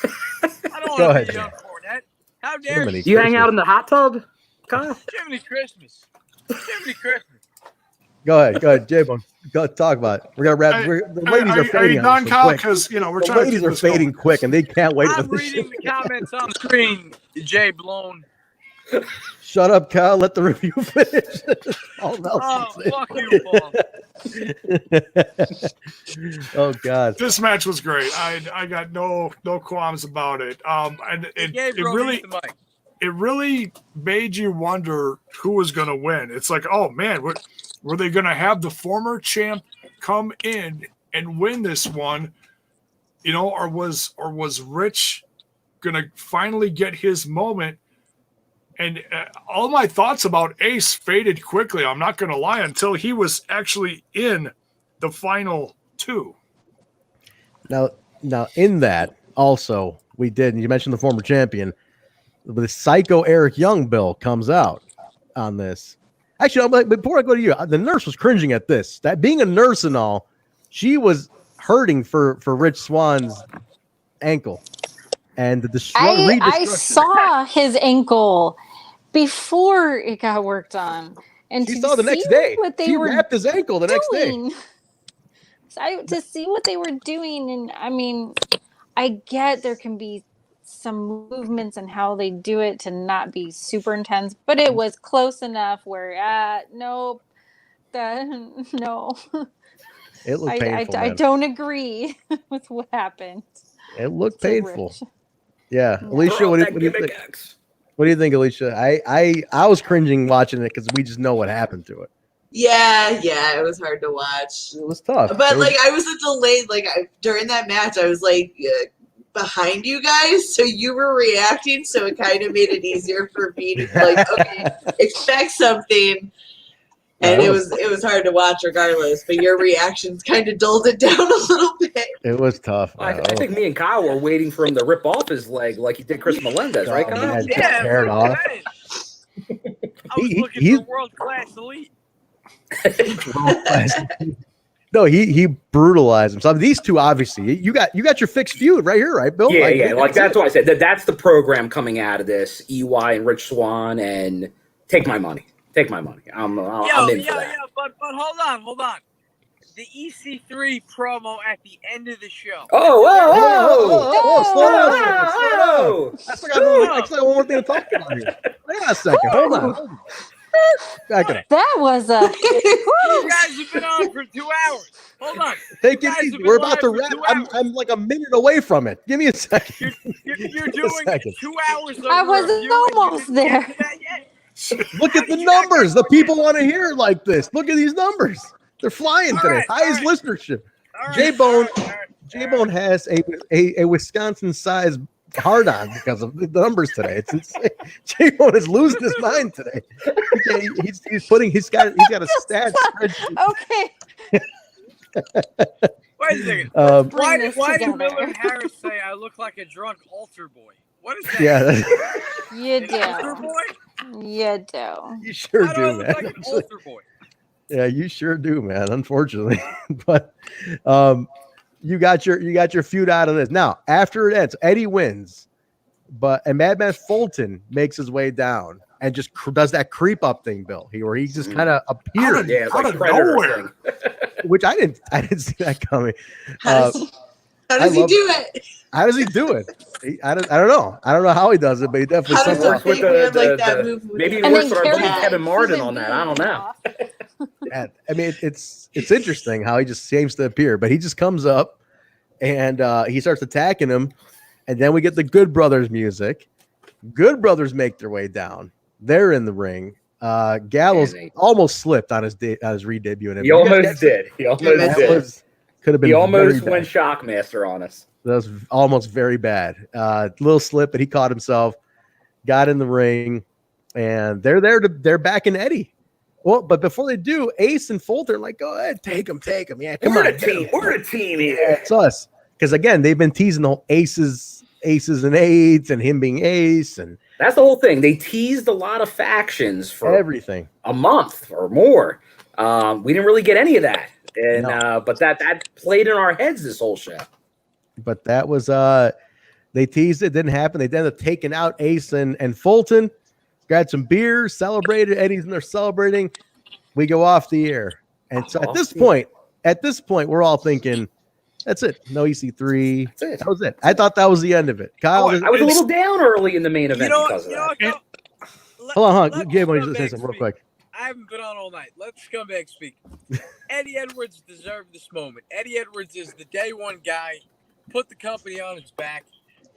I don't want to be a young Cornette. How dare you? You hang out in the hot tub, Kyle? Jiminy Christmas. Jiminy Christmas. Go ahead, Jaybone. Go talk about it. We're gonna wrap. The ladies are fading. Are you done, Kyle? Because we're the trying. The ladies are fading quick, and they can't wait for I'm this. reading the comments on the screen. Jay blown. Shut up, Kyle. Let the review finish. Fuck you, Paul. Oh God, this match was great. I got no qualms about it. And it really made you wonder who was going to win. It's like, oh man, were they going to have the former champ come in and win this one? Or was Rich going to finally get his moment? And all my thoughts about Ace faded quickly. I'm not going to lie, until he was actually in the final two. Now in that also we did. And you mentioned the former champion. The Psycho Eric Young Bill comes out on this. Actually, before I go to you, the nurse was cringing at this. That being a nurse and all, she was hurting for Rich Swann's ankle. And I saw his ankle before it got worked on, and she saw the next day. He wrapped his ankle the next day. To see what they were doing, and I mean, I get there can be some movements and how they do it to not be super intense, but it was close enough where nope, no. It looked painful. I don't agree with what happened. It looked painful. Yeah, Alisha, what do you think, Alisha? I was cringing watching it because we just know what happened to it. Yeah, it was hard to watch. It was tough, but I was delayed. During that match, I was behind you guys, so you were reacting, so it kind of made it easier for me to expect something. And it was hard to watch regardless, but your reactions kind of dulled it down a little bit. It was tough. I think me and Kyle were waiting for him to rip off his leg like he did Chris Melendez, right, Kyle? Tear it off. I was looking for world-class elite. No, he brutalized him. So these two, obviously, you got your fixed feud right here, right, Bill? Yeah. That's what I said. That's the program coming out of this. EY and Rich Swann, and take my money. Take my money. I'm in for that. But hold on. The EC3 promo at the end of the show. Whoa, slow down. I forgot one more thing to talk about here. Hang on a second. Hold on. Back it up. That was a. You guys have been on for 2 hours. Hold on. Take it easy. We're about to wrap. I'm like a minute away from it. Give me a second. You're doing 2 hours. I was almost there. Look at the numbers. The people want to hear it like this. Look at these numbers. They're flying today. Highest listenership. Jaybone has a Wisconsin-sized hard-on because of the numbers today. It's insane. Jaybone is losing his mind today. He's got a stat spreadsheet. Okay. Wait a second. Why did Willard Harris say I look like a drunk altar boy? What is that? Yeah. You do. You do. You sure How do, I look man. like an altar boy? Yeah, you sure do, man. Unfortunately, but you got your feud out of this. Now, after it ends, Eddie wins, and Madman Fulton makes his way down and just does that creep up thing, Bill. Where he just kind of appeared out of nowhere, which I didn't see that coming. How does he do it? How does he do it? I don't know. I don't know how he does it, but he definitely works with that move. Maybe he works with Kevin Martin on that. I don't know. I mean, it's interesting how he just seems to appear, but he just comes up and he starts attacking him, And then we get the Good Brothers music. Good Brothers make their way down. They're in the ring. Gallows almost slipped on his re-debut. He almost did. He almost did. Could have been. He almost went Shockmaster on us. That was almost very bad. Little slip, but he caught himself. Got in the ring, and they're backing Eddie. Well, but before they do, Ace and Fulton are like, go ahead, take him. Yeah, come on, team. We're a team here. Yeah, it's us. Because again, they've been teasing the whole aces and eights, and him being Ace, and that's the whole thing. They teased a lot of factions for everything, a month or more. We didn't really get any of that, and but that played in our heads this whole show. But that was they teased it, didn't happen. They ended up taking out Ace and Fulton, got some beer, celebrated. Eddie's in there celebrating. We go off the air, and so at this point, we're all thinking, that's it. No EC3. That's it. That was it. I thought that was the end of it. Kyle, I was a little down early in the main event because of that. Hold on, Jaybone, just say something real quick. I haven't been on all night. Let's come back speak. Eddie Edwards deserved this moment. Eddie Edwards is the day one guy. Put the company on his back.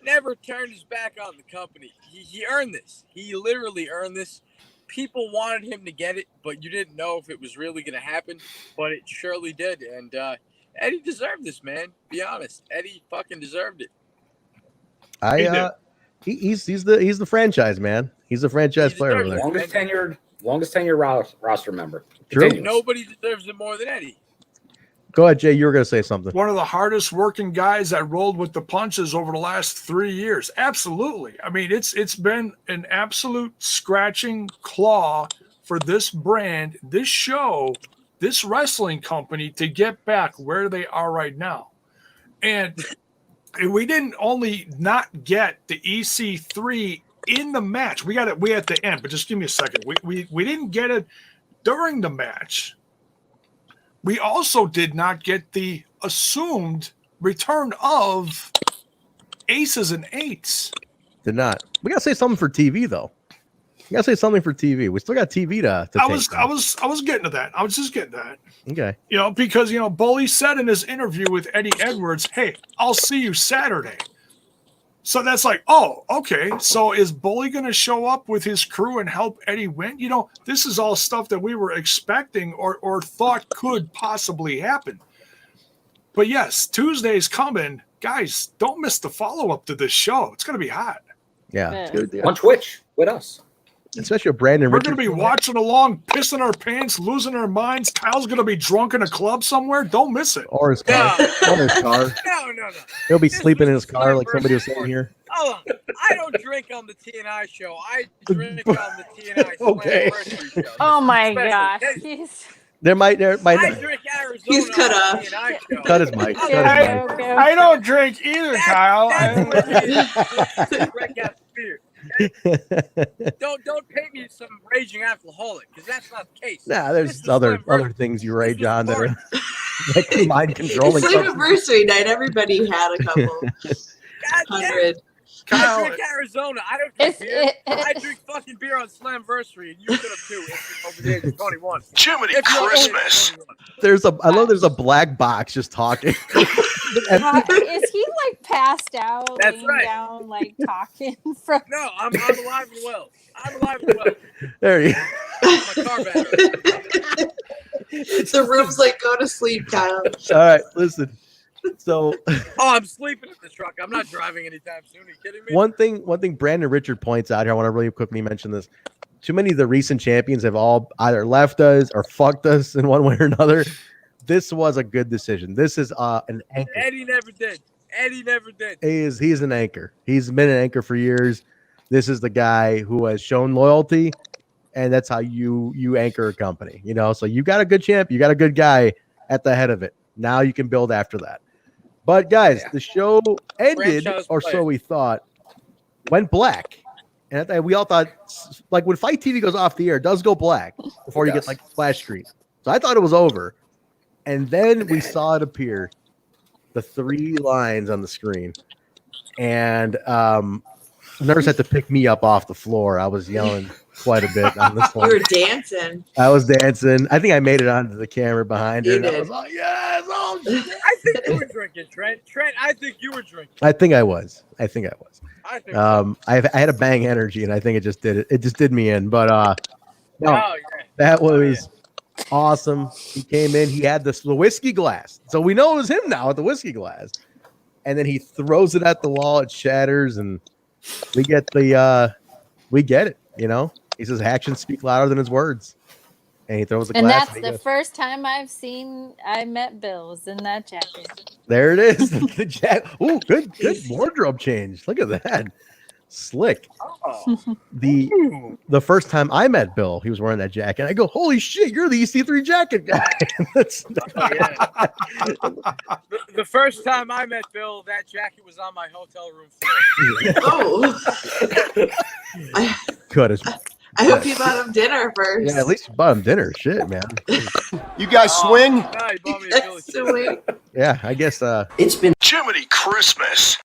Never turned his back on the company. He earned this. He literally earned this. People wanted him to get it, but you didn't know if it was really going to happen. But it surely did. And Eddie deserved this, man. Be honest. Eddie fucking deserved it. He's the franchise, man. He's the franchise player over there. Longest tenured roster member. True. Nobody deserves it more than Eddie. Go ahead, Jay. You were going to say something. One of the hardest working guys that rolled with the punches over the last 3 years. Absolutely. I mean, it's been an absolute scratching claw for this brand, this show, this wrestling company to get back where they are right now. And we didn't only not get the EC3 in the match. We got it. We at the end, but just give me a second. We didn't get it during the match. We also did not get the assumed return of aces and eights. Did not. We got to say something for TV though. We got to say something for TV. We still got TV to I was getting to that. I was just getting to that. Okay. Because Bully said in his interview with Eddie Edwards, "Hey, I'll see you Saturday." So that's like, oh, okay. So is Bully going to show up with his crew and help Eddie win? This is all stuff that we were expecting or thought could possibly happen. But yes, Tuesday's coming. Guys, don't miss the follow-up to this show. It's going to be hot. Yeah. On Twitch with us. Especially Brandon We're Richards. going to be watching along, pissing our pants, losing our minds. Kyle's going to be drunk in a club somewhere. Don't miss it. Or his car. No. He'll be sleeping in his car like somebody was saying here. Hold on. I don't drink on the TNI show. I drink on the TNI Okay. Slammiversary show. Oh my Especially- gosh. There might I drink Arizona. He's cut on off. the TNI show. cut his mic. Cut his mic. I don't drink either, Kyle. Don't paint me as some raging alcoholic because that's not the case. Nah, there's other things you rage on that are like mind controlling. It's Slammiversary night. Everybody had a couple hundred. I drink Arizona. I don't drink beer. I drink fucking beer on Slammiversary, and you could have too if you're over the age of 21. Jiminy Christmas. I love there's a black box just talking. Is he like passed out, That's laying right. down, like talking from? No, I'm alive and well. I'm alive and well. There you My car battery. The room's like, go to sleep, Kyle. All right, listen. So I'm sleeping in the truck. I'm not driving anytime soon. Are you kidding me? one thing Brandon Richard points out here, I want to really quickly mention this. Too many of the recent champions have all either left us or fucked us in one way or another. This was a good decision. This is an anchor. Eddie never did. He's an anchor. He's been an anchor for years. This is the guy who has shown loyalty, and that's how you anchor a company. So you got a good champ, you got a good guy at the head of it. Now you can build after that. But guys, the show ended, or so we thought, went black. And we all thought, like when Fight TV goes off the air, it does go black before you get like splash screen. So I thought it was over. And then we saw it appear, the 3 lines on the screen. And Nurse had to pick me up off the floor. I was yelling quite a bit on this You one. were dancing. I was dancing. I think I made it onto the camera behind her. You and I did. was like, yes, oh, shit. I think you were drinking, Trent. Trent, I think you were drinking. I think I was. I think I think I had a bang energy, and I think it just did it. It just did me in. But no, Oh, yeah. that was awesome. He came in. He had the whiskey glass, so we know it was him now with the whiskey glass. And then he throws it at the wall. It shatters, and we get it. You know, he says actions speak louder than his words, and he throws the And glass. that's the first time I met Bill was in that jacket. There it is. The jacket. Oh, good wardrobe change. Look at that. Slick. Oh. The first time I met Bill, he was wearing that jacket. I go, holy shit, you're the EC3 jacket guy. The first time I met Bill, that jacket was on my hotel room floor. Oh. Good. I hope you bought him dinner first. Yeah, at least you bought him dinner. Shit, man. You guys swing? No, you bought me a Philly Swing. Yeah, I guess It's been Jiminy Christmas.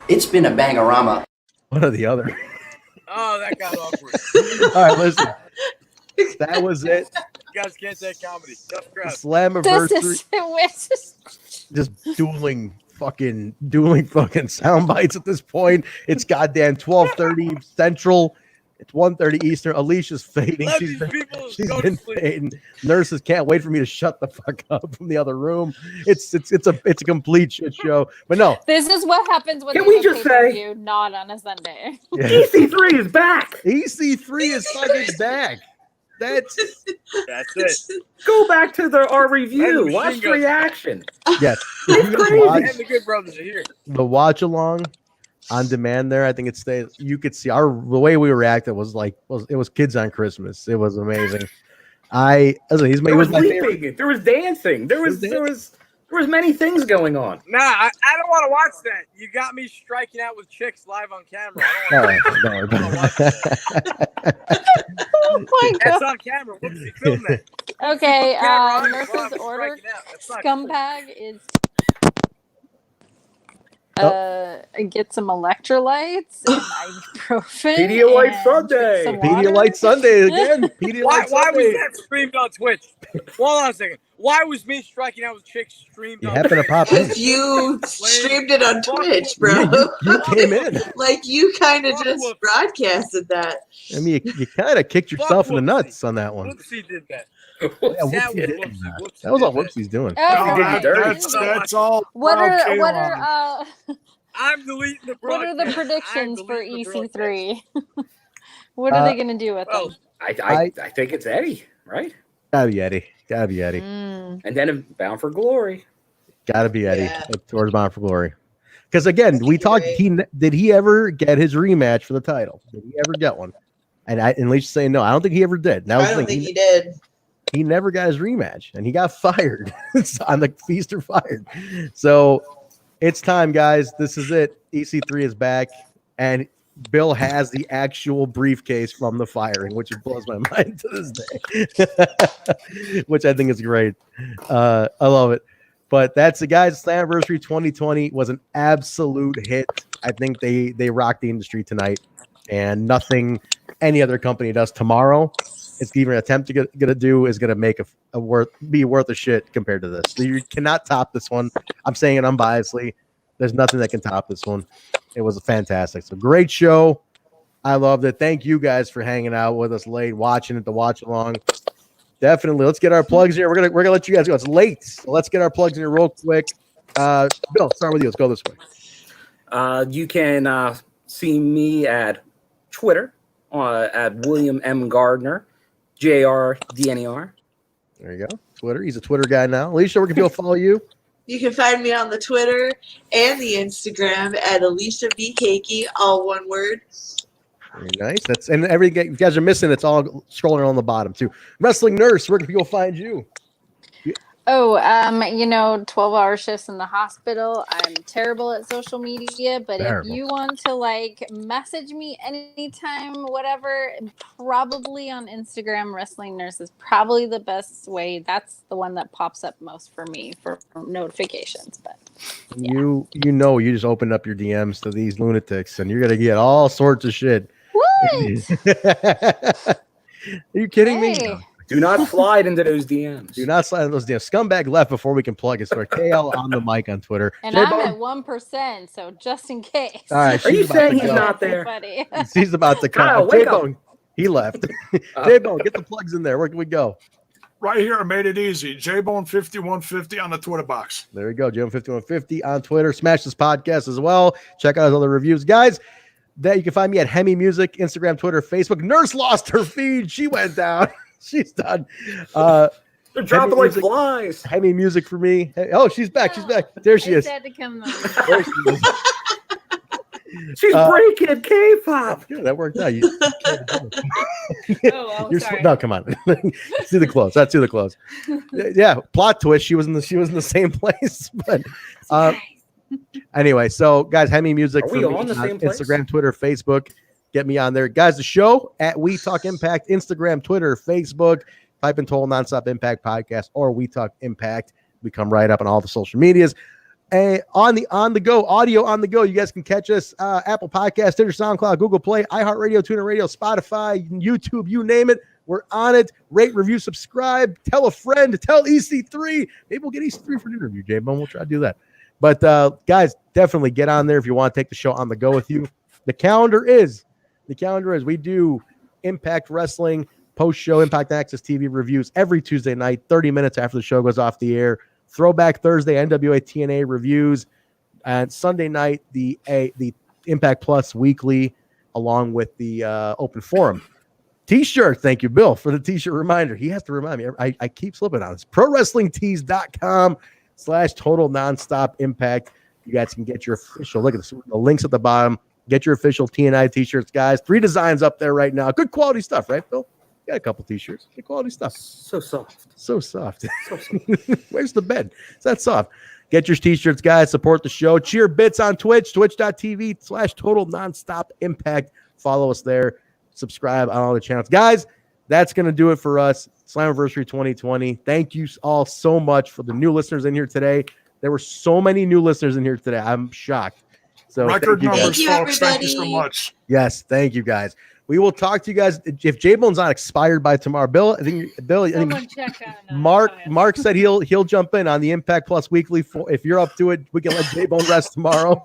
it's been a bangorama. one or the other. Oh, that got awkward. All right, listen. That was it. You guys can't take comedy. Tough crowd. Slammiversary. Just dueling fucking sound bites at this point. It's goddamn 12:30 Central. It's 1:30 Eastern. Alicia's fading. Let She's these people she's go to been sleep. fading. Nurses can't wait for me to shut the fuck up from the other room. It's a complete shit show. But no, This is what happens when Can you we have just say- pay-per-view, not on a Sunday. yeah. EC3 is back. EC3 is fucking back. That's That's it. Go back to our And review. the Watch machine the gun. reaction. yes. If you guys watch And the good brothers are here. the watch along on demand there, I think it stays. You could see the way we reacted was it was kids on Christmas. It was amazing. It There was was my favorite. leaping. There was dancing. There was many things going on. Nah, I don't want to watch that. You got me striking out with chicks live on camera. I don't want to. Oh my That's god. on camera. Whoopsie, film that. Okay, Camera on, nurse's I'm order striking out. That's not cool. scumbag is Oh. get some electrolytes and ibuprofen. Pedialyte and Sunday. drink some water. Pedialyte Sunday again. Pedialyte Why was Sunday. that streamed on Twitch? Hold on a second. Why was me striking out with chicks streamed You on happen to pop in. If you streamed it on Twitch, bro. You came in. Like you kind of just broadcasted that. I mean, you kind of kicked yourself in the nuts on that one. Whoopsie did that. Yeah, That Whoopsie was did Whoopsie. that. Whoopsie That was all did that. Whoopsie's doing. Oh, Did right. That's all. What Brown are K-Lon. I'm deleting the what are broadcast. the predictions I'm for deleting the broadcast. EC3? What are they gonna do with Well, them? I think it's Eddie, right? Gotta be Eddie. Gotta be Eddie. Mm. And then Bound for Glory. Gotta be Eddie. Yeah. Towards Bound for Glory. Because again, we talked. Did he ever get his rematch for the title? Did he ever get one? And Alicia's saying no. I don't think he ever did. That was I the don't thing. think he did. He never got his rematch, and he got fired on the Feast or Fired. So it's time, guys. This is it. EC3 is back, and Bill has the actual briefcase from the firing, which blows my mind to this day, which I think is great. I love it. But that's it, guys. Slammiversary 2020 was an absolute hit. I think they rocked the industry tonight, and nothing any other company does tomorrow. It's even an attempt to gonna do is gonna make be worth a shit compared to this. So you cannot top this one. I'm saying it unbiasedly. There's nothing that can top this one. It was fantastic. So great show. I loved it. Thank you guys for hanging out with us late, watching it, the watch along. Definitely. Let's get our plugs here. We're gonna let you guys go. It's late, so let's get our plugs in here real quick. Bill, start with you. Let's go this way. You can see me at Twitter at William M. Gardner, JRDNER. There you go. Twitter. He's a Twitter guy now. Alisha, where can people follow you? You can find me on the Twitter and the Instagram at Alicia B. Cakey, all one word. Very nice. That's and everything you guys are missing. It's all scrolling on the bottom too. Wrestling Nurse, where can people find you? Oh, 12-hour shifts in the hospital. I'm terrible at social media, but Terrible. if you want to message me anytime, whatever, probably on Instagram, Wrestling Nurse is probably the best way. That's the one that pops up most for me for notifications. But You just opened up your DMs to these lunatics, and you're gonna get all sorts of shit. woo! What? Are you kidding me? Hey. Do not slide into those DMs. Do not slide into those DMs. Scumbag left before we can plug it. So KL on the mic on Twitter. And Jaybone? I'm at 1%, so just in case. All right, Are you she's about to saying he's go. not there? Buddy. He's about to come. Kyle, wake up. Jaybone, he left. Jaybone, get the plugs in there. Where can we go? Right here, I made it easy. Jaybone5150 on the Twitter box. There we go. Jaybone5150 on Twitter. Smash this podcast as well. Check out his other reviews. Guys, that you can find me at Hemi Music, Instagram, Twitter, Facebook. Nurse lost her feed. She went down. She's done. They're dropping like flies. Hemi Music for me. Hey, oh, she's back. She's back. There she is. Had to come There she is. She's breaking K-pop. Yeah, that worked out. Oh, You're sorry. no, come on. See the close. That's see the close. Yeah, plot twist. She was in the same place. But anyway, so guys, Hemi Music Are for we me on the same place? Instagram, Twitter, Facebook. Get me on there, guys. The show at We Talk Impact, Instagram, Twitter, Facebook. Type in Total Nonstop Impact Podcast or We Talk Impact. We come right up on all the social medias. On the go, audio on the go. You guys can catch us Apple Podcasts, Stitcher, SoundCloud, Google Play, iHeartRadio, TuneIn Radio, Spotify, YouTube, you name it. We're on it. Rate, review, subscribe, tell a friend, tell EC3. Maybe we'll get EC3 for an interview, Jaybone. We'll try to do that. But guys, definitely get on there if you want to take the show on the go with you. The calendar is we do Impact Wrestling post-show Impact Access TV reviews every Tuesday night, 30 minutes after the show goes off the air. Throwback Thursday, NWA TNA reviews, and Sunday night the Impact Plus Weekly, along with the Open Forum T-shirt. Thank you, Bill, for the T-shirt reminder. He has to remind me. I keep slipping on this. ProWrestlingTees.com/Total Nonstop Impact. You guys can get your official. Look at this, the links at the bottom. Get your official TNI T-shirts, guys. 3 designs up there right now. Good quality stuff, right, Bill? Got a couple T-shirts. Good quality stuff. So soft. So soft. Where's the bed? It's that soft. Get your T-shirts, guys. Support the show. Cheer Bits on Twitch, twitch.tv/Total Nonstop Impact. Follow us there. Subscribe on all the channels. Guys, that's going to do it for us. Slammiversary 2020. Thank you all so much for the new listeners in here today. There were so many new listeners in here today. I'm shocked. So record numbers, you, folks. Thank you everybody. so much. Yes, thank you, guys. We will talk to you guys if Jaybone's not expired by tomorrow. Bill, I think Someone check on Mark said he'll jump in on the Impact Plus Weekly. If you're up to it, we can let Jaybone rest tomorrow.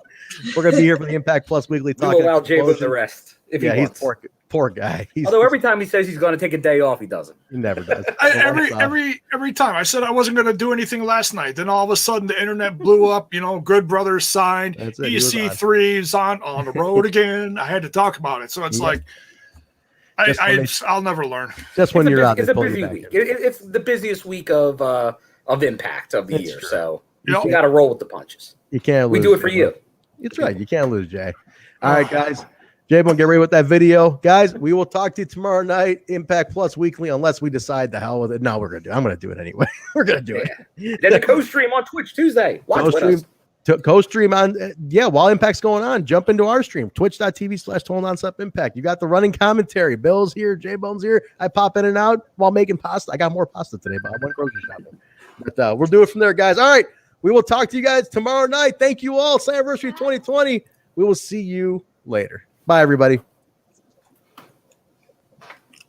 We're gonna be here for the Impact Plus Weekly. We'll allow Jaybone the rest. If he wants. He's poor guy. Although every time he says he's going to take a day off, he doesn't. He never does. Every time I said I wasn't going to do anything last night, then all of a sudden the internet blew up. You know, Good Brothers signed. EC3's on the road again. I had to talk about it, so it's like I'll never learn. Just when you're out, it's a busy week. It's the busiest week of Impact of the year, true. so you got to roll with the punches. You can't lose. We do it for you. That's right. You can't lose, Jay. All right, guys. Jaybone, get ready with that video. Guys, we will talk to you tomorrow night, Impact Plus Weekly, unless we decide the hell with it. No, I'm going to do it anyway. We're going to do it. Then the co-stream on Twitch Tuesday. Watch with us. Co-stream on, while Impact's going on, jump into our stream, twitch.tv/Total Nonstop Impact. You got the running commentary. Bill's here, Jaybone's here. I pop in and out while making pasta. I got more pasta today, but I went grocery shopping. But we'll do it from there, guys. All right. We will talk to you guys tomorrow night. Thank you all. Slammiversary 2020. We will see you later. Bye, everybody.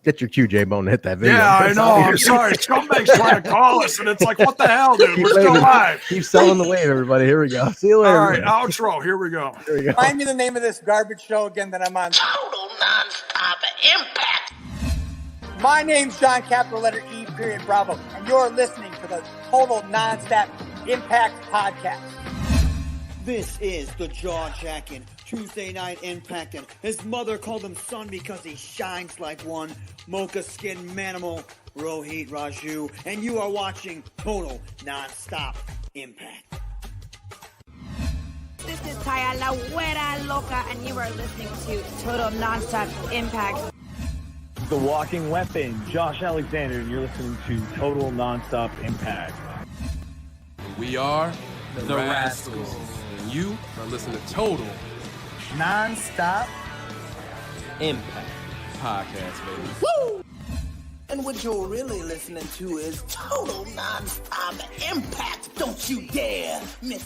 Get your cue, Jaybone, to hit that video. Yeah, I know. I'm sorry. Scumbag's trying to call us, and it's like, what the hell, dude? We're still live. Keep selling the wave, everybody. Here we go. See you later. All right, outro. Here we go. Here we go. Remind me the name of this garbage show again that I'm on. Total Nonstop Impact. My name's John, capital letter E, period, Bravo, and you're listening to the Total Nonstop Impact Podcast. This is the jaw-jacking Tuesday night impact, and his mother called him son because he shines like one. Mocha skin manimal, Rohit Raju, and you are watching Total Nonstop Impact. This is Taya La Güera Loca, and you are listening to Total Nonstop Impact. The Walking Weapon, Josh Alexander, and you're listening to Total Nonstop Impact. We are the Rascalz. And you are listening to Total Nonstop Impact Podcast, baby. Woo! And what you're really listening to is Total Nonstop Impact. Don't you dare miss